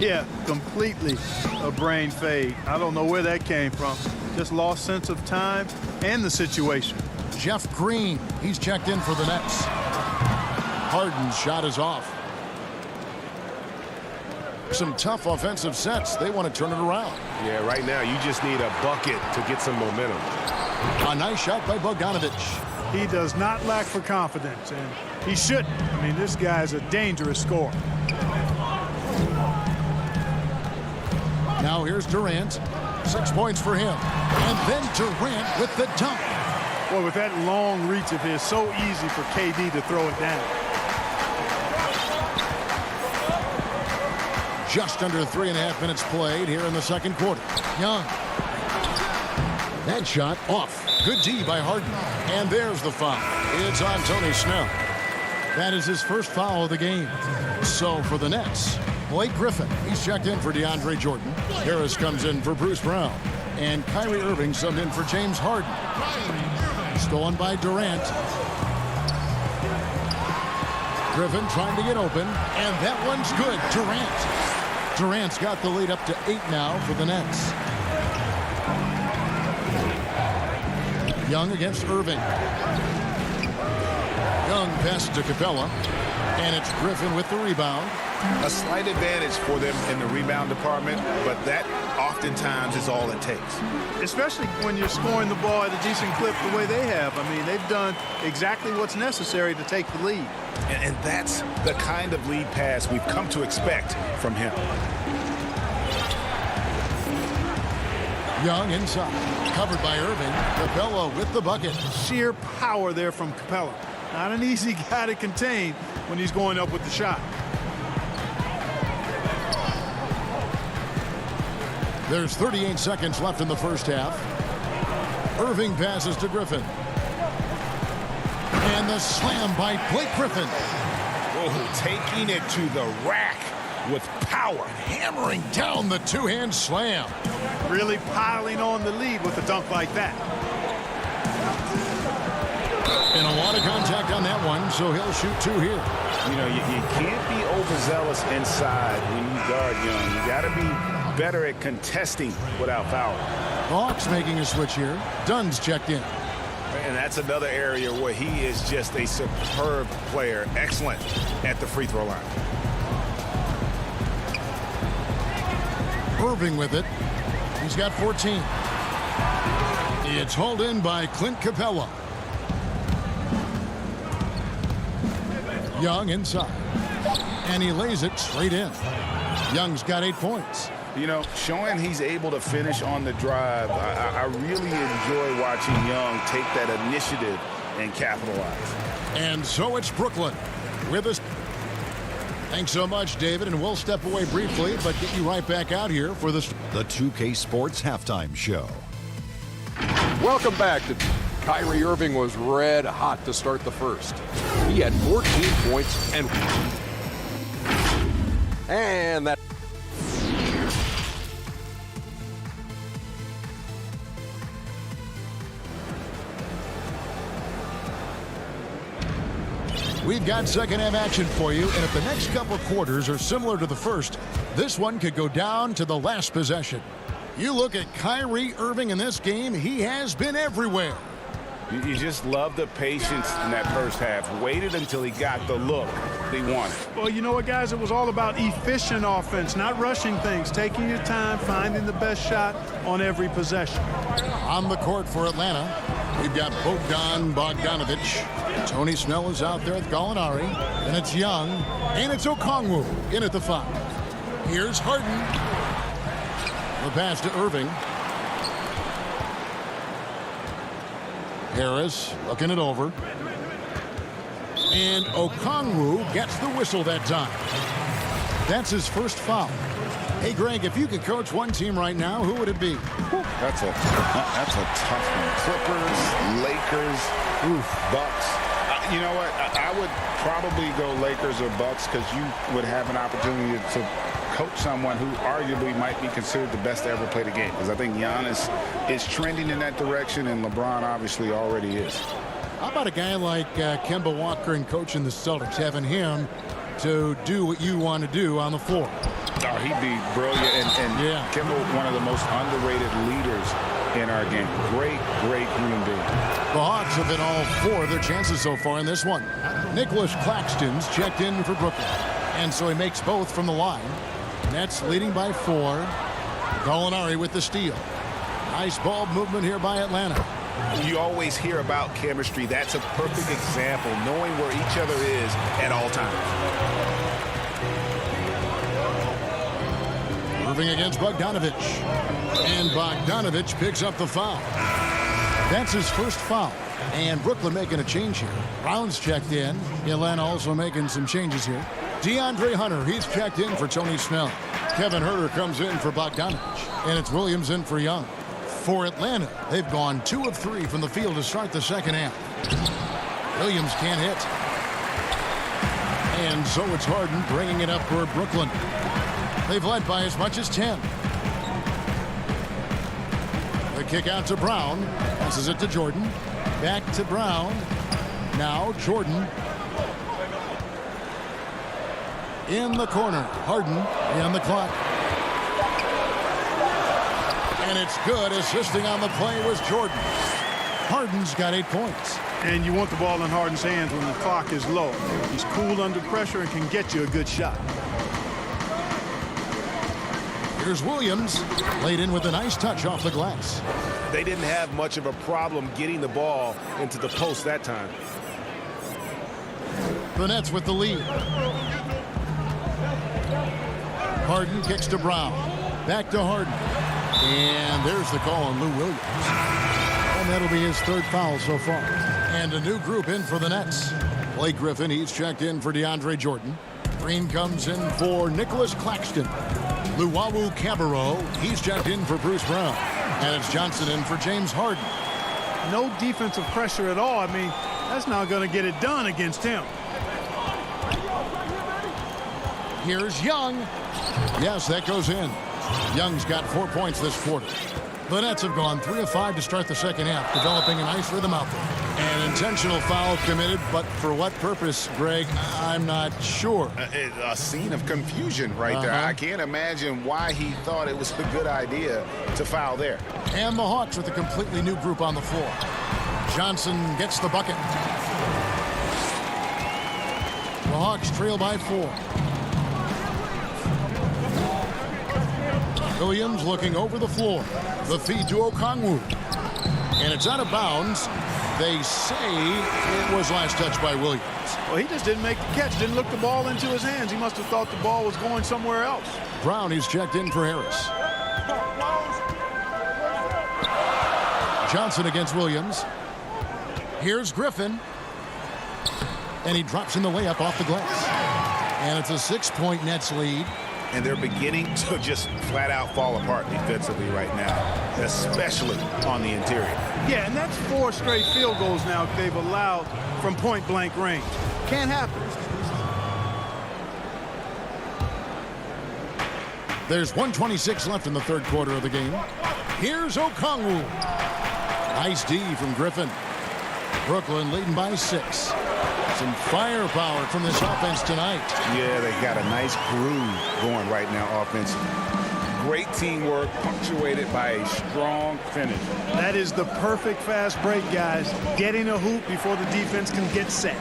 S12: yeah, completely a brain fade. I don't know where that came from. Just lost sense of time and the situation.
S1: Jeff Green, he's checked in for the Nets. Harden's shot is off. Some tough offensive sets. They want to turn it around.
S8: Yeah, right now you just need a bucket to get some momentum.
S1: A nice shot by Bogdanovic.
S12: He does not lack for confidence, and he shouldn't. I mean, this guy's a dangerous scorer.
S1: Now here's Durant. 6 points for him. And then Durant with the dunk.
S12: Boy, with that long reach of his, so easy for KD to throw it down.
S1: Just under 3.5 minutes played here in the second quarter. Young. That shot off. Good D by Harden. And there's the foul. It's on Tony Snell. That is his first foul of the game. So for the Nets, Blake Griffin. He's checked in for DeAndre Jordan. Harris comes in for Bruce Brown. And Kyrie Irving subbed in for James Harden. Stolen by Durant. Griffin trying to get open. And that one's good. Durant's got the lead up to 8 now for the Nets. Young against Irving. Young passes to Capella. And it's Griffin with the rebound.
S3: A slight advantage for them in the rebound department, but that oftentimes is all it takes.
S12: Especially when you're scoring the ball at a decent clip the way they have. I mean, they've done exactly what's necessary to take the lead.
S3: And that's the kind of lead pass we've come to expect from him.
S1: Young inside. Covered by Irving. Capella with the bucket.
S12: Sheer power there from Capella. Not an easy guy to contain when he's going up with the shot.
S1: There's 38 seconds left in the first half. Irving passes to Griffin. And the slam by Blake Griffin.
S3: Oh, taking it to the rack with power.
S1: Hammering down the two-hand slam.
S12: Really piling on the lead with a dunk like that.
S1: And a lot of contact on that one, so he'll shoot 2 here.
S3: You know, you can't be overzealous inside when you guard Young. You got to be better at contesting without fouling.
S1: Hawks making a switch here. Dunn's checked in.
S3: And that's another area where he is just a superb player. Excellent at the free throw line.
S1: Irving with it. He's got 14. It's hauled in by Clint Capella. Young inside. And he lays it straight in. Young's got 8 points.
S3: You know, showing he's able to finish on the drive, I really enjoy watching Young take that initiative and capitalize.
S1: And so it's Brooklyn with us. Thanks so much, David, and we'll step away briefly, but get you right back out here for the
S5: 2K Sports Halftime Show.
S6: Welcome back. Kyrie Irving was red hot to start the first. He had 14 points and that.
S1: We've got second half action for you, and if the next couple quarters are similar to the first, this one could go down to the last possession. You look at Kyrie Irving in this game, he has been everywhere.
S3: You just love the patience in that first half. Waited until he got the look he wanted.
S12: Well, you know what, guys? It was all about efficient offense, not rushing things, taking your time, finding the best shot on every possession.
S1: On the court for Atlanta, we've got Bogdanovic. Tony Snell is out there with Gallinari. And it's Young. And it's Okongwu in at the 5. Here's Harden. The pass to Irving. Harris looking it over. And Okongwu gets the whistle that time. That's his first foul. Hey, Greg, if you could coach one team right now, who would it be?
S3: That's a tough one. Clippers, Lakers, Bucks. You know what? I would probably go Lakers or Bucks because you would have an opportunity to
S2: coach someone who arguably might be considered the best to ever play the game, because I think Giannis is trending in that direction, and LeBron obviously already is.
S1: How about a guy like Kemba Walker and coaching the Celtics, having him to do what you want to do on the floor?
S2: Oh, he'd be brilliant, and
S1: yeah.
S2: Kemba, one of the most underrated leaders in our game. Great human being.
S1: The Hawks have been all 4 of their chances so far in this one. Nicholas Claxton's checked in for Brooklyn, and so he makes both from the line. Nets leading by 4. Gallinari with the steal. Nice ball movement here by Atlanta.
S8: You always hear about chemistry. That's a perfect example, knowing where each other is at all times.
S1: Moving against Bogdanovich. And Bogdanovich picks up the foul. That's his first foul. And Brooklyn making a change here. Brown's checked in. Atlanta also making some changes here. DeAndre Hunter, he's checked in for Tony Snell. Kevin Huerter comes in for Bogdanovich. And it's Williams in for Young. For Atlanta, they've gone 2 of 3 from the field to start the second half. Williams can't hit. And so it's Harden bringing it up for Brooklyn. They've led by as much as 10. The kick out to Brown. Passes it to Jordan. Back to Brown. Now Jordan. In the corner. Harden on the clock. And it's good. Assisting on the play was Jordan. Harden's got 8 points.
S12: And you want the ball in Harden's hands when the clock is low. He's cool under pressure and can get you a good shot.
S1: Here's Williams, laid in with a nice touch off the glass.
S8: They didn't have much of a problem getting the ball into the post that time.
S1: The Nets with the lead. Harden kicks to Brown. Back to Harden. And there's the call on Lou Williams. And that'll be his 3rd foul so far. And a new group in for the Nets. Blake Griffin, he's checked in for DeAndre Jordan. Green comes in for Nicholas Claxton. Luwawu Cabarro, he's checked in for Bruce Brown. And it's Johnson in for James Harden.
S12: No defensive pressure at all. I mean, that's not going to get it done against him.
S1: Here's Young. Yes, that goes in. Young's got 4 points this quarter. The Nets have gone 3 of 5 to start the second half, developing a nice rhythm out there. An intentional foul committed, but for what purpose, Greg, I'm not sure.
S2: A scene of confusion right there. I can't imagine why he thought it was a good idea to foul there.
S1: And the Hawks with a completely new group on the floor. Johnson gets the bucket. The Hawks trail by 4. Williams looking over the floor. The feed to Okongwu. And it's out of bounds. They say it was last touched by Williams.
S12: Well, he just didn't make the catch, didn't look the ball into his hands. He must have thought the ball was going somewhere else.
S1: Brown, he's checked in for Harris. Johnson against Williams. Here's Griffin. And he drops in the layup off the glass. And it's a 6-point Nets lead.
S8: And they're beginning to just flat out fall apart defensively right now, especially on the interior.
S12: Yeah, and that's 4 straight field goals now they've allowed from point-blank range. Can't happen.
S1: There's 1:26 left in the 3rd quarter of the game. Here's Okongwu. Nice D from Griffin. Brooklyn leading by 6. Some firepower from this offense tonight.
S2: Yeah, they got a nice groove going right now offensively. Great teamwork punctuated by a strong finish.
S12: That is the perfect fast break, guys. Getting a hoop before the defense can get set.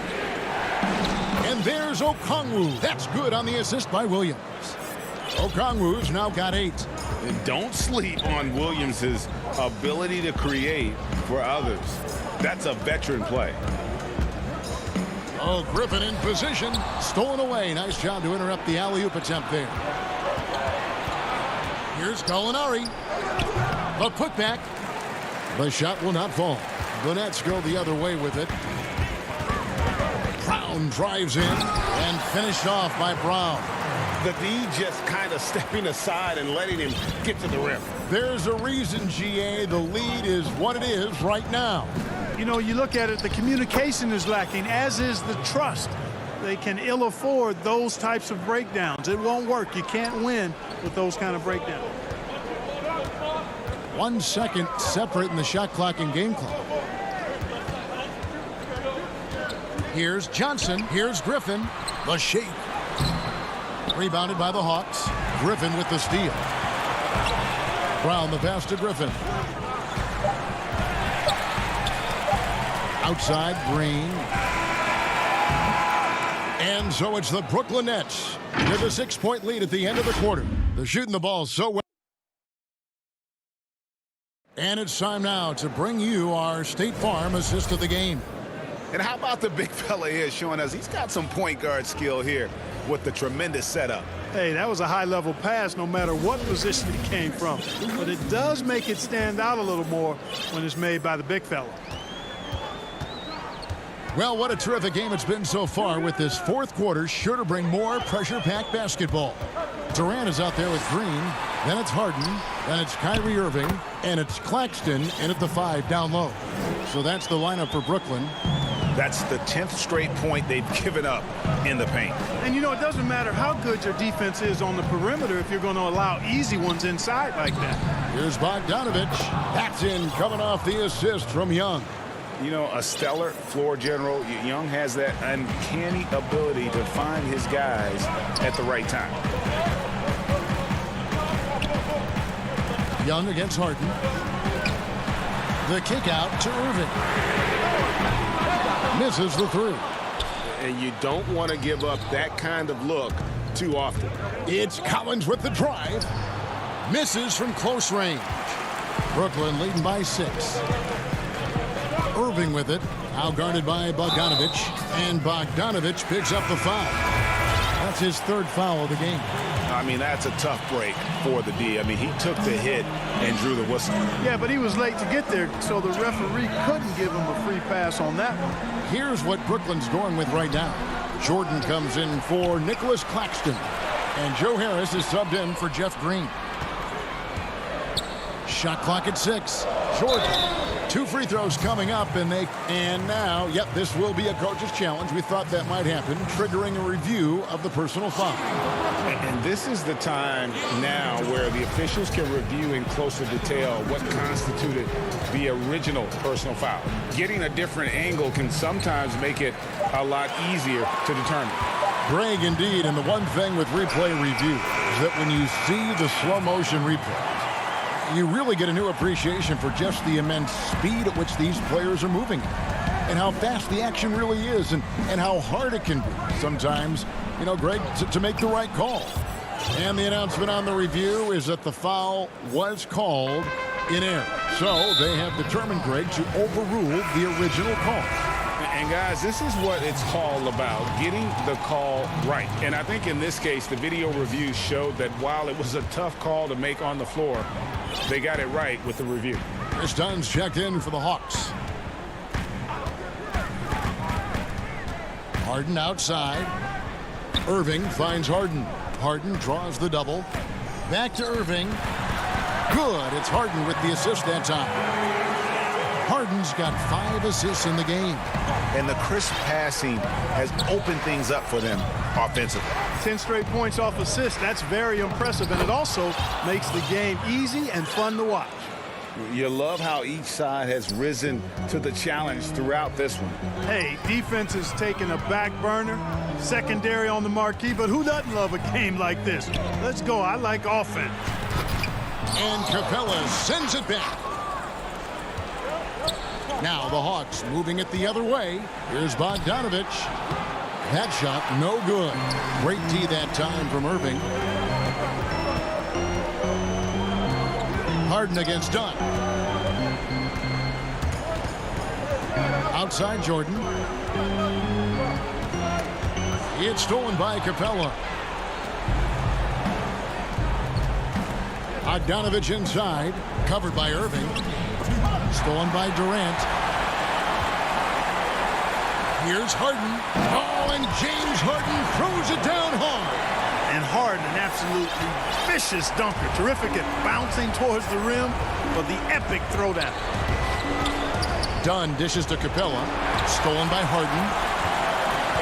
S1: And there's Okongwu. That's good on the assist by Williams. Okongwu's now got 8.
S2: And don't sleep on Williams's ability to create for others. That's a veteran play.
S1: Oh, Griffin in position. Stolen away. Nice job to interrupt the alley-oop attempt there. Here's Gallinari. The putback. The shot will not fall. The Nets go the other way with it. Brown drives in and finished off by Brown.
S8: The D just kind of stepping aside and letting him get to the rim.
S1: There's a reason, GA, the lead is what it is right now.
S12: You know, you look at it, the communication is lacking, as is the trust. they can ill afford those types of breakdowns. It won't work. You can't win with those kind of breakdowns.
S1: 1 second separate in the shot clock and game clock. Here's Johnson. Here's Griffin. The shake. Rebounded by the Hawks. Griffin with the steal. Brown the pass to Griffin. Outside Green. And so it's the Brooklyn Nets with a 6-point lead at the end of the quarter. They're shooting the ball so well. And it's time now to bring you our State Farm assist of the game.
S3: And how about the big fella here showing us he's got some point guard skill here with the tremendous setup.
S12: Hey, that was a high-level pass no matter what position it came from. But it does make it stand out a little more when it's made by the big fella.
S1: Well, what a terrific game it's been so far, with this fourth quarter sure to bring more pressure-packed basketball. Durant is out there with Green, then it's Harden, then it's Kyrie Irving, and it's Claxton in at the 5 down low. So that's the lineup for Brooklyn.
S3: That's the 10th straight point they've given up in the paint.
S12: And, you know, it doesn't matter how good your defense is on the perimeter if you're going to allow easy ones inside like that.
S1: Here's Bogdanovich. That's in, coming off the assist from Young.
S2: You know, a stellar floor general. Young has that uncanny ability to find his guys at the right time.
S1: Young against Harden. The kick out to Irving. Misses the 3.
S8: And you don't want to give up that kind of look too often.
S1: It's Collins with the drive. Misses from close range. Brooklyn leading by 6. Irving with it. Now guarded by Bogdanovich. And Bogdanovich picks up the foul. That's his 3rd foul of the game.
S3: I mean, that's a tough break for the D. I mean, he took the hit and drew the whistle.
S12: Yeah, but he was late to get there, so the referee couldn't give him a free pass on that one.
S1: Here's what Brooklyn's going with right now. Jordan comes in for Nicholas Claxton. And Joe Harris is subbed in for Jeff Green. Shot clock at 6. Jordan. 2 free throws coming up, and now, yep, this will be a coach's challenge. We thought that might happen, triggering a review of the personal foul.
S2: And this is the time now where the officials can review in closer detail what constituted the original personal foul. Getting a different angle can sometimes make it a lot easier to determine.
S1: Greg, indeed, and the one thing with replay review is that when you see the slow motion replay, you really get a new appreciation for just the immense speed at which these players are moving and how fast the action really is and how hard it can be sometimes, you know, Greg, to make the right call. And the announcement on the review is that the foul was called in error. So they have determined, Greg, to overrule the original call.
S2: And guys, this is what it's all about, getting the call right. And I think in this case, the video review showed that while it was a tough call to make on the floor, they got it right with the review.
S1: Chris Dunn's checked in for the Hawks. Harden outside. Irving finds Harden. Harden draws the double. Back to Irving. Good. It's Harden with the assist that time. Harden's got 5 assists in the game.
S3: And the crisp passing has opened things up for them offensively.
S12: 10 straight points off assists. That's very impressive, and it also makes the game easy and fun to watch.
S2: You love how each side has risen to the challenge throughout this one.
S12: Hey, defense is taking a back burner, secondary on the marquee, but who doesn't love a game like this? Let's go. I like offense.
S1: And Capella sends it back. Now the Hawks moving it the other way. Here's Bogdanovich. That shot, no good. Great D that time from Irving. Harden against Dunn. Outside Jordan. It's stolen by Capella. Bogdanovich inside, covered by Irving. Stolen by Durant. Here's Harden. Oh, and James Harden throws it down hard.
S12: And Harden, an absolutely vicious dunker. Terrific at bouncing towards the rim for the epic throwdown.
S1: Dunn dishes to Capella. Stolen by Harden.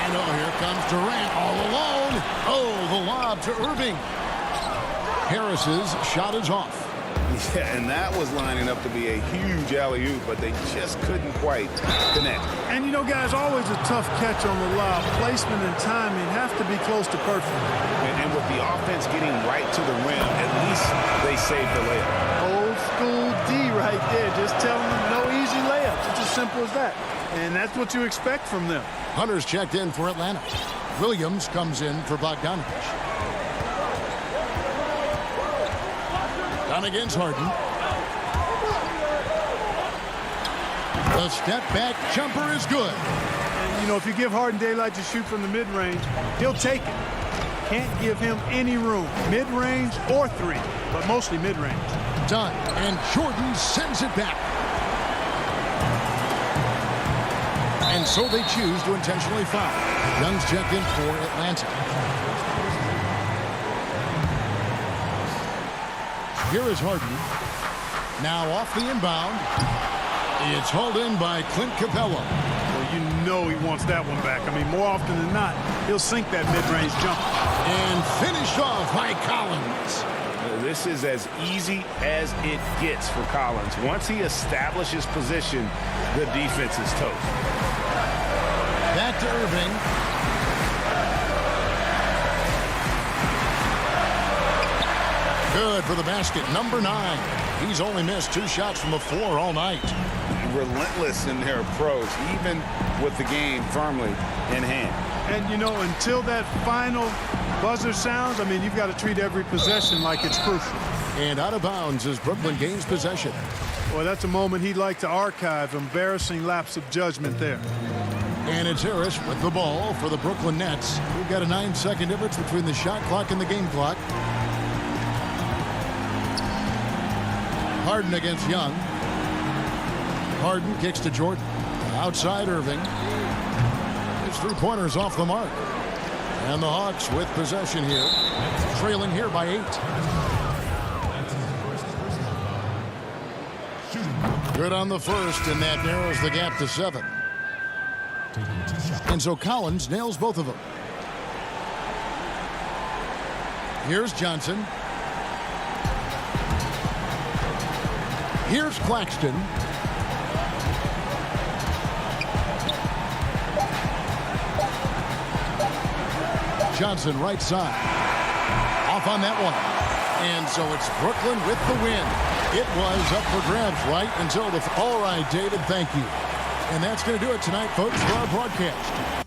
S1: And oh, here comes Durant all alone. Oh, the lob to Irving. Harris's shot is off.
S3: Yeah, and that was lining up to be a huge alley-oop, but they just couldn't quite connect.
S12: And, you know, guys, always a tough catch on the lob. Placement and timing have to be close to perfect.
S3: And with the offense getting right to the rim, at least they saved the layup.
S12: Old school D right there, just telling them no easy layups. It's as simple as that. And that's what you expect from them.
S1: Hunter's checked in for Atlanta. Williams comes in for Bogdanovich. Down against Harden. The step back jumper is good.
S12: And, you know, if you give Harden daylight to shoot from the mid-range, he'll take it. Can't give him any room, mid-range or three, but mostly mid-range.
S1: Done, and Jordan sends it back. And so they choose to intentionally foul. Young's checked in for Atlanta. Here is Harden. Now off the inbound. It's hauled in by Clint Capella.
S12: Well, you know he wants that one back. I mean, more often than not, he'll sink that mid-range jumper.
S1: And finished off by Collins.
S3: This is as easy as it gets for Collins. Once he establishes position, the defense is toast.
S1: Back to Irving. Good for the basket, number 9. He's only missed 2 shots from the floor all night.
S3: Relentless in their approach, even with the game firmly in hand.
S12: And, you know, until that final buzzer sounds, I mean, you've got to treat every possession like it's crucial.
S1: And out of bounds as Brooklyn gains possession.
S12: Well, that's a moment he'd like to archive. Embarrassing lapse of judgment there.
S1: And it's Harris with the ball for the Brooklyn Nets. We've got a 9-second difference between the shot clock and the game clock. Harden against Young. Harden kicks to Jordan. Outside Irving. His 3-pointers off the mark. And the Hawks with possession here. Trailing here by 8. Good on the first, and that narrows the gap to 7. And so Collins nails both of them. Here's Johnson. Here's Claxton. Johnson right side. Off on that one. And so it's Brooklyn with the win. It was up for grabs right until the... All right, David, thank you. And that's going to do it tonight, folks, for our broadcast.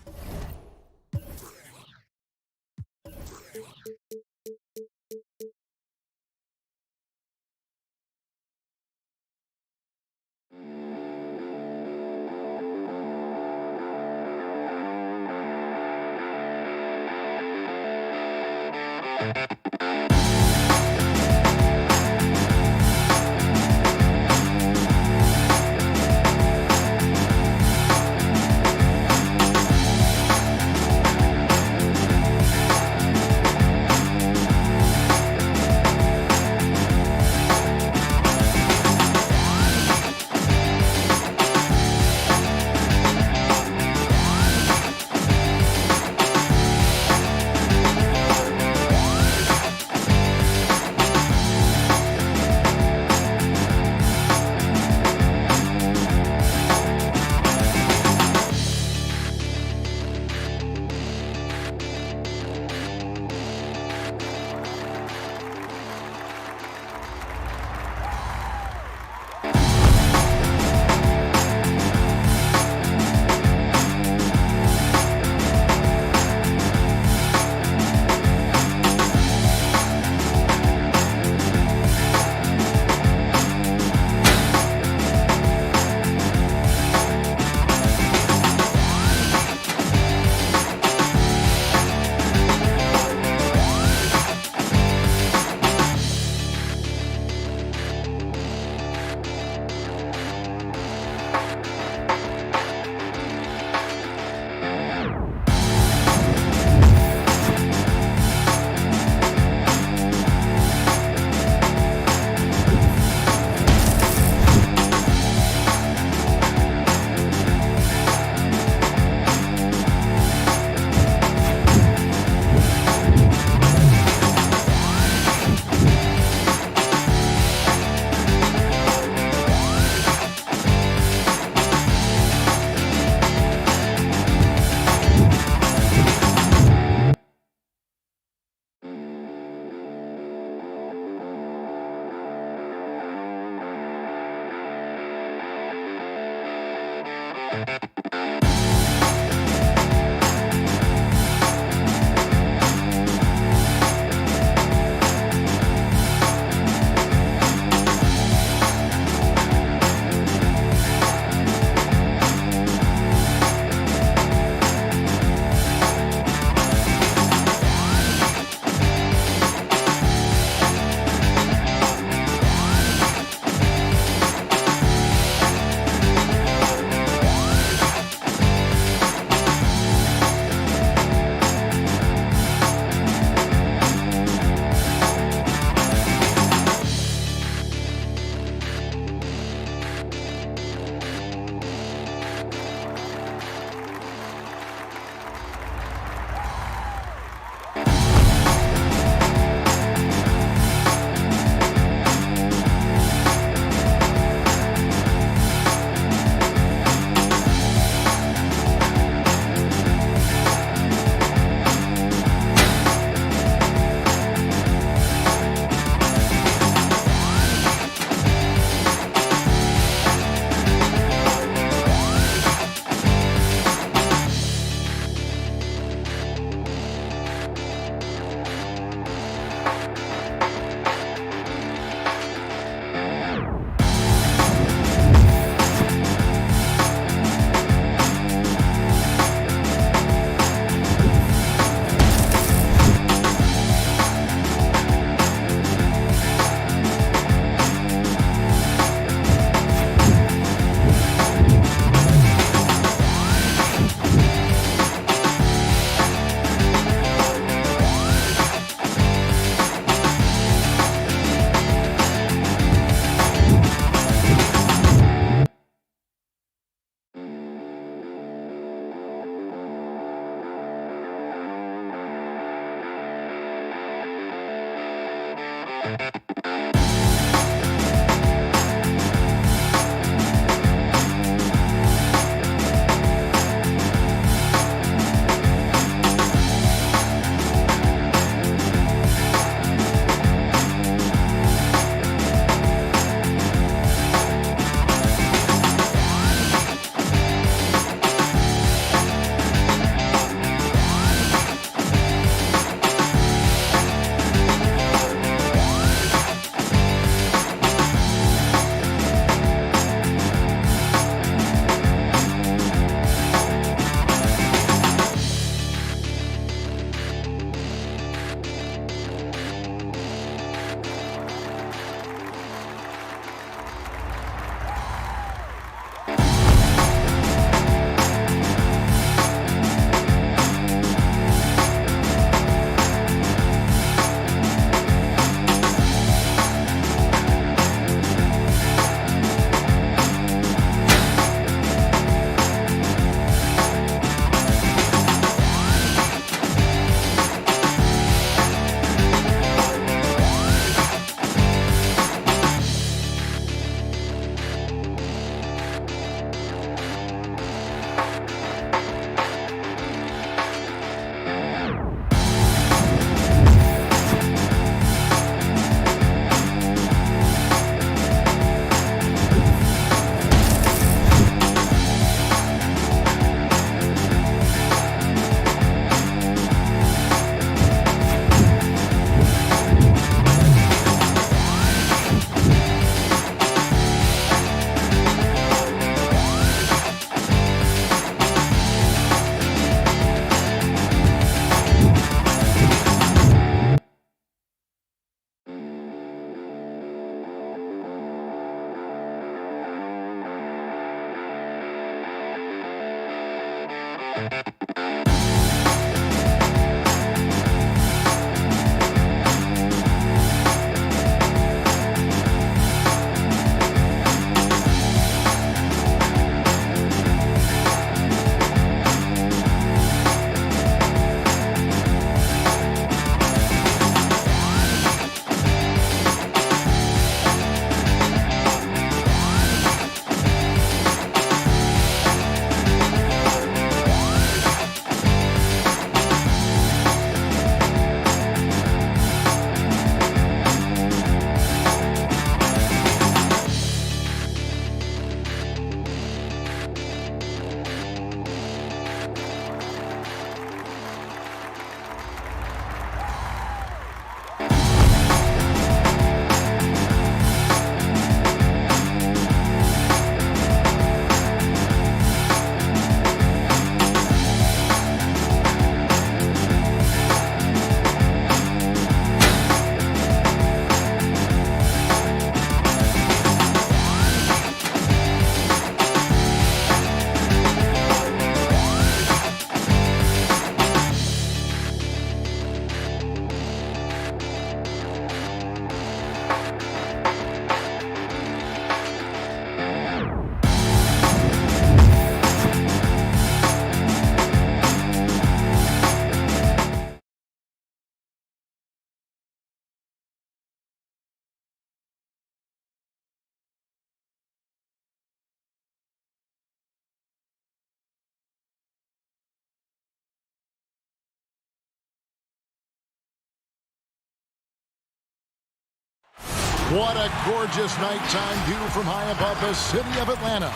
S1: What a gorgeous nighttime view from high above the city of Atlanta.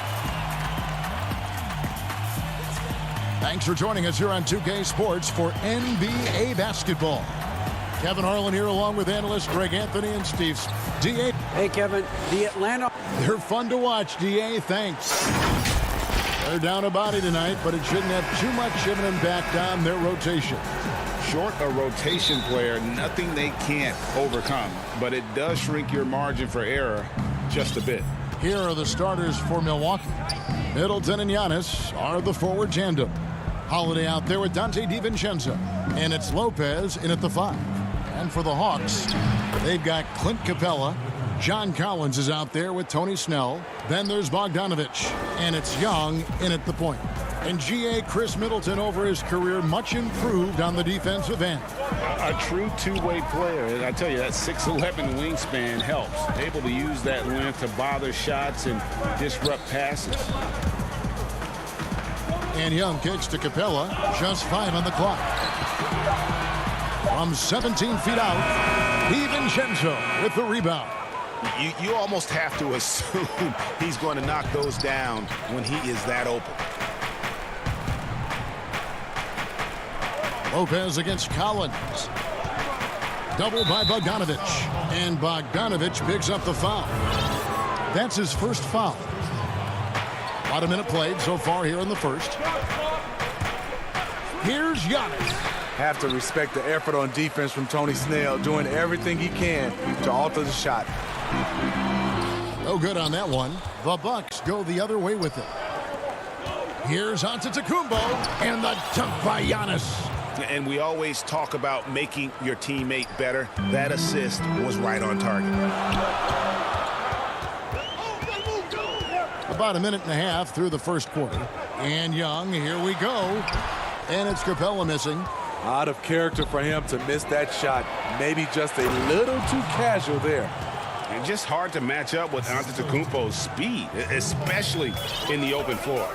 S1: Thanks for joining us here on 2K Sports for NBA basketball. Kevin Harlan here along with analysts Greg Anthony and Steve D.A.
S7: Hey, Kevin. The Atlanta.
S1: They're fun to watch, D.A. Thanks. They're down a body tonight, but it shouldn't have too much of an impact on their rotation.
S2: Short a rotation player, nothing they can't overcome, but it does shrink your margin for error just a bit.
S1: Here are the starters for Milwaukee. Middleton and Giannis are the forward tandem. Holiday out there with Dante DiVincenzo, and it's Lopez in at the 5. And for the Hawks, they've got Clint Capella. John Collins is out there with Tony Snell. Then there's Bogdanovich, and it's Young in at the point. And G.A. Chris Middleton over his career much improved on the defensive end.
S2: A true two-way player. And I tell you, that 6'11" wingspan helps. Able to use that length to bother shots and disrupt passes.
S1: And Young kicks to Capella. Just 5 on the clock. From 17 feet out, DiVincenzo with the rebound.
S8: You almost have to assume he's going to knock those down when he is that open.
S1: Lopez against Collins. Double by Bogdanovich. And Bogdanovich picks up the foul. That's his first foul. About a minute played so far here in the first. Here's Giannis.
S9: Have to respect the effort on defense from Tony Snell, doing everything he can to alter the shot.
S1: No good on that one. The Bucks go the other way with it. Here's Antetokounmpo, and the dunk by Giannis.
S8: And we always talk about making your teammate better. That assist was right on target.
S1: About a minute and a half through the first quarter. And Young, here we go. And it's Capella missing.
S9: Out of character for him to miss that shot. Maybe just a little too casual there.
S2: And just hard to match up with Antetokounmpo's speed, especially in the open floor.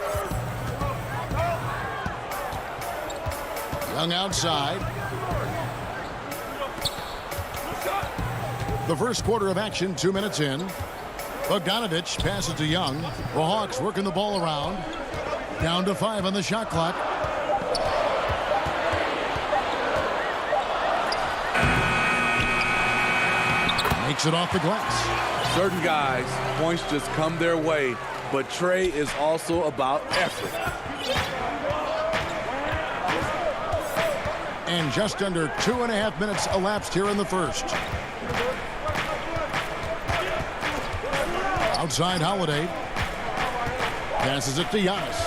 S1: Young outside. The first quarter of action, 2 minutes in. Bogdanovich passes to Young. The Hawks working the ball around. Down to 5 on the shot clock. Makes it off the glass.
S9: Certain guys, points just come their way, but Trey is also about effort.
S1: And just under 2.5 minutes elapsed here in the first. Outside Holiday. Passes it to Giannis.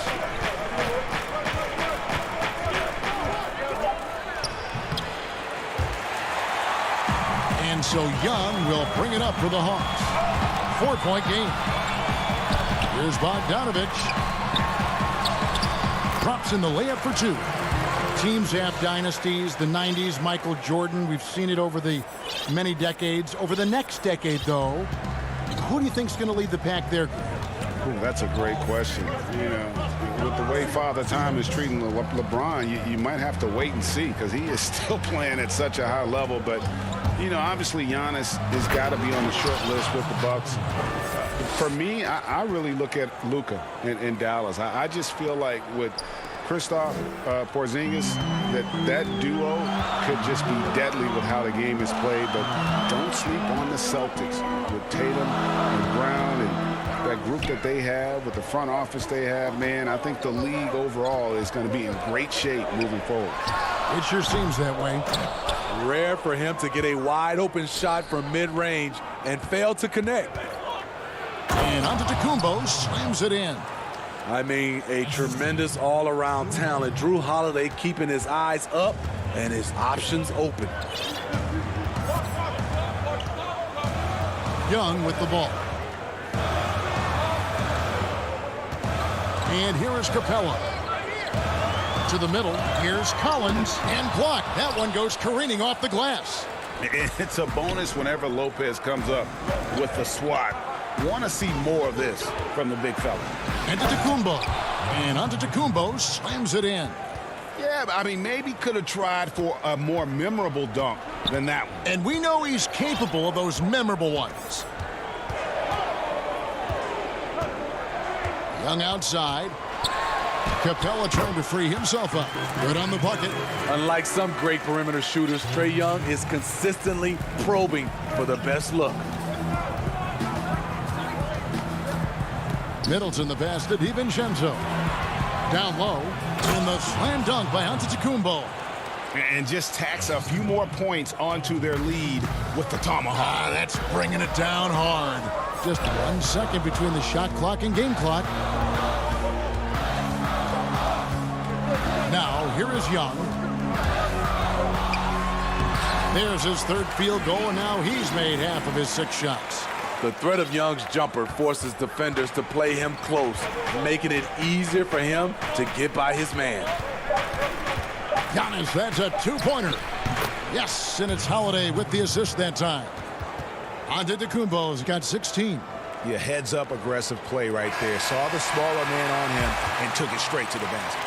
S1: And so Young will bring it up for the Hawks. 4-point game. Here's Bogdanovich. Drops in the layup for 2. Teams have dynasties. The 90s, Michael Jordan. We've seen it over the many decades. Over the next decade, though, who do you think is going to lead the pack there?
S2: Ooh, that's a great question. You know, with the way Father Time is treating LeBron, you might have to wait and see because he is still playing at such a high level. But, you know, obviously Giannis has got to be on the short list with the Bucks. For me, I really look at Luka in Dallas. I just feel like with Kristaps Porzingis, that duo could just be deadly with how the game is played. But don't sleep on the Celtics with Tatum and Brown and that group that they have, with the front office they have. Man, I think the league overall is going to be in great shape moving forward.
S1: It sure seems that way.
S9: Rare for him to get a wide open shot from mid-range and fail to connect.
S1: And Antetokounmpo slams it in.
S9: I mean, a tremendous all-around talent. Drew Holiday keeping his eyes up and his options open.
S1: Young with the ball. And here is Capella. To the middle. Here's Collins. And blocked. That one goes careening off the glass.
S2: It's a bonus whenever Lopez comes up with the swat. Want to see more of this from the big fella.
S1: Antetokounmpo. And Antetokounmpo slams it in.
S2: Yeah, I mean, maybe could have tried for a more memorable dunk than that one.
S1: And we know he's capable of those memorable ones. Young outside. Capella trying to free himself up. Good on the bucket.
S9: Unlike some great perimeter shooters, Trae Young is consistently probing for the best look.
S1: Middleton the pass to DiVincenzo. Down low. And the slam dunk by Antetokounmpo.
S2: And just tacks a few more points onto their lead with the tomahawk.
S1: That's bringing it down hard. Just 1 second between the shot clock and game clock. Now, here is Young. There's his third field goal, and now he's made half of his 6 shots.
S9: The threat of Young's jumper forces defenders to play him close, making it easier for him to get by his man.
S1: Giannis, that's a two-pointer. Yes, and it's Holiday with the assist that time. Antetokounmpo's got 16.
S2: Yeah, heads-up aggressive play right there. Saw the smaller man on him and took it straight to the basket.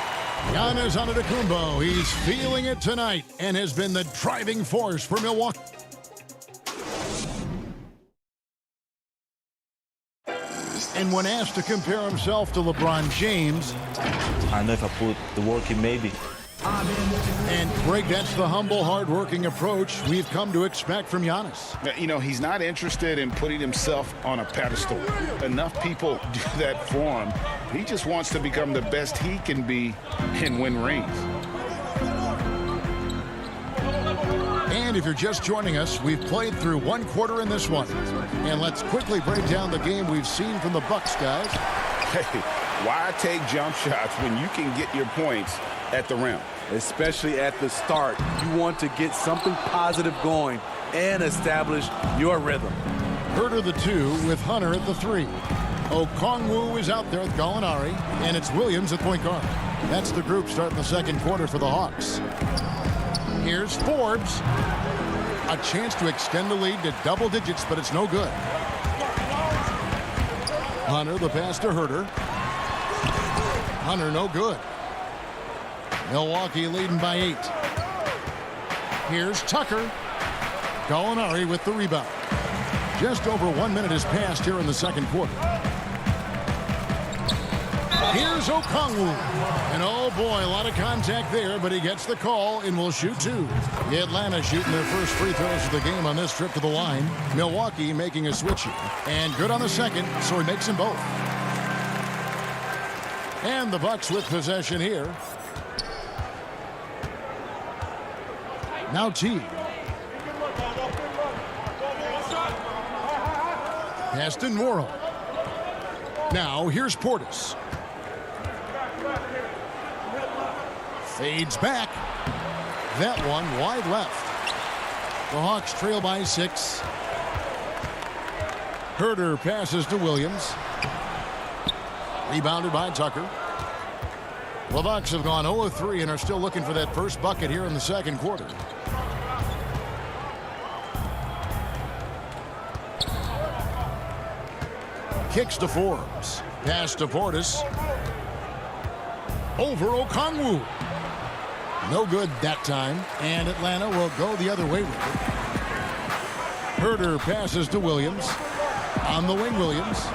S1: Giannis Antetokounmpo, he's feeling it tonight and has been the driving force for Milwaukee. And when asked to compare himself to LeBron James,
S11: I know if I put the work in, maybe.
S1: And Greg, that's the humble, hard-working approach we've come to expect from Giannis.
S2: You know, he's not interested in putting himself on a pedestal. Enough people do that for him. He just wants to become the best he can be and win rings.
S1: And if you're just joining us, we've played through one quarter in this one. And let's quickly break down the game we've seen from the Bucks, guys.
S2: Hey, why take jump shots when you can get your points at the rim?
S9: Especially at the start. You want to get something positive going and establish your rhythm.
S1: Herter the 2 with Hunter at the 3. Okongwu is out there with Gallinari, and it's Williams at point guard. That's the group starting the second quarter for the Hawks. Here's Forbes. A chance to extend the lead to double digits, but it's no good. Hunter, the pass to Herter. Hunter, no good. Milwaukee leading by 8. Here's Tucker. Gallinari with the rebound. Just over 1 minute has passed here in the second quarter. Here's Okongwu. And oh boy, a lot of contact there, but he gets the call and will shoot 2. Atlanta shooting their first free throws of the game on this trip to the line. Milwaukee making a switch here. And good on the second, so he makes them both. And the Bucks with possession here. Now Teague. Pass to Noro. Now here's Portis. Fades back. That one wide left. The Hawks trail by 6. Herter passes to Williams. Rebounded by Tucker. The Bucks have gone 0 of 3 and are still looking for that first bucket here in the second quarter. Kicks to Forbes. Pass to Portis. Over Okongwu. No good that time, and Atlanta will go the other way with it. Herter passes to Williams. On the wing, Williams.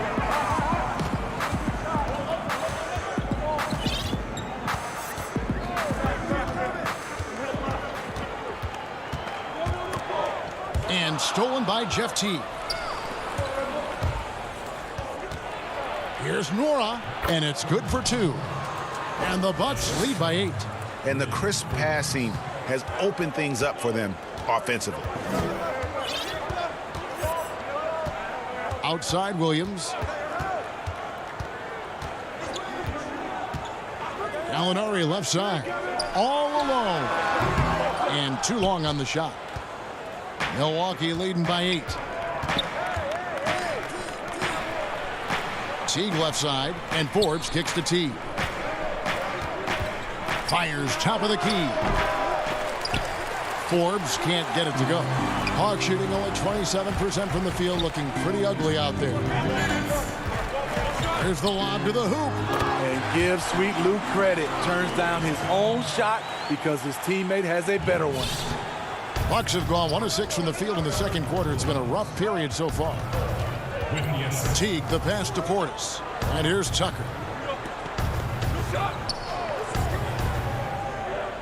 S1: And stolen by Jeff Teague. Here's Nora, and it's good for 2. And the Bucks lead by 8.
S2: And the crisp passing has opened things up for them offensively.
S1: Outside Williams. Gallinari left side. All alone. And too long on the shot. Milwaukee leading by 8. Teague left side, and Forbes kicks to Teague. Fires top of the key. Forbes can't get it to go. Hawks shooting only 27% from the field, looking pretty ugly out there. Here's the lob to the hoop.
S9: And give Sweet Lou credit. Turns down his own shot because his teammate has a better one.
S1: Bucks have gone 1 of 6 from the field in the second quarter. It's been a rough period so far. Teague, the pass to Portis. And here's Tucker.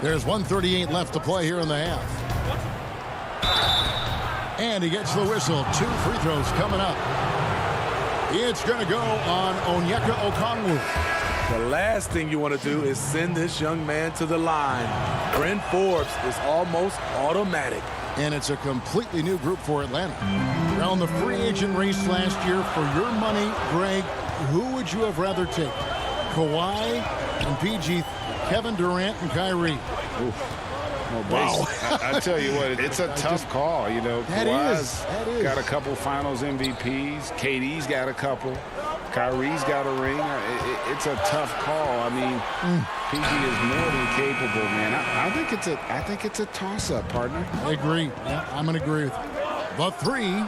S1: There's 1:38 left to play here in the half. And he gets the whistle. 2 free throws coming up. It's going to go on Onyeka Okongwu.
S9: The last thing you want to do is send this young man to the line. Brent Forbes is almost automatic.
S1: And it's a completely new group for Atlanta. Around the free agent race last year, for your money, Greg, who would you have rather take? Kawhi and PG, Kevin Durant and Kyrie?
S11: Oof.
S2: Wow. I tell you what, it's a tough call. You know, Kawhi's got a couple Finals MVPs. KD's got a couple. Kyrie's got a ring. It's a tough call. I mean, PG is more than capable, man. I think it's a toss-up, partner.
S1: I agree. Yeah, I'm going to agree with you. The three.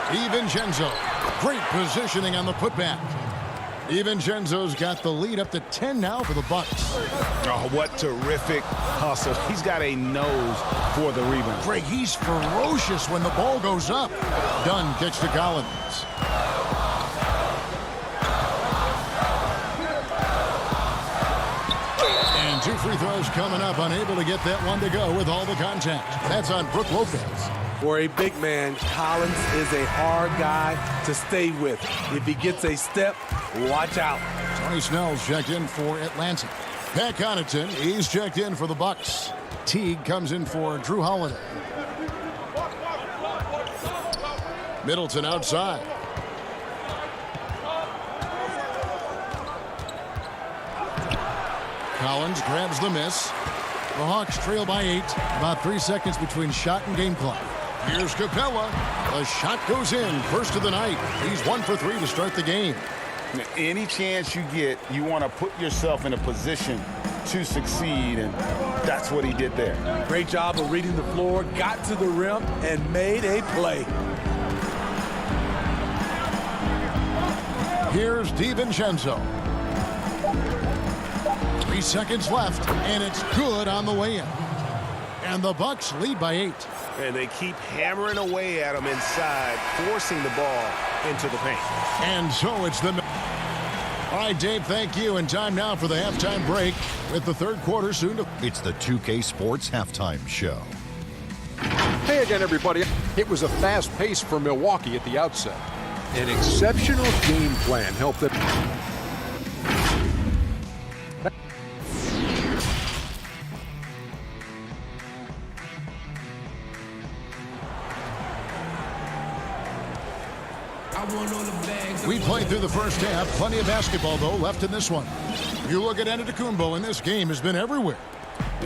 S1: DiVincenzo. Great positioning on the putback. DiVincenzo's got the lead up to 10 now for the Bucks.
S2: Oh, what terrific hustle. He's got a nose for the rebound.
S1: Greg, he's ferocious when the ball goes up. Dunn kicks to Collins. And 2 free throws coming up. Unable to get that one to go with all the contact. That's on Brook Lopez.
S9: For a big man, Collins is a hard guy to stay with. If he gets a step, watch out.
S1: Tony Snell's checked in for Atlanta. Pat Connaughton, he's checked in for the Bucks. Teague comes in for Drew Holiday. Middleton outside. Collins grabs the miss. The Hawks trail by 8. About 3 seconds between shot and game clock. Here's Capella. The shot goes in. First of the night. He's 1 for 3 to start the game.
S2: Any chance you get, you want to put yourself in a position to succeed, and that's what he did there.
S9: Great job of reading the floor, got to the rim, and made a play.
S1: Here's DiVincenzo. 3 seconds left, and it's good on the way in. And the Bucks lead by 8.
S8: And they keep hammering away at him inside, forcing the ball into the paint.
S1: And so it's the... All right, Dave, thank you. And time now for the halftime break with the third quarter soon to...
S5: It's the 2K Sports Halftime Show.
S6: Hey again, everybody. It was a fast pace for Milwaukee at the outset. An exceptional game plan helped them.
S1: We played through the first half. Plenty of basketball, though, left in this one. You look at Antetokounmpo, and this game has been everywhere.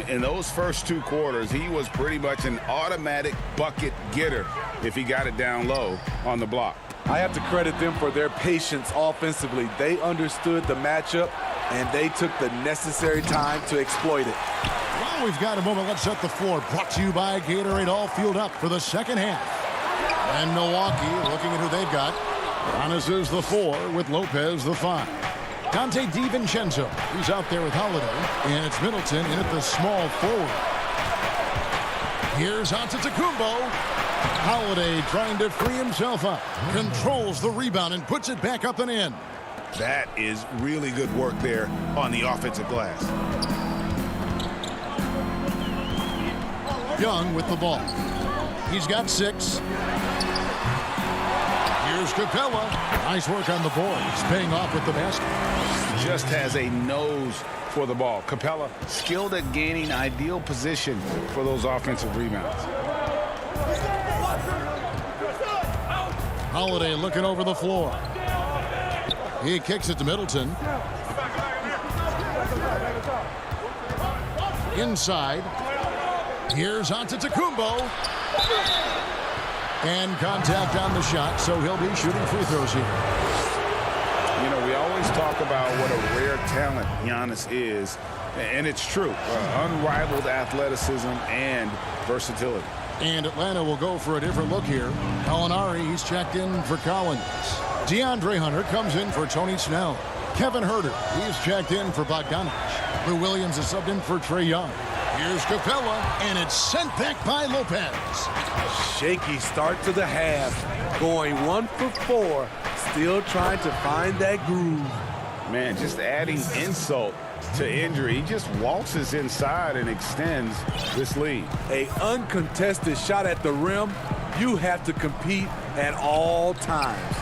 S2: In those first 2 quarters, he was pretty much an automatic bucket getter if he got it down low on the block.
S9: I have to credit them for their patience offensively. They understood the matchup, and they took the necessary time to exploit it.
S1: Well, we've got a moment. Let's set the floor. Brought to you by Gatorade, all fueled up for the second half. And Milwaukee looking at who they've got. Giannis is the 4 with Lopez the 5. Dante DiVincenzo, he's out there with Holiday. And it's Middleton in at the small forward. Here's Antetokounmpo. Holiday trying to free himself up. Controls the rebound and puts it back up and in.
S3: That is really good work there on the offensive glass.
S1: Young with the ball. He's got 6. Here's Capella. Nice work on the boards. Paying off with the basket.
S2: Just has a nose for the ball. Capella skilled at gaining ideal position for those offensive rebounds.
S1: Holiday looking over the floor. He kicks it to Middleton. Inside. Here's Antetokounmpo. And contact on the shot, so he'll be shooting free throws here.
S2: You know, we always talk about what a rare talent Giannis is, and it's true. Unrivaled athleticism and versatility.
S1: And Atlanta will go for a different look here. Gallinari, he's checked in for Collins. DeAndre Hunter comes in for Tony Snell. Kevin Huerter, he's checked in for Bogdanovic. Lou Williams is subbed in for Trae Young. Here's Capella, and it's sent back by Lopez.
S9: Shaky start to the half. Going 1 for 4. Still trying to find that groove.
S2: Man, just adding insult to injury. He just waltzes inside and extends this lead.
S9: A uncontested shot at the rim. You have to compete at all times.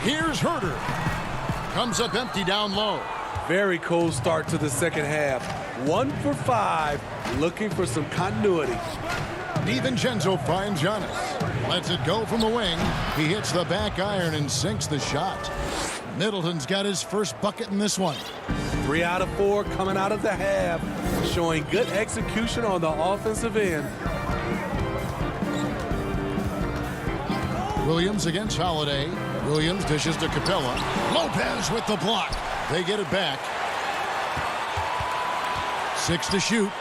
S1: Here's Huerter. Comes up empty down low.
S9: Very cold start to the second half. 1 for 5, looking for some continuity.
S1: DiVincenzo finds Giannis. Lets it go from the wing. He hits the back iron and sinks the shot. Middleton's got his first bucket in this one.
S9: 3 out of 4 coming out of the half, showing good execution on the offensive end.
S1: Williams against Holiday. Williams dishes to Capella. Lopez with the block. They get it back. 6 to shoot.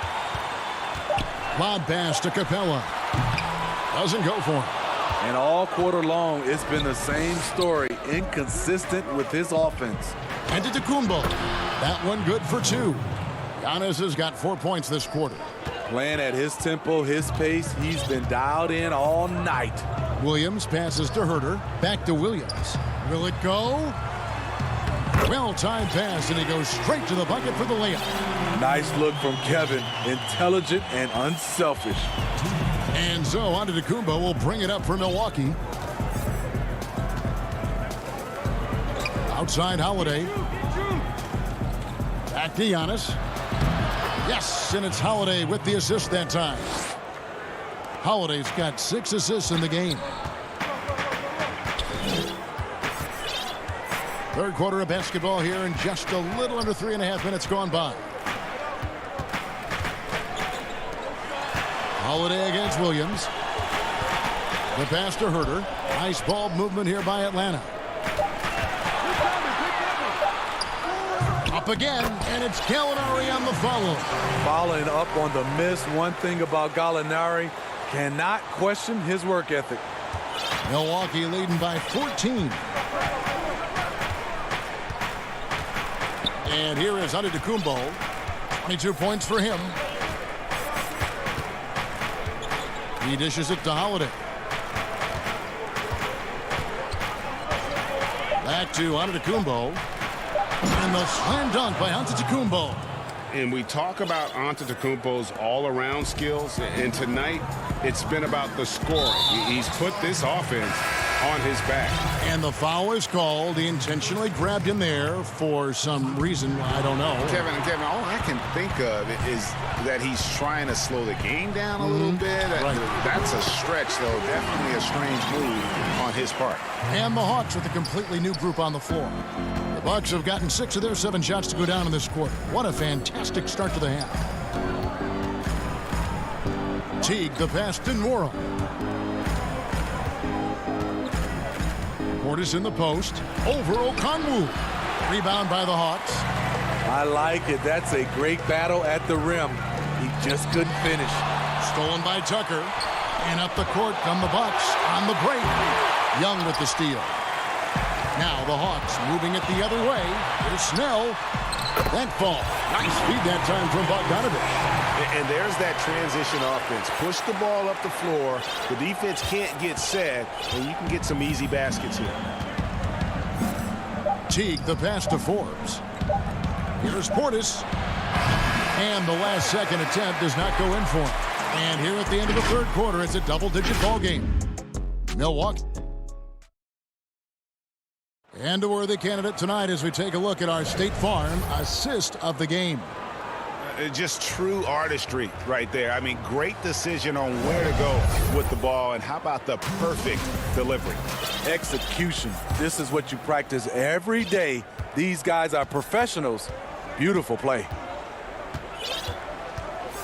S1: Lob pass to Capella. Doesn't go for him.
S9: And all quarter long, it's been the same story. Inconsistent with his offense.
S1: And to Tecumbo. That one good for 2. Giannis has got 4 points this quarter.
S9: Playing at his tempo, his pace. He's been dialed in all night.
S1: Williams passes to Herter. Back to Williams. Will it go? Well-timed pass, and he goes straight to the bucket for the layup.
S9: Nice look from Kevin. Intelligent and unselfish.
S1: And so Antetokounmpo will bring it up for Milwaukee. Outside Holiday. Back to Giannis. Yes, and it's Holiday with the assist that time. Holiday's got 6 assists in the game. Third quarter of basketball here, and just a little under 3.5 minutes gone by. Holiday against Williams. The pass to Herter. Nice ball movement here by Atlanta. Up again, and it's Gallinari on the follow.
S9: Following up on the miss, one thing about Gallinari, cannot question his work ethic.
S1: Milwaukee leading by 14. And here is Antetokounmpo. 22 points for him. He dishes it to Holiday. Back to Antetokounmpo. And the slam dunk by Antetokounmpo.
S2: And we talk about Antetokounmpo's all-around skills, and tonight it's been about the scoring. He's put this offense on his back.
S1: And the foul is called. He intentionally grabbed him there for some reason. I don't know.
S2: Kevin, all I can think of is that he's trying to slow the game down a little bit.
S1: Right.
S2: That's a stretch, though. Definitely a strange move on his part.
S1: And the Hawks with a completely new group on the floor. The Bucks have gotten 6 of their 7 shots to go down in this quarter. What a fantastic start to the half. Teague, the pass to Nwora. Portis in the post. Over Okongwu. Rebound by the Hawks.
S9: I like it. That's a great battle at the rim. He just couldn't finish.
S1: Stolen by Tucker. And up the court come the Bucks on the break. Young with the steal. Now the Hawks moving it the other way. Here's Snell. That ball. Nice feed that time from Bogdanovich.
S8: And there's that transition offense. Push the ball up the floor. The defense can't get set, and you can get some easy baskets here.
S1: Teague, the pass to Forbes. Here's Portis. And the last second attempt does not go in for him. And here at the end of the third quarter, it's a double-digit ball game. Milwaukee. And a worthy candidate tonight as we take a look at our State Farm assist of the game.
S8: Just true artistry right there. I mean, great decision on where to go with the ball, and how about the perfect delivery?
S9: Execution. This is what you practice every day. These guys are professionals. Beautiful play.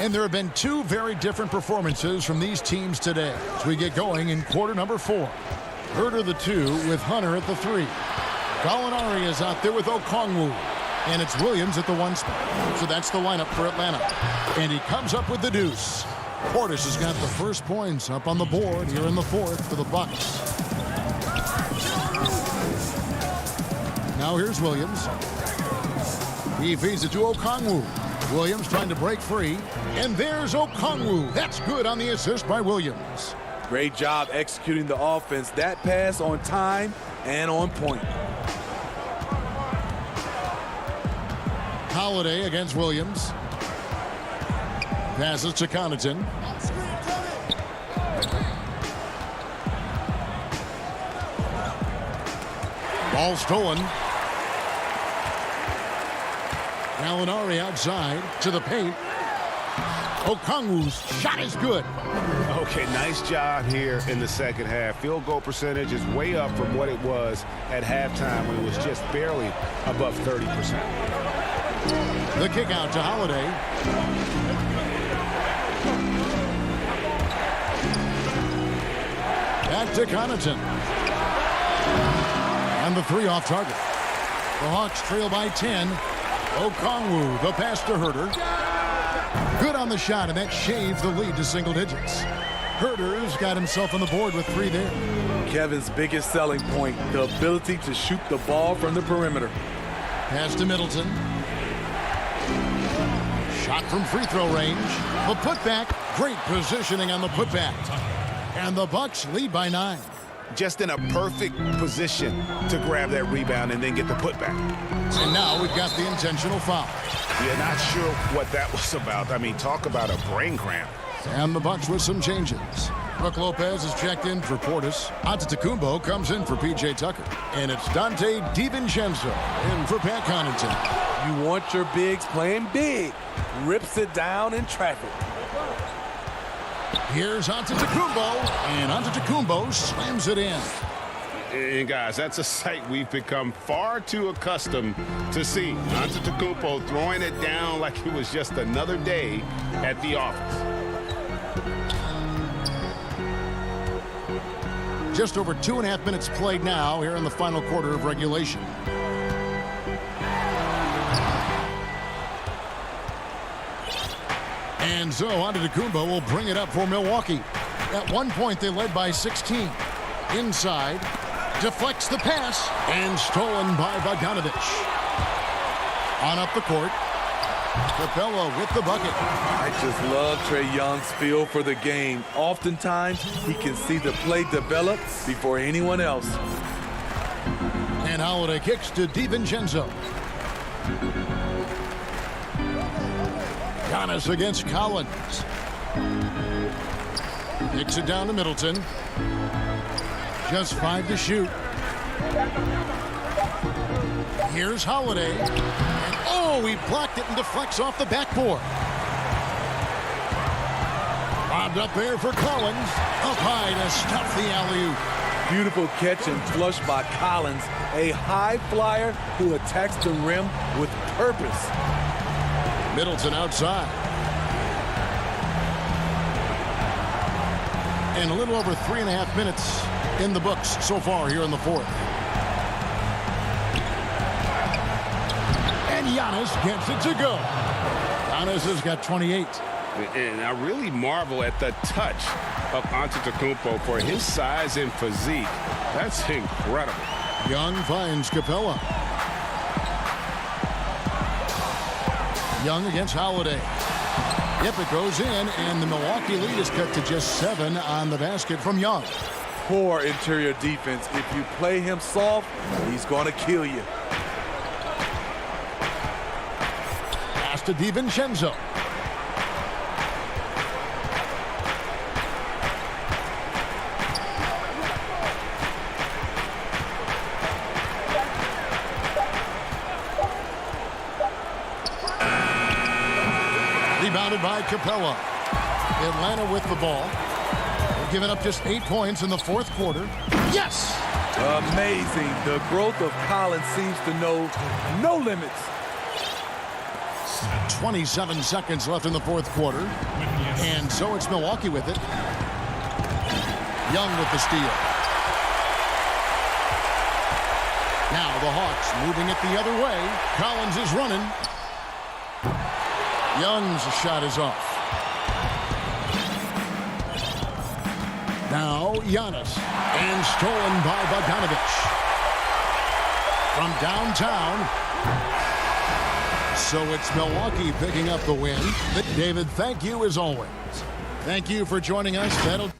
S1: And there have been 2 very different performances from these teams today as we get going in quarter number 4. Herter the 2 with Hunter at the 3. Gallinari is out there with Okongwu. And it's Williams at the 1 spot. So that's the lineup for Atlanta. And he comes up with the deuce. Portis has got the first points up on the board here in the 4th for the Bucks. Now here's Williams. He feeds it to Okongwu. Williams trying to break free. And there's Okongwu. That's good on the assist by Williams.
S9: Great job executing the offense. That pass on time and on point.
S1: Holiday against Williams. Passes to Connaughton. Ball stolen. Gallinari outside to the paint. Okongwu's shot is good.
S8: Okay, nice job here in the second half. Field goal percentage is way up from what it was at halftime when it was just barely above 30%.
S1: The kick out to Holiday. Back to Connaughton. And the 3 off target. The Hawks trail by 10. Okongwu, the pass to Herter. Good on the shot, and that shaves the lead to single digits. Herter's got himself on the board with 3 there.
S9: Kevin's biggest selling point, the ability to shoot the ball from the perimeter.
S1: Pass to Middleton. Shot from free throw range. The putback. Great positioning on the putback. And the Bucks lead by 9.
S3: Just in a perfect position to grab that rebound and then get the putback.
S1: And now we've got the intentional foul.
S3: You're not sure what that was about. I mean, talk about a brain cramp.
S1: And the Bucks with some changes. Brook Lopez is checked in for Portis. Antetokounmpo comes in for P.J. Tucker. And it's Dante DiVincenzo in for Pat Connaughton.
S9: You want your bigs playing big. Rips it down in traffic.
S1: Here's Antetokounmpo, and Antetokounmpo slams it in.
S2: And guys, that's a sight we've become far too accustomed to see. Antetokounmpo throwing it down like it was just another day at the office.
S1: Just over 2.5 minutes played now here in the final quarter of regulation. And so Antetokounmpo will bring it up for Milwaukee. At one point, they led by 16. Inside, deflects the pass, and stolen by Bogdanovich. On up the court, Capella with the bucket.
S9: I just love Trae Young's feel for the game. Oftentimes, he can see the play develop before anyone else.
S1: And Holiday kicks to DiVincenzo. Giannis against Collins. Kicks it down to Middleton. Just 5 to shoot. Here's Holiday. And oh, he blocked it and deflects off the backboard. Bobbed up there for Collins. Up high to stop the alley-oop.
S9: Beautiful catch and flush by Collins. A high flyer who attacks the rim with purpose.
S1: Middleton outside. And a little over 3.5 minutes in the books so far here in the fourth. And Giannis gets it to go. Giannis has got 28.
S2: And I really marvel at the touch of Antetokounmpo for his size and physique. That's incredible.
S1: Young finds Capella. Young against Holiday. Yep, it goes in, and the Milwaukee lead is cut to just 7 on the basket from Young.
S9: Poor interior defense. If you play him soft, he's going to kill you.
S1: Pass to DiVincenzo. Rebounded by Capella. Atlanta with the ball. They've given up just 8 points in the fourth quarter. Yes!
S9: Amazing. The growth of Collins seems to know no limits.
S1: 27 seconds left in the fourth quarter. And so it's Milwaukee with it. Young with the steal. Now the Hawks moving it the other way. Collins is running. Young's shot is off. Now Giannis. And stolen by Bogdanovich. From downtown. So it's Milwaukee picking up the win. David, thank you as always. Thank you for joining us. That'll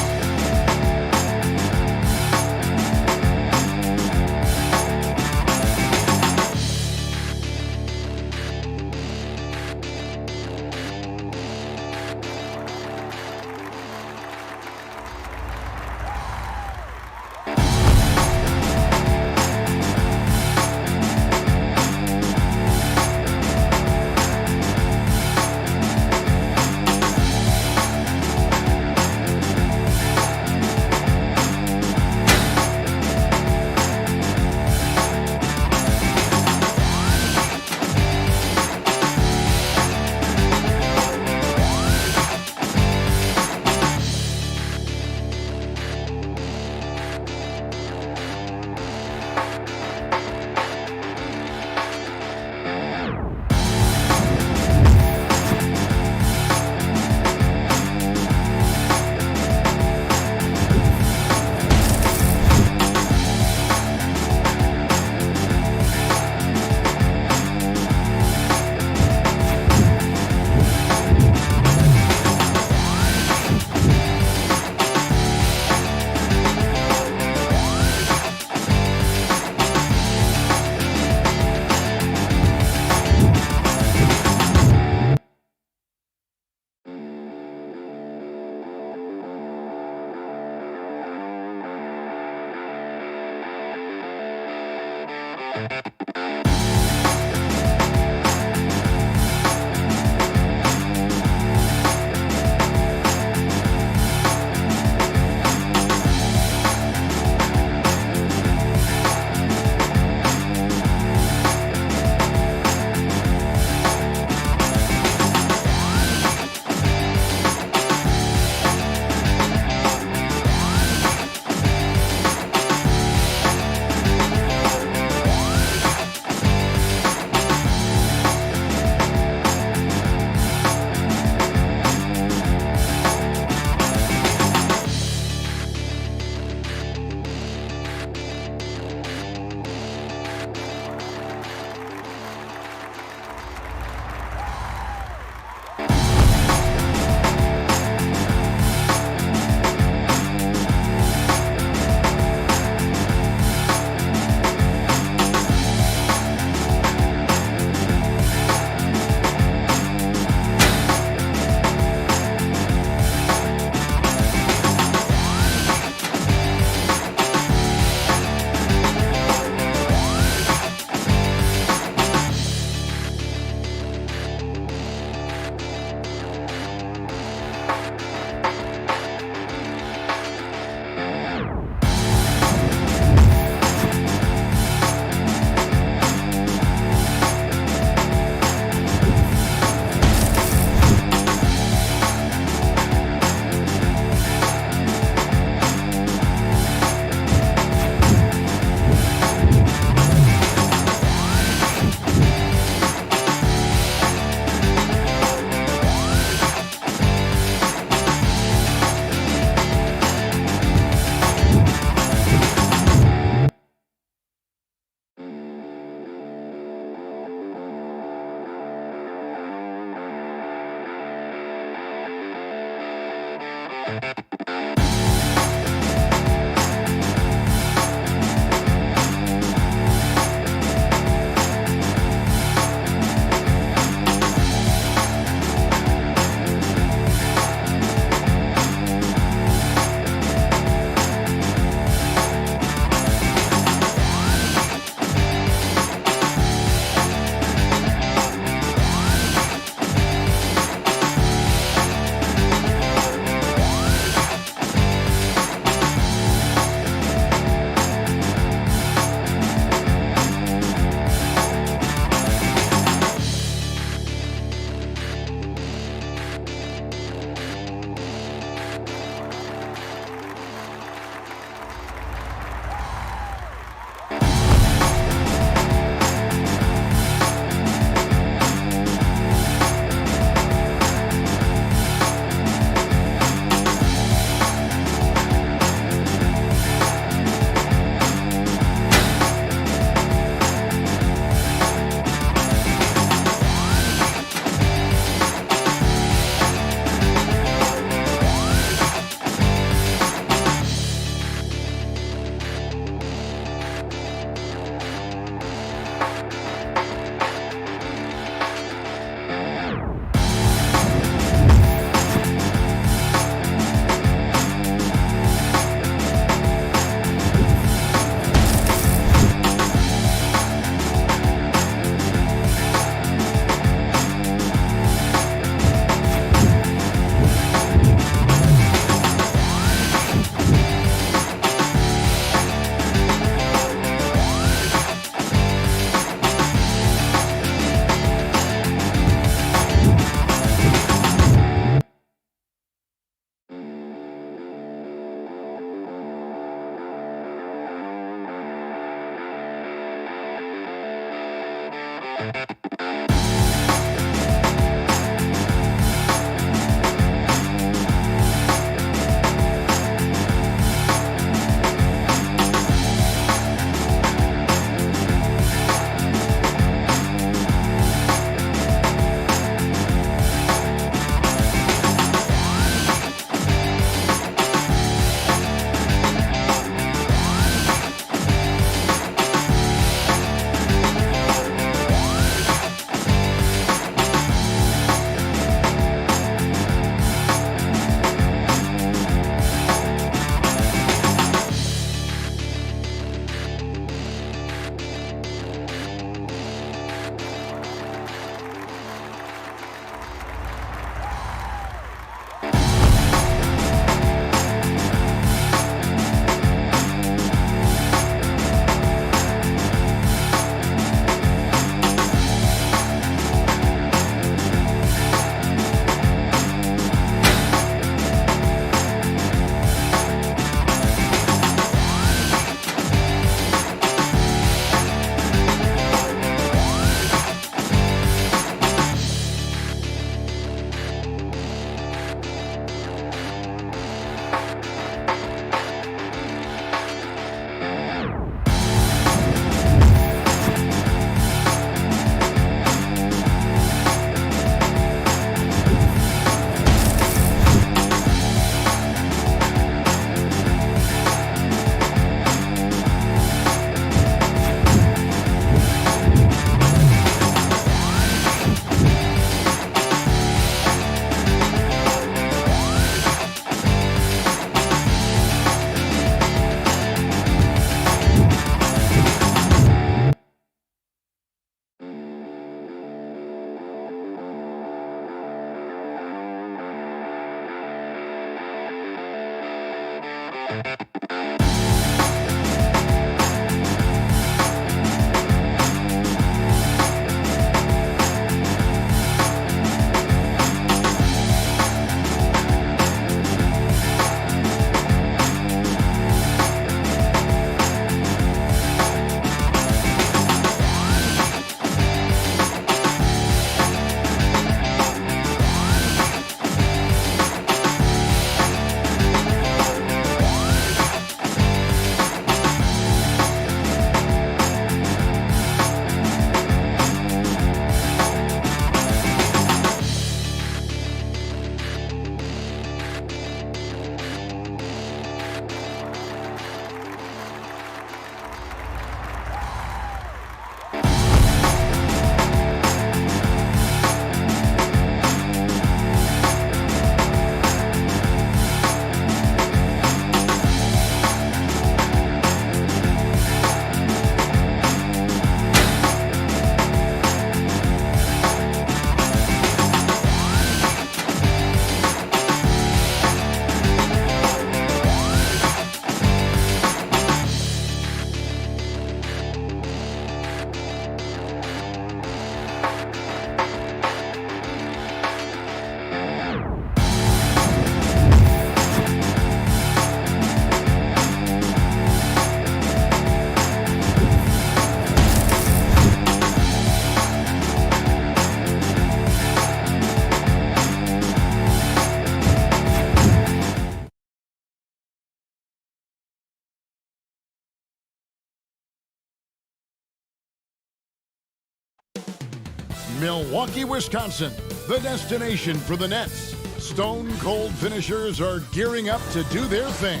S1: Milwaukee, Wisconsin, the destination for the Nets. Stone cold finishers are gearing up to do their thing.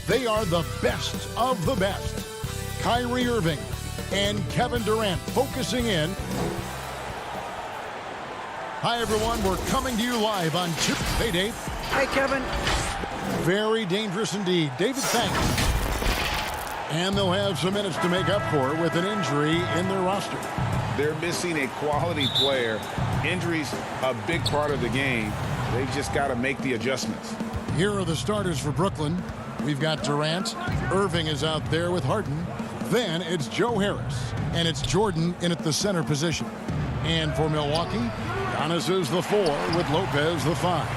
S1: They are the best of the best. Kyrie Irving and Kevin Durant focusing in. Hi, everyone. We're coming to you live on Tuesday. Hey, Dave.
S7: Hey, Kevin.
S1: Very dangerous indeed. David, thanks. And they'll have some minutes to make up for with an injury in their roster.
S2: They're missing a quality player. Injuries a big part of the game. They've just got to make the adjustments.
S1: Here are the starters for Brooklyn. We've got Durant. Irving is out there with Harden. Then it's Joe Harris. And it's Jordan in at the center position. And for Milwaukee, Giannis is the 4 with Lopez the 5.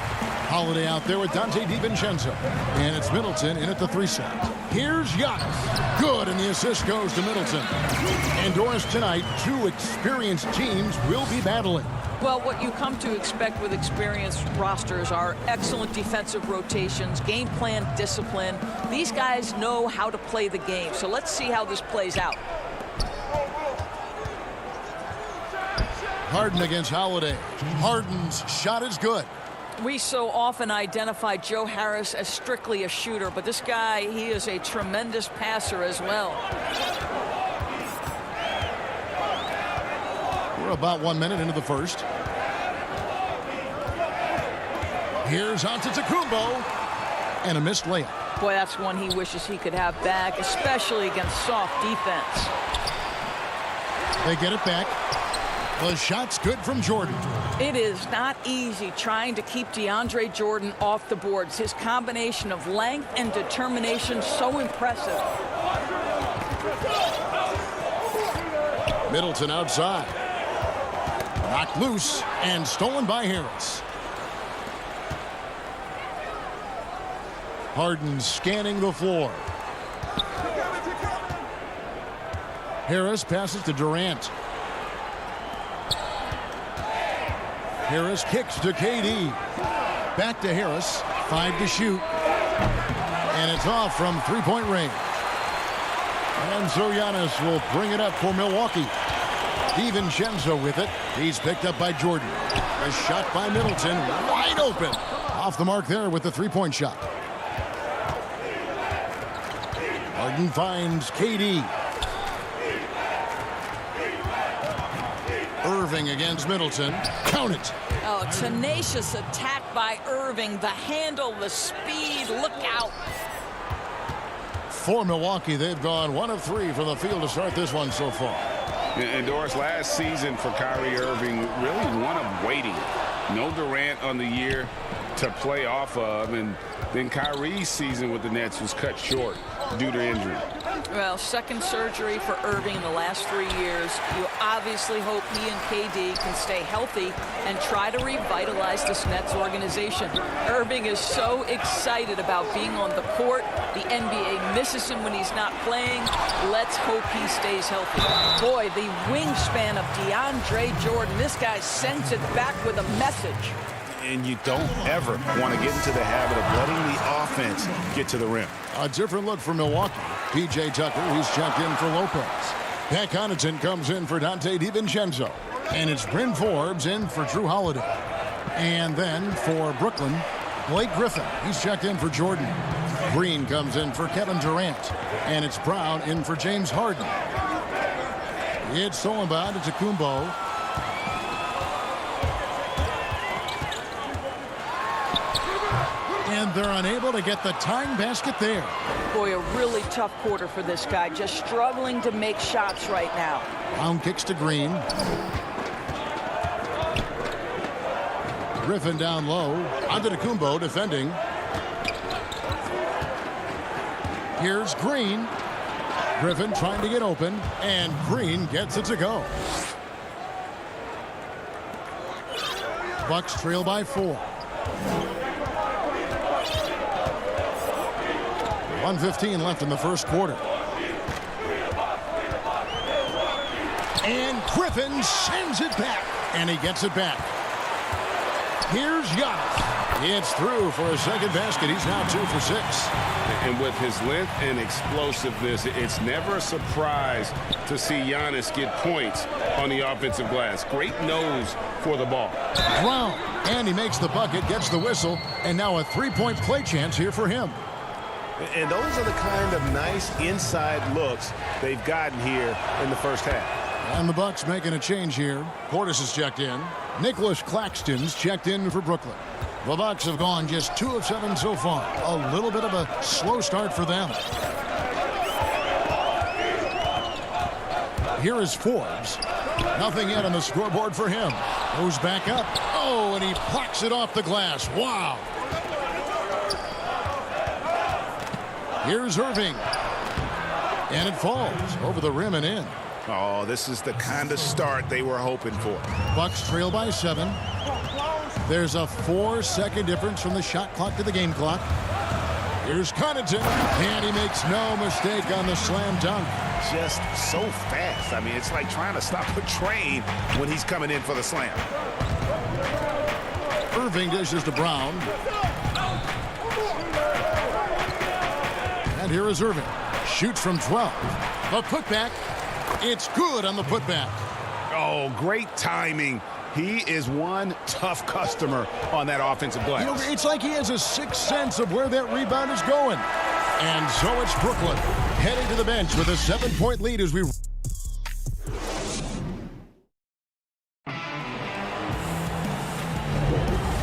S1: Holiday out there with Dante DiVincenzo. And it's Middleton in at the 3 slot. Here's Giannis. Good, and the assist goes to Middleton. And Doris, tonight, 2 experienced teams will be battling.
S4: Well, what you come to expect with experienced rosters are excellent defensive rotations, game plan discipline. These guys know how to play the game. So let's see how this plays out.
S1: Harden against Holiday. Harden's shot is good.
S4: We so often identify Joe Harris as strictly a shooter, but this guy, he is a tremendous passer as well.
S1: We're about 1 minute into the first. Here's Antetokounmpo. And a missed layup.
S4: Boy, that's one he wishes he could have back, especially against soft defense.
S1: They get it back. The shot's good from Jordan.
S4: It is not easy trying to keep DeAndre Jordan off the boards. His combination of length and determination, so impressive.
S1: Middleton outside. Knocked loose and stolen by Harris. Harden scanning the floor. Harris passes to Durant. Harris kicks to KD. Back to Harris. 5 to shoot. And it's off from three-point range. And so Giannis will bring it up for Milwaukee. DiVincenzo with it. He's picked up by Jordan. A shot by Middleton. Wide open. Off the mark there with the three-point shot. Harden finds KD. Irving against Middleton. Count it.
S4: Oh, tenacious attack by Irving. The handle, the speed. Look out.
S1: For Milwaukee, they've gone 1 of 3 from the field to start this one so far.
S2: And Doris, last season for Kyrie Irving, really one of waiting. No Durant on the year to play off of, and then Kyrie's season with the Nets was cut short due to injury.
S4: Well, second surgery for Irving in the last 3 years. You obviously hope he and KD can stay healthy and try to revitalize this Nets organization. Irving is so excited about being on the court. The NBA misses him when he's not playing. Let's hope he stays healthy. Boy, the wingspan of DeAndre Jordan. This guy sends it back with a message.
S3: And you don't ever want to get into the habit of letting the offense get to the rim.
S1: A different look for Milwaukee. P.J. Tucker, who's checked in for Lopez. Pat Connaughton comes in for Dante DiVincenzo. And it's Bryn Forbes in for Drew Holiday. And then for Brooklyn, Blake Griffin. He's checked in for Jordan. Green comes in for Kevin Durant. And it's Brown in for James Harden. It's Solomon to Kumbo. And they're unable to get the tying basket there.
S4: Boy, a really tough quarter for this guy. Just struggling to make shots right now.
S1: Brown kicks to Green. Griffin down low. Antetokounmpo defending. Here's Green. Griffin trying to get open. And Green gets it to go. Bucks trail by 4. 1:15 left in the first quarter. And Griffin sends it back. And he gets it back. Here's Giannis. It's through for a second basket. He's now 2 for 6.
S2: And with his length and explosiveness, it's never a surprise to see Giannis get points on the offensive glass. Great nose for the ball.
S1: Brown. And he makes the bucket, gets the whistle, and now a three-point play chance here for him.
S3: And those are the kind of nice inside looks they've gotten here in the first half.
S1: And the Bucks making a change here. Portis is checked in. Nicholas Claxton's checked in for Brooklyn. The Bucks have gone just 2 of 7 so far. A little bit of a slow start for them. Here is Forbes. Nothing yet on the scoreboard for him. Goes back up. Oh, and he plucks it off the glass. Wow. Here's Irving. And it falls over the rim and in.
S3: Oh, this is the kind of start they were hoping for.
S1: Bucks trail by 7. There's a 4-second difference from the shot clock to the game clock. Here's Connaughton. And he makes no mistake on the slam dunk.
S3: Just so fast. I mean, it's like trying to stop a train when he's coming in for the slam.
S1: Irving dishes to Brown. And here is Irving. Shoots from 12. A putback. It's good on the putback.
S3: Oh, great timing. He is one tough customer on that offensive glass.
S1: You know, it's like he has a sixth sense of where that rebound is going. And so it's Brooklyn heading to the bench with a 7-point lead as we...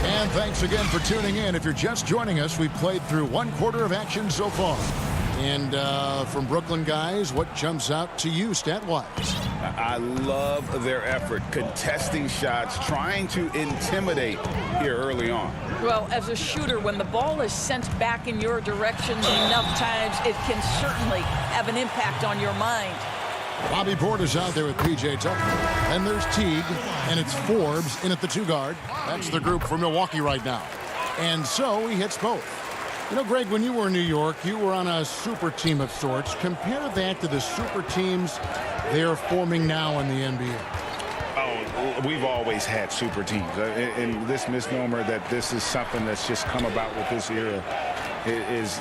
S1: And thanks again for tuning in. If you're just joining us, we've played through 1 quarter of action so far. And from Brooklyn guys, what jumps out to you stat-wise?
S2: I love their effort, contesting shots, trying to intimidate here early on.
S4: Well, as a shooter, when the ball is sent back in your direction enough times, it can certainly have an impact on your mind.
S1: Bobby Portis out there with P.J. Tucker. And there's Teague, and it's Forbes in at the 2 guard. That's the group for Milwaukee right now. And so he hits both. You know, Greg, when you were in New York, you were on a super team of sorts. Compare that to the super teams they're forming now in the NBA.
S3: Oh, we've always had super teams. And this misnomer that this is something that's just come about with this era is,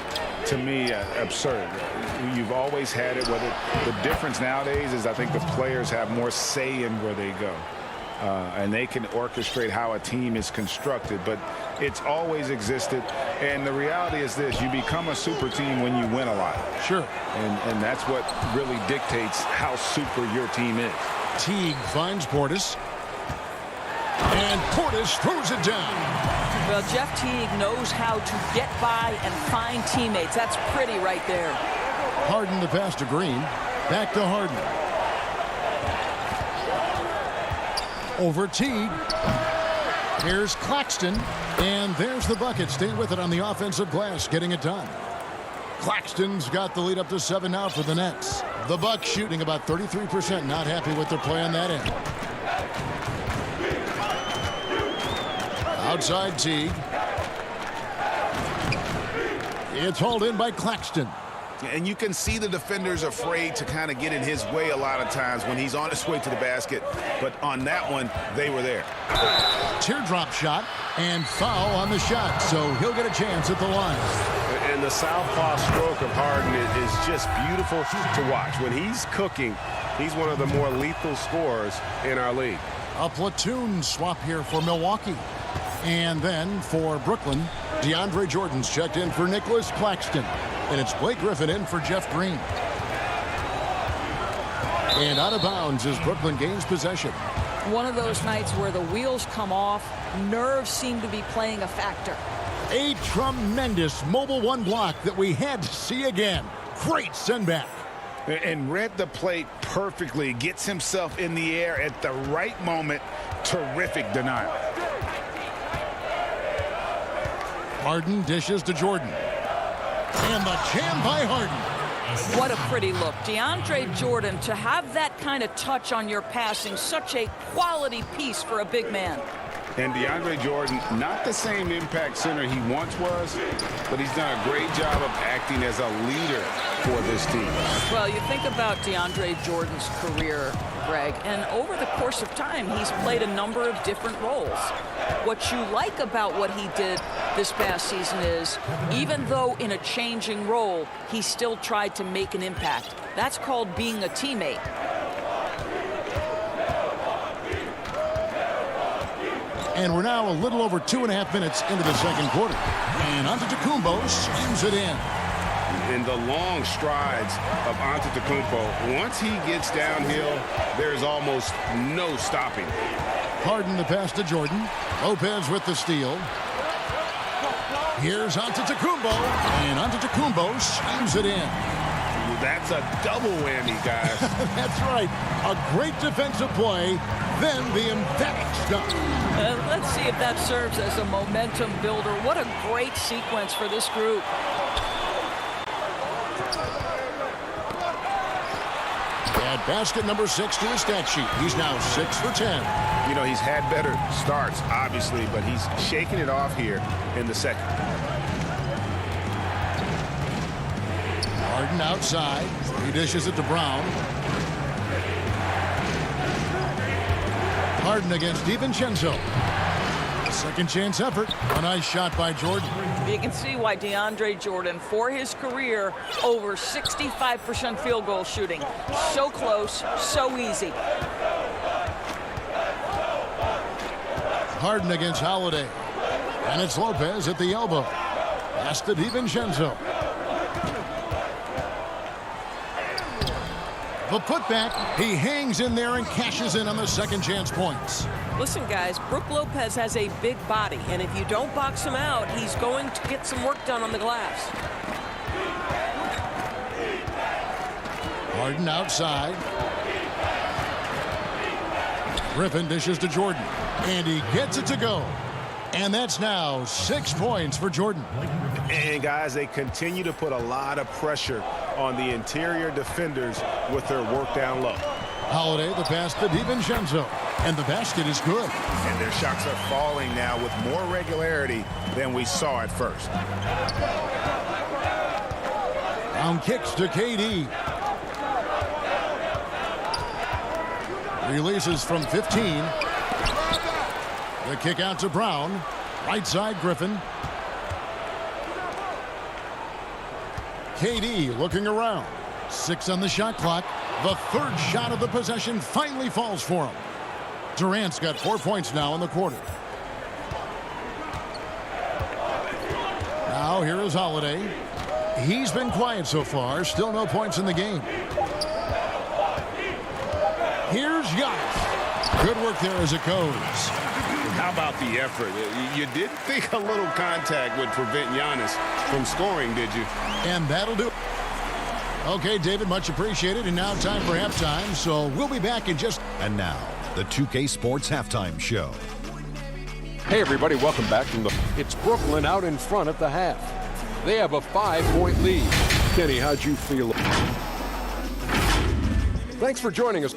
S3: to me, absurd. You've always had it. Whether the difference nowadays is I think the players have more say in where they go. And they can orchestrate how a team is constructed, but it's always existed. And the reality is this: you become a super team when you win a lot.
S1: Sure.
S3: And that's what really dictates how super your team is.
S1: Teague finds Portis. And Portis throws it down.
S4: Well, Jeff Teague knows how to get by and find teammates. That's pretty right there.
S1: Harden the pass to Green. Back to Harden. Over Teague. Here's Claxton, and there's the bucket. Staying with it on the offensive glass, getting it done. Claxton's got the lead up to 7 now for the Nets. The Bucks shooting about 33%. Not happy with their play on that end. Outside Teague. It's hauled in by Claxton.
S3: And you can see the defenders afraid to kind of get in his way a lot of times when he's on his way to the basket. But on that one, they were there.
S1: Teardrop shot and foul on the shot. So he'll get a chance at the line.
S8: And the southpaw stroke of Harden is just beautiful to watch. When he's cooking, he's one of the more lethal scorers in our league.
S1: A platoon swap here for Milwaukee. And then for Brooklyn, DeAndre Jordan's checked in for Nicholas Claxton. And it's Blake Griffin in for Jeff Green. And out of bounds as Brooklyn gains possession.
S4: One of those nights where the wheels come off, nerves seem to be playing a factor.
S1: A tremendous mobile one block that we had to see again. Great sendback.
S3: And read the play perfectly. Gets himself in the air at the right moment. Terrific denial.
S1: Harden dishes to Jordan. And the jam by Harden.
S4: What a pretty look. DeAndre Jordan, to have that kind of touch on your passing, such a quality piece for a big man.
S2: And DeAndre Jordan, not the same impact center he once was, but he's done a great job of acting as a leader for this team.
S4: Well, you think about DeAndre Jordan's career, Greg, and over the course of time, he's played a number of different roles. What you like about what he did this past season is, even though in a changing role, he still tried to make an impact. That's called being a teammate.
S1: And we're now a little over 2.5 minutes into the second quarter. And Antetokounmpo slams it in.
S2: In the long strides of Antetokounmpo, once he gets downhill, there's almost no stopping.
S1: Harden the pass to Jordan. Lopez with the steal. Here's Antetokounmpo. And Antetokounmpo slams it in.
S2: That's a double whammy, guys.
S1: That's right. A great defensive play, then the emphatic stop.
S4: Let's see if that serves as a momentum builder. What a great sequence for this group.
S1: At basket number 6 to his stat sheet. He's now 6 for 10.
S8: You know, he's had better starts, obviously, but he's shaking it off here in the second.
S1: Harden outside. He dishes it to Brown. Harden against DiVincenzo. Second chance effort. A nice shot by Jordan.
S4: You can see why DeAndre Jordan, for his career, over 65% field goal shooting. So close, so easy.
S1: Harden against Holiday. And it's Lopez at the elbow. Pass to DiVincenzo. The putback, he hangs in there and cashes in on the second chance points.
S13: Listen, guys, Brook Lopez has a big body, and if you don't box him out, he's going to get some work done on the glass.
S1: Harden outside. Griffin dishes to Jordan, and he gets it to go. And that's now 6 points for Jordan.
S8: And, guys, they continue to put a lot of pressure on the interior defenders with their work down low.
S1: Holiday, the pass to DiVincenzo. And the basket is good.
S3: And their shots are falling now with more regularity than we saw at first.
S1: Brown kicks to KD. Releases from 15. The kick out to Brown. Right side, Griffin. KD looking around. 6 on the shot clock. The third shot of the possession finally falls for him. Durant's got 4 points now in the quarter. Now here is Holiday. He's been quiet so far. Still no points in the game. Here's Giannis. Good work there as it goes.
S2: How about the effort? You didn't think a little contact would prevent Giannis from scoring, did you?
S1: And that'll do it. Okay, David, much appreciated. And now time for halftime. So we'll be back in just...
S5: And now, the 2K Sports Halftime Show.
S6: Hey everybody, welcome back from It's Brooklyn out in front at the half. They have a 5-point lead. Kenny, how'd you feel? Thanks for joining us.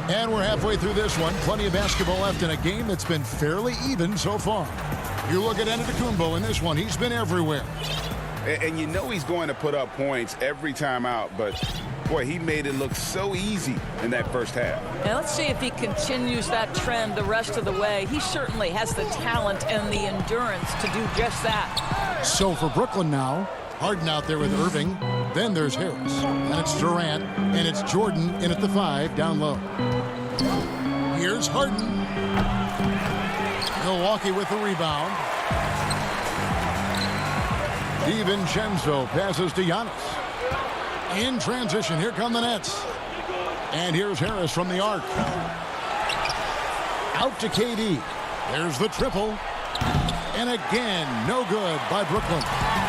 S1: And we're halfway through this one. Plenty of basketball left in a game that's been fairly even so far. You look at Antetokounmpo in this one. He's been everywhere.
S2: And you know he's going to put up points every time out, but boy, he made it look so easy in that first half.
S4: Now let's see if he continues that trend the rest of the way. He certainly has the talent and the endurance to do just that.
S1: So for Brooklyn now, Harden out there with Irving. Then there's Harris. And it's Durant. And it's Jordan in at the 5 down low. Here's Harden. Milwaukee with the rebound. DiVincenzo passes to Giannis. In transition, here come the Nets. And here's Harris from the arc. Out to KD. There's the triple. And again, no good by Brooklyn.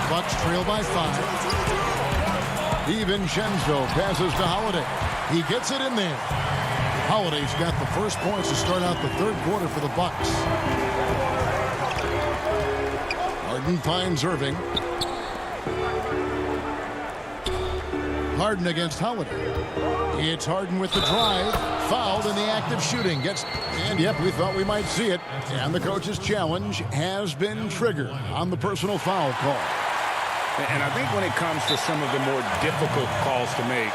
S1: Bucks trail by 5. DiVincenzo passes to Holiday. He gets it in there. Holiday's got the first points to start out the third quarter for the Bucks. Harden finds Irving. Harden against Holiday. It's Harden with the drive. Fouled in the act of shooting. And yep, we thought we might see it. And the coach's challenge has been triggered on the personal foul call.
S2: And I think when it comes to some of the more difficult calls to make,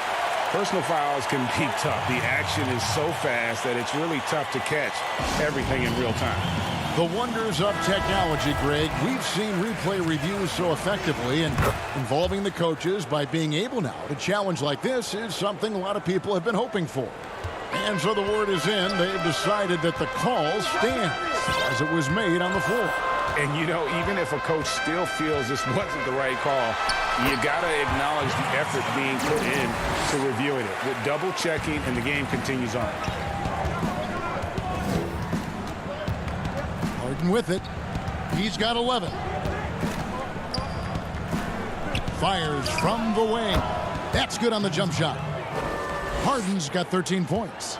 S2: personal fouls can be tough. The action is so fast that it's really tough to catch everything in real time.
S1: The wonders of technology, Greg. We've seen replay reviews so effectively, and involving the coaches by being able now to challenge like this is something a lot of people have been hoping for. And so the word is in. They've decided that the call stands as it was made on the floor.
S2: And, you know, even if a coach still feels this wasn't the right call, you got to acknowledge the effort being put in to reviewing it. With double checking, and the game continues on.
S1: Harden with it. He's got 11. Fires from the wing. That's good on the jump shot. Harden's got 13 points.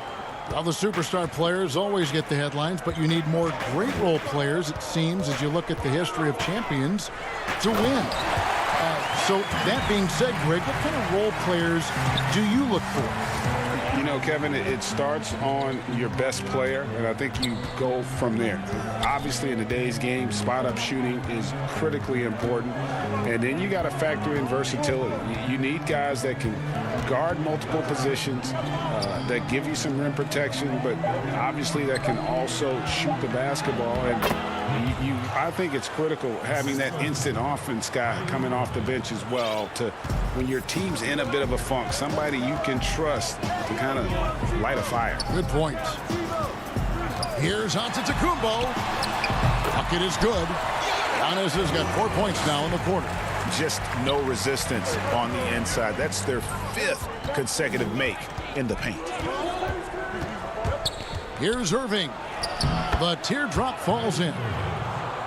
S1: Well, the superstar players always get the headlines, but you need more great role players, it seems, as you look at the history of champions, to win. So that being said, Greg, what kind of role players do you look for?
S2: You know, Kevin, it starts on your best player, and I think you go from there. Obviously, in today's game, spot-up shooting is critically important, and then you got to factor in versatility. You need guys that can guard multiple positions, that give you some rim protection, but obviously that can also shoot the basketball. And I think it's critical having that instant offense guy coming off the bench as well, to when your team's in a bit of a funk, somebody you can trust to kind of light a fire.
S1: Good point. Here's Antetokounmpo. Bucket is good. Giannis has got 4 points now in the quarter.
S3: Just no resistance on the inside. That's their 5th consecutive make in the paint.
S1: Here's Irving. The teardrop falls in.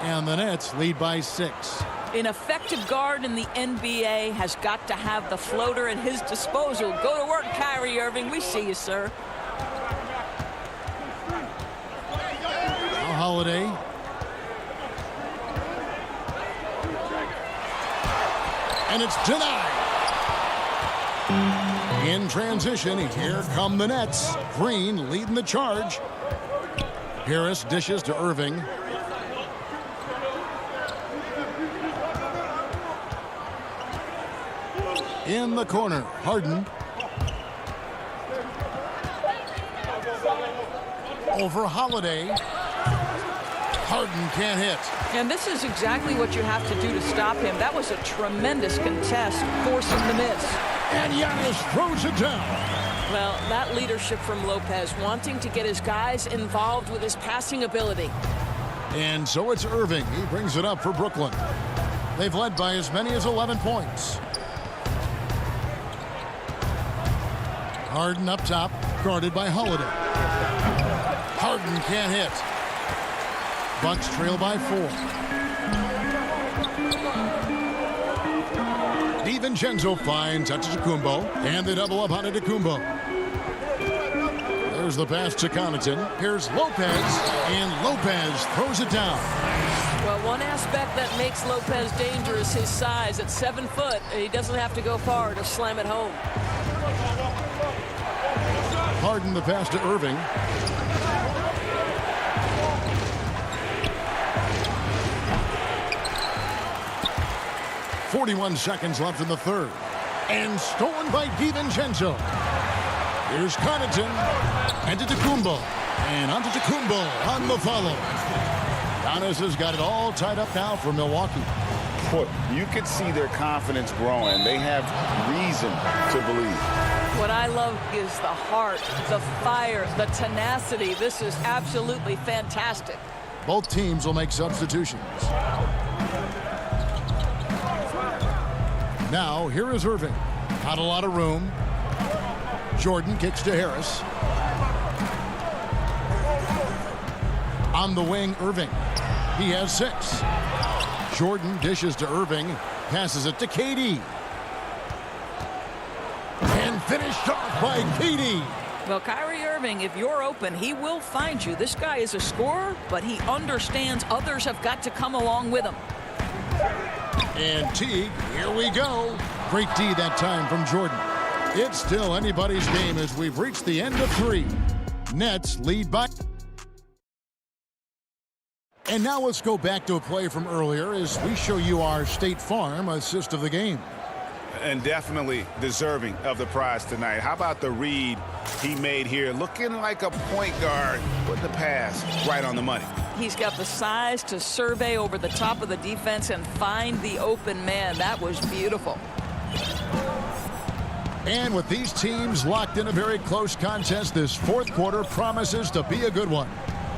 S1: And the Nets lead by 6.
S4: An effective guard in the NBA has got to have the floater at his disposal. Go to work, Kyrie Irving. We see you, sir.
S1: Now Holiday. And it's denied. In transition, here come the Nets. Green leading the charge. Harris dishes to Irving. In the corner, Harden. Over Holiday. Harden can't hit.
S4: And this is exactly what you have to do to stop him. That was a tremendous contest, forcing the miss.
S1: And Giannis throws it down.
S13: Well, that leadership from Lopez, wanting to get his guys involved with his passing ability.
S1: And so it's Irving. He brings it up for Brooklyn. They've led by as many as 11 points. Harden up top, guarded by Holiday. Harden can't hit. Bucks trail by 4. DiVincenzo finds Antetokounmpo, and they double up on Antetokounmpo. There's the pass to Connaughton. Here's Lopez, and Lopez throws it down.
S4: Well, one aspect that makes Lopez dangerous, his size. At 7 foot, he doesn't have to go far to slam it home.
S1: Harden the pass to Irving. .41 seconds left in the third. And stolen by DiVincenzo. Here's Connaughton. Antetokounmpo. And Antetokounmpo on the follow. Giannis has got it all tied up now for Milwaukee.
S2: Boy, you could see their confidence growing. They have reason to believe.
S4: What I love is the heart, the fire, the tenacity. This is absolutely fantastic.
S1: Both teams will make substitutions. Now, here is Irving. Not a lot of room. Jordan kicks to Harris. On the wing, Irving. He has 6. Jordan dishes to Irving. Passes it to KD. And finished off by KD.
S4: Well, Kyrie Irving, if you're open, he will find you. This guy is a scorer, but he understands others have got to come along with him.
S1: And Teague, here we go. Great D that time from Jordan. It's still anybody's game as we've reached the end of 3. Nets lead by... And now let's go back to a play from earlier as we show you our State Farm assist of the game.
S3: And definitely deserving of the prize tonight. How about the read he made here? Looking like a point guard with the pass right on the money.
S4: He's got the size to survey over the top of the defense and find the open man. That was beautiful.
S1: And with these teams locked in a very close contest, this fourth quarter promises to be a good one.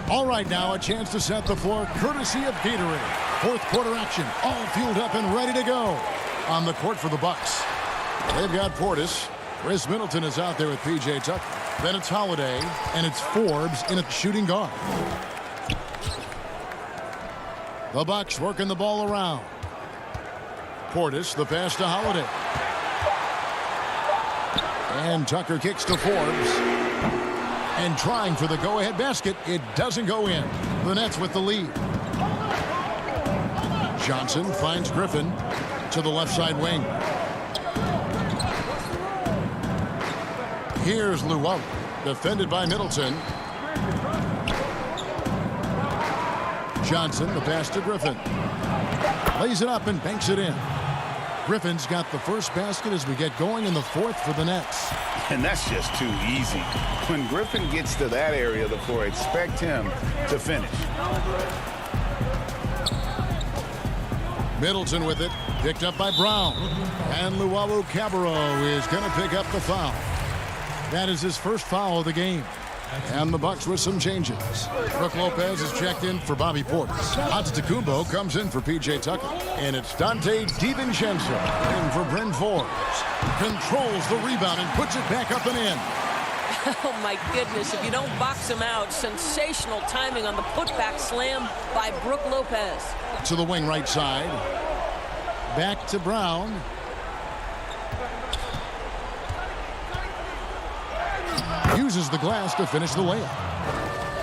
S1: All right, now a chance to set the floor courtesy of Gatorade. Fourth quarter action, all fueled up and ready to go. On the court for the Bucks. They've got Portis. Chris Middleton is out there with P.J. Tucker. Then it's Holiday, and it's Forbes in at shooting guard. The Bucks working the ball around. Portis, the pass to Holiday. And Tucker kicks to Forbes. And trying for the go-ahead basket. It doesn't go in. The Nets with the lead. Johnson finds Griffin to the left side wing. Here's Luau, defended by Middleton. Johnson, the pass to Griffin. Lays it up and banks it in. Griffin's got the first basket as we get going in the fourth for the Nets.
S3: And that's just too easy. When Griffin gets to that area of the floor, expect him to finish.
S1: Middleton with it, picked up by Brown. And Luau-Cabarrot is going to pick up the foul. That is his first foul of the game. And the Bucks with some changes. Brook Lopez is checked in for Bobby Portis. Antetokounmpo comes in for P.J. Tucker. And it's Dante DiVincenzo in for Bryn Forbes. Controls the rebound and puts it back up and in.
S13: Oh, my goodness. If you don't box him out, sensational timing on the putback slam by Brook Lopez.
S1: To the wing right side. Back to Brown. Uses the glass to finish the layup.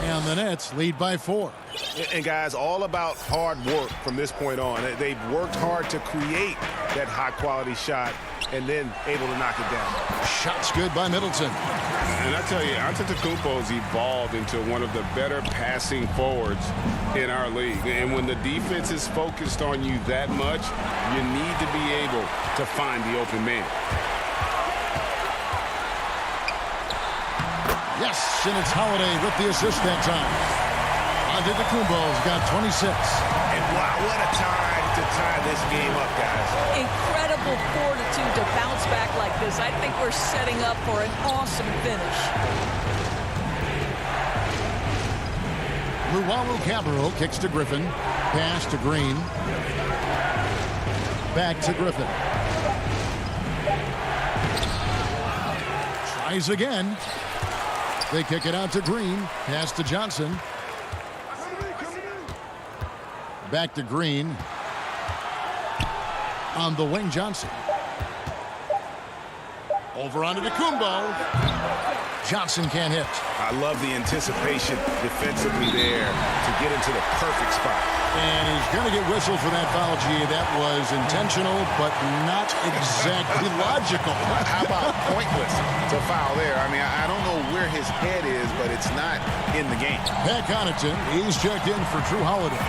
S1: And the Nets lead by 4.
S8: And guys, all about hard work from this point on. They've worked hard to create that high-quality shot and then able to knock it down.
S1: Shot's good by Middleton.
S2: And I tell you, Antetokounmpo's evolved into one of the better passing forwards in our league. And when the defense is focused on you that much, you need to be able to find the open man.
S1: Yes, and it's Holiday with the assist that time. Antetokounmpo's got 26.
S8: And wow, what a time to tie this game up, guys.
S4: Incredible fortitude to bounce back like this. I think we're setting up for an awesome finish.
S1: Luau-Cabarrot kicks to Griffin. Pass to Green. Back to Griffin. Tries again. They kick it out to Green. Pass to Johnson. Back to Green. On the wing, Johnson. Over onto Tecumbo. Johnson can't hit.
S3: I love the anticipation defensively there to get into the perfect spot.
S1: And he's going to get whistled for that foul, G. That was intentional, but not exactly logical.
S3: How about pointless to foul there? I mean, I don't know where his head is, but it's not in the game.
S1: Pat Connaughton, he's checked in for Drew Holiday.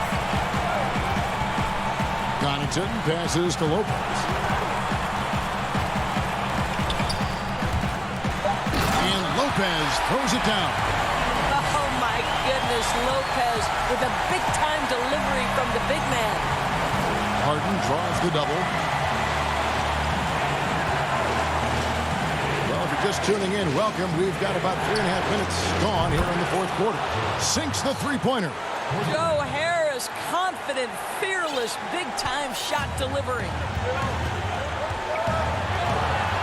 S1: Connaughton passes to Lopez. And Lopez throws it down.
S13: Oh, my goodness, Lopez with a big-time delivery from the big man.
S1: Harden draws the double. Well, if you're just tuning in, welcome. We've got about 3.5 minutes gone here in the fourth quarter. Sinks the three-pointer.
S13: Joe Harris, confident, fearless, big-time shot delivery.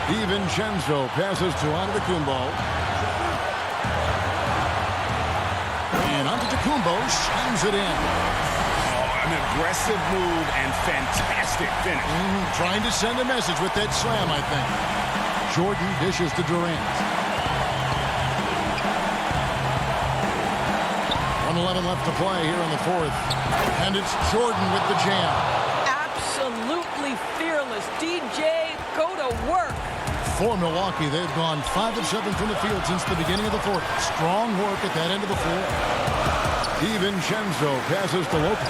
S1: DiVincenzo passes to Antetokounmpo. And Antetokounmpo slams it in.
S3: Oh, an aggressive move and fantastic finish.
S1: Trying to send a message with that slam, I think. Jordan dishes to Durant. 1:11 left to play here in the fourth. And it's Jordan with the jam.
S13: Absolutely fearless. DJ, go to work.
S1: For Milwaukee, they've gone 5 of 7 from the field since the beginning of the fourth. Strong work at that end of the floor. DiVincenzo passes to Lopez.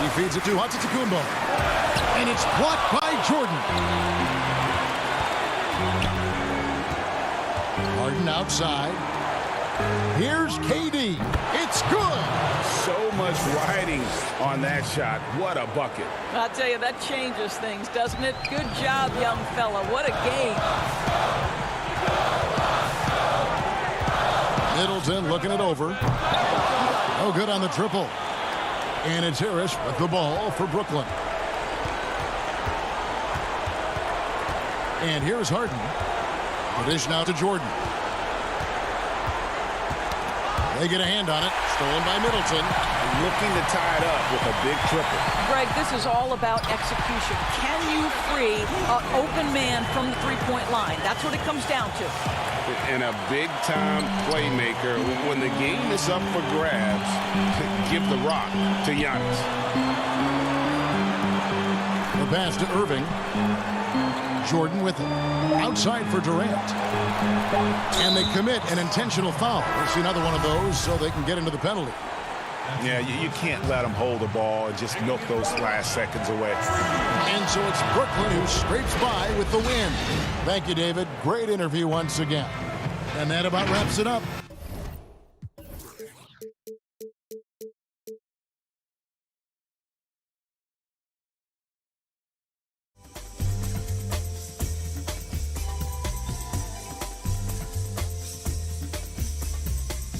S1: He feeds it to Antetokounmpo. And it's blocked by Jordan. Harden outside. Here's KD. It's good.
S3: So much riding on that shot. What a bucket.
S13: I'll tell you, that changes things, doesn't it? Good job, young fella. What a game.
S1: Middleton looking it over. Oh, good on the triple. And it's Harris with the ball for Brooklyn. And here's Harden. The dish now to Jordan. They get a hand on it. Stolen by Middleton.
S3: Looking to tie it up with a big triple.
S13: Greg, this is all about execution. Can you free an open man from the three-point line? That's what it comes down to.
S3: And a big-time playmaker. When the game is up for grabs, give the rock to Giannis.
S1: The pass to Irving. Jordan with outside for Durant. And they commit an intentional foul. We'll see another one of those so they can get into the penalty.
S3: Yeah, you can't let them hold the ball and just milk those last seconds away.
S1: And so it's Brooklyn who scrapes by with the win. Thank you, David. Great interview once again. And that about wraps it up.